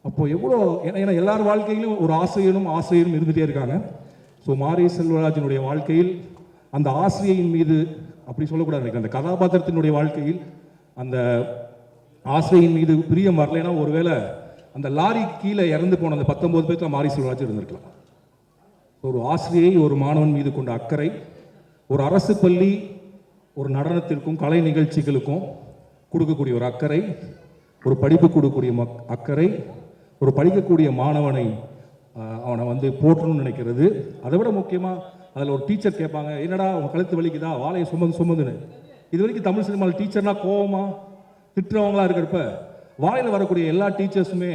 G: அப்போது எவ்வளோ, ஏன்னா எல்லார் வாழ்க்கையிலும் ஒரு ஆசிரியரும் இருந்துகிட்டே இருக்காங்க. ஸோ மாரி செல்வராஜனுடைய வாழ்க்கையில் அந்த ஆசிரியின் மீது அப்படி சொல்லக்கூடாது நினைக்கிறேன். அந்த கதாபாத்திரத்தினுடைய வாழ்க்கையில் அந்த ஆசிரியின் மீது பிரியம் வரலைன்னா ஒருவேளை அந்த லாரி கீழே இறந்து போன அந்த 19 பேருக்கு மாரி செல்வராஜ் இருந்திருக்கலாம். ஒரு ஆசிரியை ஒரு மாணவன் மீது கொண்ட அக்கறை, ஒரு அரசு பள்ளி ஒரு நடனத்திற்கும் கலை நிகழ்ச்சிகளுக்கும் கொடுக்கக்கூடிய ஒரு அக்கறை, ஒரு படிப்பு கொடுக்கக்கூடிய அக்கறை, ஒரு படிக்கக்கூடிய மாணவனை அவனை வந்து போற்றணும்னு நினைக்கிறது. அதை விட முக்கியமாக அதில் ஒரு டீச்சர் கேட்பாங்க, என்னடா அவன் கழுத்து வலிக்குதா, வாழையை சுமந்துன்னு. இது வரைக்கும் தமிழ் சினிமாவில் டீச்சர்னா கோவமா திட்டுறவங்களா இருக்கிறப்ப வாழையில் வரக்கூடிய எல்லா டீச்சர்ஸுமே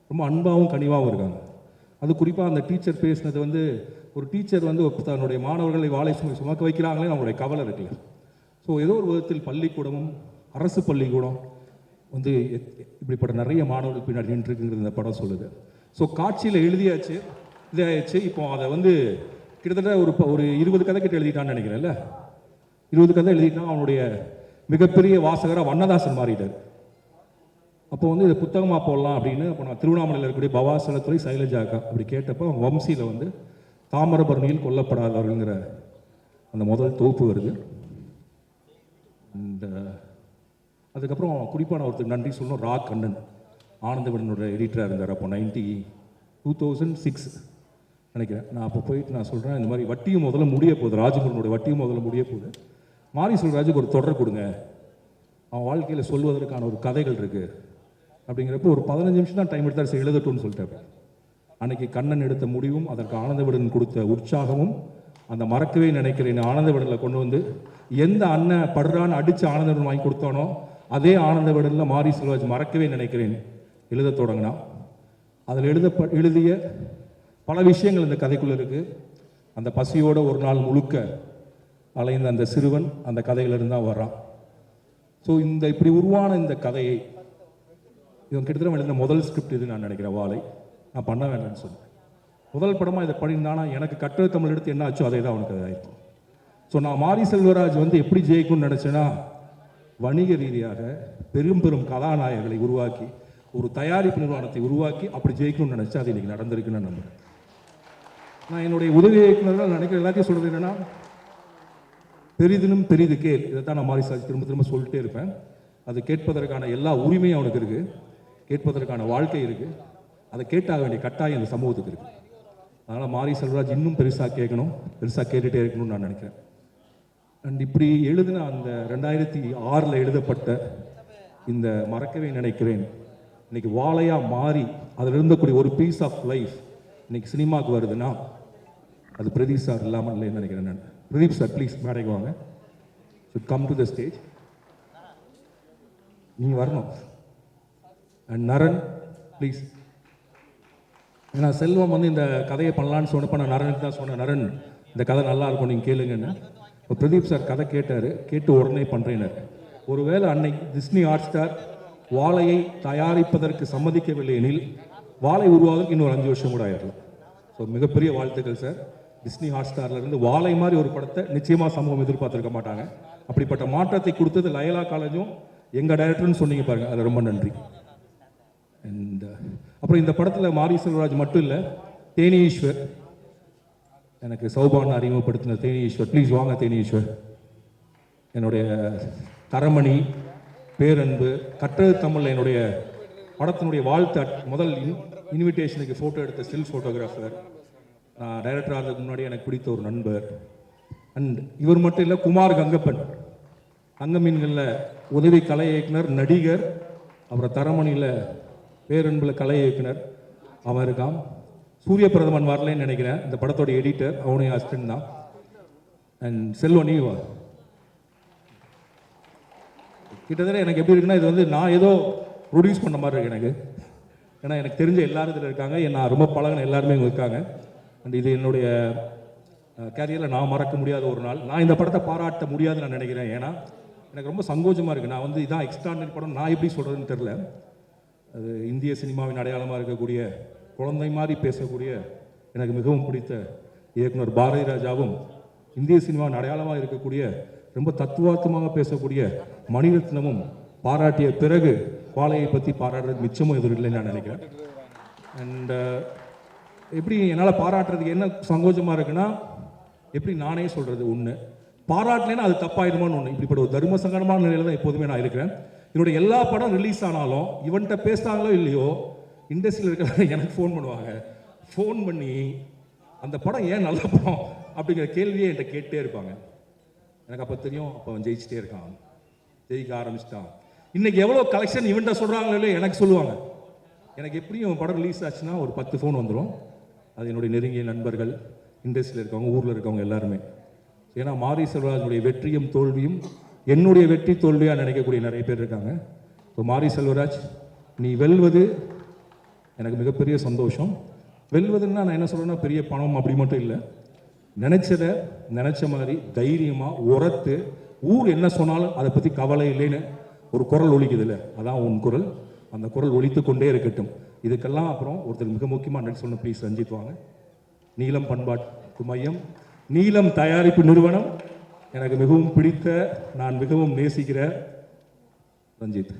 G: ரொம்ப அன்பாகவும் கனிவாகவும் இருக்காங்க. அது குறிப்பாக அந்த டீச்சர் பேசினது வந்து, ஒரு டீச்சர் வந்து தன்னுடைய மாணவர்களை வாழை சுமக்க வைக்கிறாங்களே அவங்களுடைய கவலை இருக்குல்ல. ஸோ ஏதோ ஒரு விதத்தில் பள்ளிக்கூடமும் அரசு பள்ளிக்கூடம் வந்து இப்படிப்பட்ட நிறைய மாணவர்கள் பின்னாடி நின்றுருக்குங்கிறது இந்த படம் சொல்லுது. ஸோ காட்சியில் எழுதியாச்சு, இதாகிடுச்சு. இப்போ அதை வந்து கிட்டத்தட்ட ஒரு 20 கதை கிட்ட எழுதிட்டான்னு நினைக்கிறேன்ல. 20 கதை எழுதிட்டான். அவனுடைய மிகப்பெரிய வாசகராக வண்ணதாசன் மாறிட்டார். அப்போ வந்து இதை புத்தகமாக போடலாம் அப்படின்னு அப்போ நான் திருவண்ணாமலையில் இருக்கக்கூடிய பவாசலத்துறை சைலஜாக்கா அப்படி கேட்டப்போ அவங்க வம்சியில் வந்து தாமிரபரணியில் கொல்லப்படாதவர்கள்ங்கிற அந்த முதல் தொகுப்பு வருது. இந்த அதுக்கப்புறம் குறிப்பாக நான் ஒருத்தர் நன்றி சொல்லணும், ரா கண்ணன் ஆனந்த விடனோட எடிட்டராக இருந்தார். அப்போ 2006 நினைக்கிறேன். நான் அப்போ போயிட்டு நான் சொல்கிறேன், இந்த மாதிரி வட்டியும் முதல்ல முடிய போகுது, ராஜமுருகனோட வட்டியும் முதல்ல முடிய போகுது, மாரி செல்வராஜுக்கு ஒரு தொடர் கொடுங்க, அவன் வாழ்க்கையில் சொல்வதற்கான ஒரு கதைகள் இருக்குது அப்படிங்கிறப்போ ஒரு 15 நிமிஷம் தான் டைம் எடுத்தார், எழுதட்டும்னு சொல்லிட்டாரு. அன்னைக்கு கண்ணன் எடுத்த முடிவும் அதற்கு ஆனந்த விடன் கொடுத்த உற்சாகமும் அந்த மறக்கவே நினைக்கிறேன் ஆனந்த விடனில் கொண்டு வந்து எந்த அண்ணன் படுறான்னு அடித்து ஆனந்த விடன் வாங்கி கொடுத்தானோ அதே ஆனந்த விடனில் மாரி செல்வராஜ் மறக்கவே நினைக்கிறேன் எழுத தொடங்கினா. அதில் எழுதிய பல விஷயங்கள் இந்த கதைக்குள்ளே இருக்குது. அந்த பசியோட ஒரு நாள் முழுக்க அலைந்த அந்த சிறுவன் அந்த கதையிலிருந்து தான் வர்றான். ஸோ இந்த இப்படி உருவான இந்த கதையை இவன் கிட்டத்தட்ட எழுதின முதல் ஸ்கிரிப்ட் இது நான் நினைக்கிறேன். வாழை நான் பண்ண வேண்டாம்னு சொன்னேன். முதல் படமாக இதை பண்ணியிருந்தானா எனக்கு கட்டுரை தமிழ் எடுத்து என்ன ஆச்சோ அதே தான் அவனுக்கு அது ஆயிடுச்சு. ஸோ நான் மாரி செல்வராஜ் வந்து எப்படி ஜெயிக்கும்னு நினச்சேன்னா, வணிக ரீதியாக பெரும் பெரும் கதாநாயகர்களை உருவாக்கி ஒரு தயாரிப்பு நிறுவனத்தை உருவாக்கி அப்படி ஜெயிக்கணும்னு நினச்சா அது இன்றைக்கி நடந்திருக்குன்னு நான் நம்புகிறேன். நான் என்னுடைய உதவி இயக்குநர்கள் நினைக்கிற எல்லாத்தையும் சொல்கிறது என்னென்னா, பெரிதினும் பெரிது கேள். இதை தான் நான் மாரிசாஜ் திரும்ப திரும்ப சொல்லிட்டே இருப்பேன். அது கேட்பதற்கான எல்லா உரிமையும் அவனுக்கு இருக்குது, கேட்பதற்கான வாழ்க்கை இருக்குது, அதை கேட்டாக வேண்டிய கட்டாயம் இந்த சமூகத்துக்கு இருக்குது. அதனால் மாரி செல்வராஜ் இன்னும் பெருசாக கேட்கணும், பெருசாக கேட்டுகிட்டே இருக்கணும்னு நான் நினைக்கிறேன். அண்ட் இப்படி எழுதின அந்த 2006 எழுதப்பட்ட இந்த மறக்கவே நினைக்கிறேன் இன்னைக்கு வாழையாக மாறி அதில் இருந்தக்கூடிய ஒரு பீஸ் ஆஃப் லைஃப் இன்னைக்கு சினிமாவுக்கு வருதுன்னா அது பிரதீப் சார் இல்லாமல் இல்லைன்னு நினைக்கிறேன் நான். பிரதீப் சார் ப்ளீஸ் மேடைக்கு வாங்க. Should come to the stage. நீங்கள் வரணும். And Naran please. ஏன்னா செல்வம் வந்து இந்த கதையை பண்ணலான்னு சொன்னப்போ நான் நரனுக்கு தான் சொன்னேன், நரன் இந்த கதை நல்லா இருக்கும் நீங்கள் கேளுங்கன்னு. இப்போ பிரதீப் சார் கதை கேட்டார், கேட்டு உடனே பண்ணுறேன்னார். ஒருவேளை அன்னைக்கு டிஸ்னி ஹாட் ஸ்டார் வாழையை தயாரிப்பதற்கு சம்மதிக்கவில்லை எனில் வாழை உருவாக இன்னொரு 5 வருஷம் கூட ஆயிடலாம். ஸோ மிகப்பெரிய வாழ்த்துக்கள் சார். டிஸ்னி ஹாட் ஸ்டார்லேருந்து வாழை மாதிரி ஒரு படத்தை நிச்சயமாக சமூகம் எதிர்பார்த்துருக்க மாட்டாங்க. அப்படிப்பட்ட மாற்றத்தை கொடுத்தது லயலா காலேஜும் எங்கள் டைரக்டர்னு சொன்னீங்க பாருங்கள், அது ரொம்ப நன்றி. அண்ட் அப்புறம் இந்த படத்தில் மாரி செல்வராஜ் மட்டும் இல்லை, தேனி ஈஸ்வர், எனக்கு சௌபான் அறிமுகப்படுத்தின தேனி ஈஸ்வர், ப்ளீஸ் வாங்க தேனி ஈஸ்வர். என்னுடைய தரமணி, பேரன்பு, கற்றது தமிழில் என்னுடைய படத்தினுடைய வாழ்த்து முதல் இன்விடேஷனுக்கு ஃபோட்டோ எடுத்த ஸ்டில் ஃபோட்டோகிராஃபர், நான் டைரக்டர் ஆகிறதுக்கு முன்னாடி எனக்கு பிடித்த ஒரு நண்பர். அண்ட் இவர் மட்டும் இல்லை, குமார் கங்கப்பன், தங்க மீன்களில் உதவி கலை இயக்குனர், நடிகர், அப்புறம் தரமணியில் பேரன்பில் கலை இயக்குனர் அவன் இருக்கான். சூரிய பிரதமன் வரலன்னு நினைக்கிறேன், இந்த படத்தோட எடிட்டர், அவனையும் அசிஸ்டன்ட் தான். அண்ட் செல்வன் நீ கிட்டத்தட்ட எனக்கு எப்படி இருக்குன்னா, இது வந்து நான் ஏதோ ப்ரொடியூஸ் பண்ண மாதிரி இருக்கு எனக்கு. ஏன்னா எனக்கு தெரிஞ்ச எல்லாரும் இதில் இருக்காங்க, நான் ரொம்ப பழகின எல்லாருமே இங்கே இருக்காங்க. அண்ட் இது என்னுடைய கேரியரில் நான் மறக்க முடியாத ஒரு நாள். நான் இந்த படத்தை பாராட்ட முடியாதுன்னு நான் நினைக்கிறேன். ஏன்னா எனக்கு ரொம்ப சங்கோஜமாக இருக்குது. நான் வந்து இதான் எக்ஸ்ட்ராடனரி படம், நான் எப்படி சொல்கிறதுன்னு தெரில. அது இந்திய சினிமாவின் அடையாளமாக இருக்கக்கூடிய, குழந்தை மாதிரி பேசக்கூடிய, எனக்கு மிகவும் பிடித்த இயக்குனர் பாரதி ராஜாவும், இந்திய சினிமாவின் அடையாளமாக இருக்கக்கூடிய ரொம்ப தத்துவார்த்தமாக பேசக்கூடிய மணிரத்னமும் பாராட்டிய பிறகு வாழையை பற்றி பாராட்டுறது மிச்சமும் எதுவும் இல்லைன்னு நான் நினைக்கிறேன். அண்ட் எப்படி என்னால் பாராட்டுறதுக்கு என்ன சங்கோஜமாக இருக்குன்னா, எப்படி நானே சொல்கிறது ஒன்று, பாராட்டலைன்னா அது தப்பாயிடுமான்னு ஒன்று. இப்படிப்பட்ட ஒரு தர்ம சங்கடமான நிலையில் தான் எப்போதுமே நான் இருக்கிறேன். என்னுடைய எல்லா படம் ரிலீஸ் ஆனாலும் இவன்கிட்ட பேசுகிறாங்களோ இல்லையோ, இண்டஸ்ட்ரியில் இருக்கிற எனக்கு ஃபோன் பண்ணுவாங்க. ஃபோன் பண்ணி அந்த படம் ஏன் நல்ல படம் அப்படிங்கிற கேள்வியை என்கிட்ட கேட்டே இருப்பாங்க. எனக்கு அப்போ தெரியும், அப்போ அவன் ஜெயிச்சிட்டே இருக்கான், ஜெயிக்க ஆரம்பிச்சிட்டான். இன்றைக்கி எவ்வளோ கலெக்ஷன் இவன்கிட்ட சொல்கிறாங்களோ இல்லையோ எனக்கு சொல்லுவாங்க. எனக்கு எப்படியும் படம் ரிலீஸ் ஆச்சுன்னா ஒரு 10 ஃபோன் வந்துடும். அது என்னுடைய நெருங்கிய நண்பர்கள், இண்டஸ்ட்ரியில் இருக்கவங்க, ஊரில் இருக்கவங்க எல்லாருமே. ஏன்னா மாரி செல்வராஜனுடைய வெற்றியும் தோல்வியும் என்னுடைய வெற்றி தோல்வியாக நினைக்கக்கூடிய நிறைய பேர் இருக்காங்க. ஸோ மாரி செல்வராஜ், நீ வெல்வது எனக்கு மிகப்பெரிய சந்தோஷம். வெல்வதுன்னா நான் என்ன சொல்கிறேன்னா, பெரிய பணம் அப்படி மட்டும் இல்லை, நினச்சதை நினச்ச மாதிரி தைரியமாக உரத்து, ஊர் என்ன சொன்னாலும் அதை பற்றி கவலை இல்லைன்னு ஒரு குரல் ஒலிக்குது இல்லை, அதான் உன் குரல். அந்த குரல் ஒலித்து கொண்டே இருக்கட்டும். இதுக்கெல்லாம் அப்புறம் ஒருத்தர் மிக முக்கியமாக நன்றி சொல்லணும். ப்ளீஸ் ரஞ்சித் வாங்க. நீலம் பண்பாட்டு மையம், நீலம் தயாரிப்பு நிறுவனம், எனக்கு மிகவும் பிடித்த, நான் மிகவும் நேசிக்கிற ரஞ்சித்.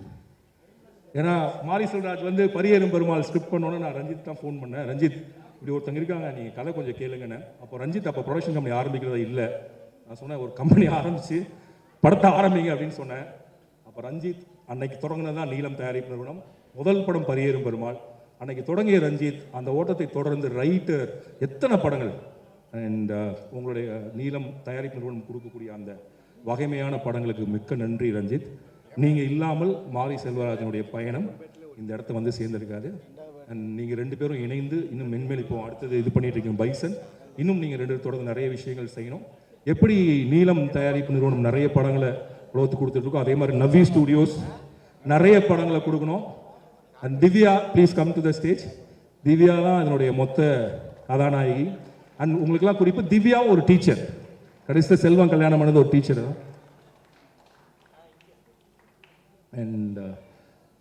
G: ஏன்னா மாரி செல்வராஜ் வந்து பரியேறும் பெருமாள் ஸ்கிரிப்ட் பண்ணோன்னே நான் ரஞ்சித் தான் ஃபோன் பண்ணேன். ரஞ்சித், இப்படி ஒருத்தங்க இருக்காங்க, நீங்கள் கதை கொஞ்சம் கேளுங்கன்னு. அப்போ ரஞ்சித் அப்போ ப்ரொடக்ஷன் கம்பெனி ஆரம்பிக்கிறதா இல்லை. நான் சொன்னேன், ஒரு கம்பெனி ஆரம்பித்து படத்தை ஆரம்பிங்க அப்படின்னு சொன்னேன். அப்போ ரஞ்சித் அன்னைக்கு தொடங்கினதான் நீலம் தயாரிப்பு நிறுவனம். முதல் படம் பரியேறும் பெருமாள். அன்னைக்கு தொடங்கிய ரஞ்சித் அந்த ஓட்டத்தை தொடர்ந்து ரைட்டர், எத்தனை படங்கள். அண்ட் உங்களுடைய நீலம் தயாரிப்பு நிறுவனம் கொடுக்கக்கூடிய அந்த வகைமையான படங்களுக்கு மிக்க நன்றி ரஞ்சித். நீங்கள் இல்லாமல் மாரி செல்வராஜனுடைய பயணம் இந்த இடத்த வந்து சேர்ந்திருக்காது. அண்ட் நீங்கள் 2 பேரும் இணைந்து இன்னும் மென்மேல் இப்போ அடுத்தது இது பண்ணிட்டு இருக்கீங்க பைசன். இன்னும் நீங்கள் 2 தொடர்ந்து நிறைய விஷயங்கள் செய்யணும். எப்படி நீலம் தயாரிப்பு நிறுவனம் நிறைய படங்களை உலகத்துக்கு கொடுத்துட்ருக்கோம், அதே மாதிரி நவி ஸ்டூடியோஸ் நிறைய படங்களை கொடுக்கணும். And Divya, please come to the stage. Divya தான் அதனுடைய மொத்த கதாநாயகி. அண்ட் உங்களுக்கெல்லாம் குறிப்பு, திவ்யாவும் ஒரு டீச்சர். கடைசியில் செல்வம் கல்யாணம் பண்ணது ஒரு டீச்சர் தான். அண்ட்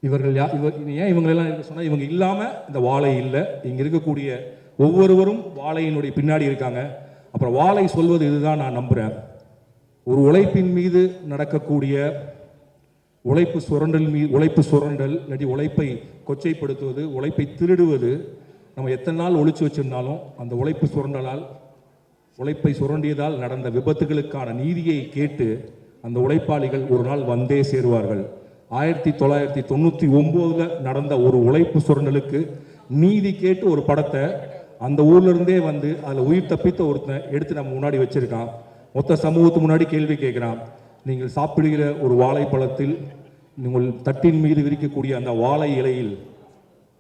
G: இவர்கள் ஏன் இவங்களெல்லாம் இருக்க சொன்னால், இவங்க இல்லாமல் இந்த வாழை இல்லை. இங்கே இருக்கக்கூடிய ஒவ்வொருவரும் வாழையினுடைய பின்னாடி இருக்காங்க. அப்புறம் வாழை சொல்வது இதுதான் நான் நம்புகிறேன், ஒரு உழைப்பின் மீது நடக்கக்கூடிய உழைப்பு சுரண்டல் இல்லாட்டி உழைப்பை கொச்சைப்படுத்துவது, உழைப்பை திருடுவது, நம்ம எத்தனை நாள் ஒழிச்சு வச்சிருந்தாலும் அந்த உழைப்பு சுரண்டலால், உழைப்பை சுரண்டியதால் நடந்த விபத்துகளுக்கான நீதியை கேட்டு அந்த உழைப்பாளிகள் ஒரு நாள் வந்தே சேருவார்கள். 1999 நடந்த ஒரு உழைப்பு சுரண்டலுக்கு நீதி கேட்டு ஒரு படத்தை அந்த ஊர்ல இருந்தே வந்து அதில் உயிர் தப்பித்த ஒருத்தனை எடுத்து நம்ம முன்னாடி வச்சிருக்கான். மொத்த சமூகத்து முன்னாடி கேள்வி கேட்குறான். நீங்கள் சாப்பிடுகிற ஒரு வாழைப்பழத்தில் நீங்கள் தட்டின் மீது விரிக்கக்கூடிய அந்த வாழை இலையில்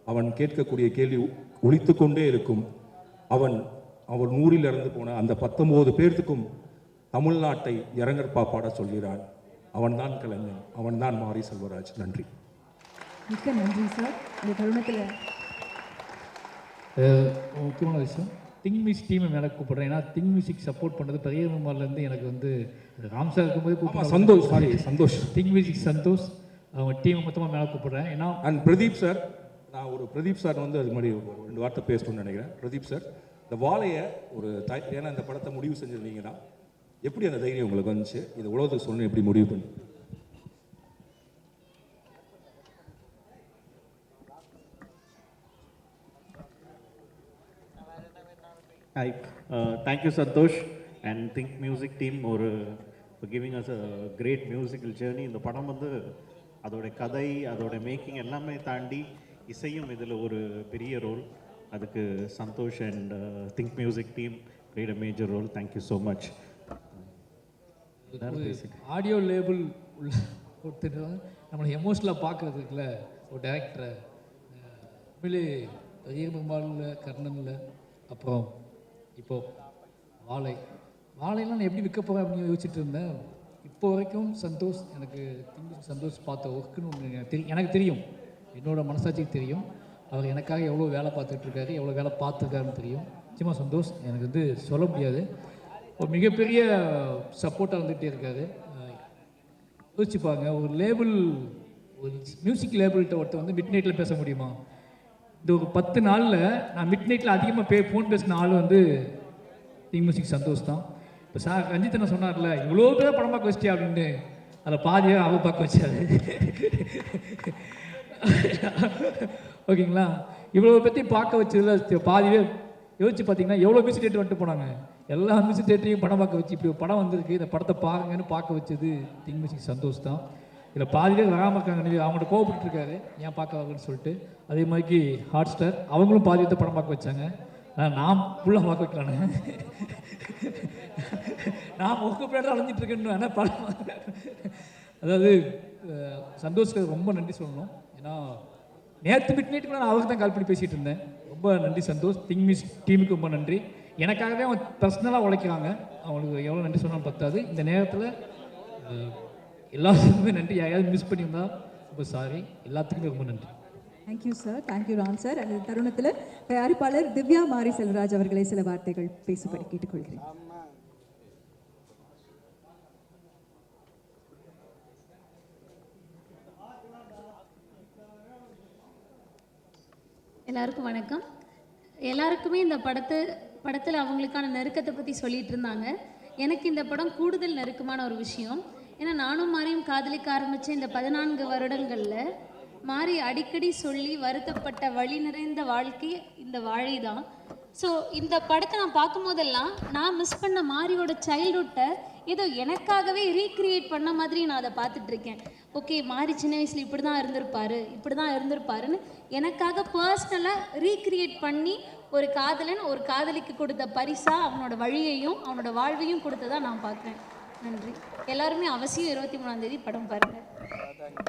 G: அவன் கேட்கக்கூடிய கேள்வி ஒலித்து கொண்டே இருக்கும். அவன் 100 இறந்து போன அந்த 19 பேர்த்துக்கும் தமிழ்நாட்டை இறங்கற்பா பாட சொல்கிறான். அவன்தான் கலைஞன், அவன்தான் மாரி செல்வராஜ். நன்றி.
B: மிக்க நன்றி சார். இந்த தருணத்தில்
D: முக்கியமான விஷயம், திங் மியூசிக் டீமை மேலே கூப்பிட்றேன். ஏன்னா திங் மியூசிக் சப்போர்ட் பண்ணது பெரியம்மாலேருந்து எனக்கு வந்து ராம் சார் இருக்கும்போது கூப்பிட்றேன்.
G: சந்தோஷ்
D: திங் மியூசிக் சந்தோஷ் அவங்க டீமை மொத்தமாக மேலே கூப்பிட்றேன். ஏன்னா
G: அண்ட் பிரதீப் சார், நான் பிரதீப் சார் வந்து அது மாதிரி 2 வார்த்தை பேசணும்னு நினைக்கிறேன். பிரதீப் சார், இந்த வாழையை ஏன்னா இந்த படத்தை முடிவு செஞ்சிருந்தீங்கன்னா எப்படி அந்த தைரியம் உங்களுக்கு வந்துச்சு? இது உலகத்துக்கு சொல்லணும் எப்படி முடிவு பண்ணி?
H: Hi, thank you Santosh and Think Music team for giving us a great musical journey. இந்த படம் வந்து அதோட கதை, அதோட மேக்கிங் எல்லாமே தாண்டி இசையும் இதில் ஒரு பெரிய ரோல். அதுக்கு Santhosh and Think music team played a major role. Thank you so much.
D: Audio label உள்ள ஒருத்தர் நம்மளை எமோஷனலாக பார்க்குறதுக்குல ஒரு டேரக்டரை உண்மையிலே பெரிய பெரும்பாலில் கர்ணனில் அப்புறம் இப்போது வாழையெல்லாம் நான் எப்படி விற்க போகிறேன் அப்படின்னு யோசிச்சுட்டு இருந்தேன். இப்போ வரைக்கும் சந்தோஷ் எனக்கு சந்தோஷ் பார்த்த ஒர்க்குன்னு ஒன்று எனக்கு தெரியும், என்னோட மனசாட்சிக்கு தெரியும். அவர் எனக்காக எவ்வளோ வேலை பார்த்துட்ருக்காரு, எவ்வளோ வேலை பார்த்துருக்காருன்னு தெரியும். நிச்சயமாக சந்தோஷ் எனக்கு வந்து சொல்ல முடியாது, ஒரு மிகப்பெரிய சப்போர்ட்டாக வந்துகிட்டே இருக்காரு. யோசிச்சுப்பாங்க, ஒரு லேபிள், ஒரு மியூசிக் லேபிள்கிட்ட ஒருத்தர் வந்து மிட் நைட்டில் பேச முடியுமா? இந்த ஒரு 10 நாளில் நான் மிட் நைட்டில் அதிகமாக ஃபோன் பேசின ஆள் வந்து திங் மியூசிக் சந்தோஷ் தான். இப்போ சார் ரஞ்சித் என்ன சொன்னார்ல, இவ்வளோ பேர் படம் பார்க்க வச்சிட்டியா அப்படின்னு, அதில் பாதியாக அவர் பார்க்க வச்சாரு. ஓகேங்களா? இவ்வளோ பற்றி பார்க்க வச்சதில் பாதியே யோசிச்சு பார்த்தீங்கன்னா எவ்வளோ மியூசிக் தேட்டர் வந்துட்டு போனாங்க. எல்லா மியூசிக் தேட்டரையும் படம் பார்க்க வச்சு இப்படி ஒரு படம் வந்திருக்கு, இந்த படத்தை பாருங்கன்னு பார்க்க வச்சது திங் மியூசிக் சந்தோஷ் தான். இதில் பாதி பேர் வராமல் இருக்காங்க, அவங்கள்ட்ட கோவப்பட்டுருக்காரு ஏன் பார்க்க வாங்கன்னு சொல்லிட்டு. அதே மாதிரி ஹாட் ஸ்டார் அவங்களும் பாதி பேர்த்த படம் பார்க்க வச்சாங்க. ஆனால் நான் ஃபுல்லாக பார்க்க வைக்கலான்னு நான் முக பின்னாடி அலைஞ்சிட்டு இருக்கேன்னு ஆனால் படம் அதாவது சந்தோஷ்க்கு ரொம்ப நன்றி சொல்லணும். ஏன்னா நேற்று மிட் நைட்டுக்கு நான் அவருக்கு தான் கால் பண்ணி பேசிகிட்டு இருந்தேன். ரொம்ப நன்றி சந்தோஷ். திங் மியூசிக் டீமுக்கு ரொம்ப நன்றி. எனக்காகவே அவங்க பர்சனலாக உழைக்கிறாங்க, அவங்களுக்கு எவ்வளோ நன்றி சொன்னாலும் பத்தாது. இந்த நேரத்தில் எல்லாத்துக்குமே நன்றி. யாரையாவது மிஸ் பண்ணியிருந்தா ரொம்ப சாரி. எல்லாத்துக்குமே ரொம்ப நன்றி.
C: Thank you sir, thank you Ram sir. அந்த தருணத்தில் தயாரிப்பாளர் திவ்யா மாரி செல்வராஜ் அவர்களை சில வார்த்தைகள் பேசும்படி கேட்டுக்கொள்கிறேன்.
I: எல்லாருக்கும் வணக்கம். எல்லாருக்குமே இந்த படத்தில் அவங்களுக்கான நெருக்கத்தை பற்றி சொல்லிட்டு இருந்தாங்க. எனக்கு இந்த படம் கூடுதல் நெருக்கமான ஒரு விஷயம். ஏன்னா நானும் மாரியும் காதலிக்க ஆரம்பித்த இந்த 14 வருடங்களில் மாரி அடிக்கடி சொல்லி வருத்தப்பட்ட வழி நிறைந்த வாழ்க்கை இந்த வாழை தான். ஸோ இந்த படத்தை நான் பார்க்கும்போதெல்லாம் நான் மிஸ் பண்ண மாரியோட சைல்ட்ஹுட்டை ஏதோ எனக்காகவே ரீக்ரியேட் பண்ண மாதிரி நான் அதை பார்த்துட்ருக்கேன். ஓகே, மாரி சின்ன வயசில் இப்படி தான் இருந்திருப்பாருன்னு எனக்காக பர்சனலாக ரீக்ரியேட் பண்ணி ஒரு காதலன் ஒரு காதலிக்கு கொடுத்த பரிசாக அவனோட வழியையும் அவனோட வாழ்வையும் கொடுத்ததா நான் பார்க்குறேன். நன்றி. எல்லாருமே அவசியம் 23ஆம் தேதி படம் பாருங்கள்.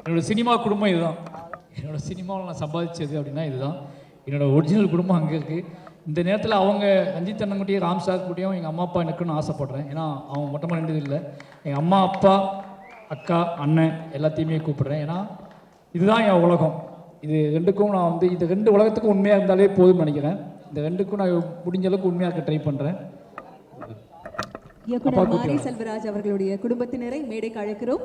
D: என்னோடய சினிமா குடும்பம் இதுதான். என்னோடய சினிமாவில் நான் சம்பாதிச்சது அப்படின்னா இதுதான். என்னோடய ஒரிஜினல் குடும்பம் அங்கே இருக்குது. இந்த நேரத்தில் அவங்க ரஞ்சித் அண்ணன்கிட்டையும் ராம் சார் கூட்டியும் எங்கள் அம்மா அப்பா எனக்குன்னு ஆசைப்பட்றேன். ஏன்னா அவங்க மொத்தமாக ரெண்டு இல்லை, எங்கள் அம்மா அப்பா அக்கா அண்ணன் எல்லாத்தையுமே கூப்பிட்றேன். ஏன்னா இதுதான் என் உலகம். இது ரெண்டுக்கும் நான் வந்து இந்த 2 உலகத்துக்கும் உண்மையாக இருந்தாலே போதும்னு நினைக்கிறேன். இந்த 2க்கும் நான் முடிஞ்ச அளவுக்கு உண்மையாக இருக்க ட்ரை பண்ணுறேன்.
C: இயக்குனர் மாரி செல்வராஜ் அவர்களுடைய குடும்பத்தினரை மேடைக்கு அழைக்கிறோம்.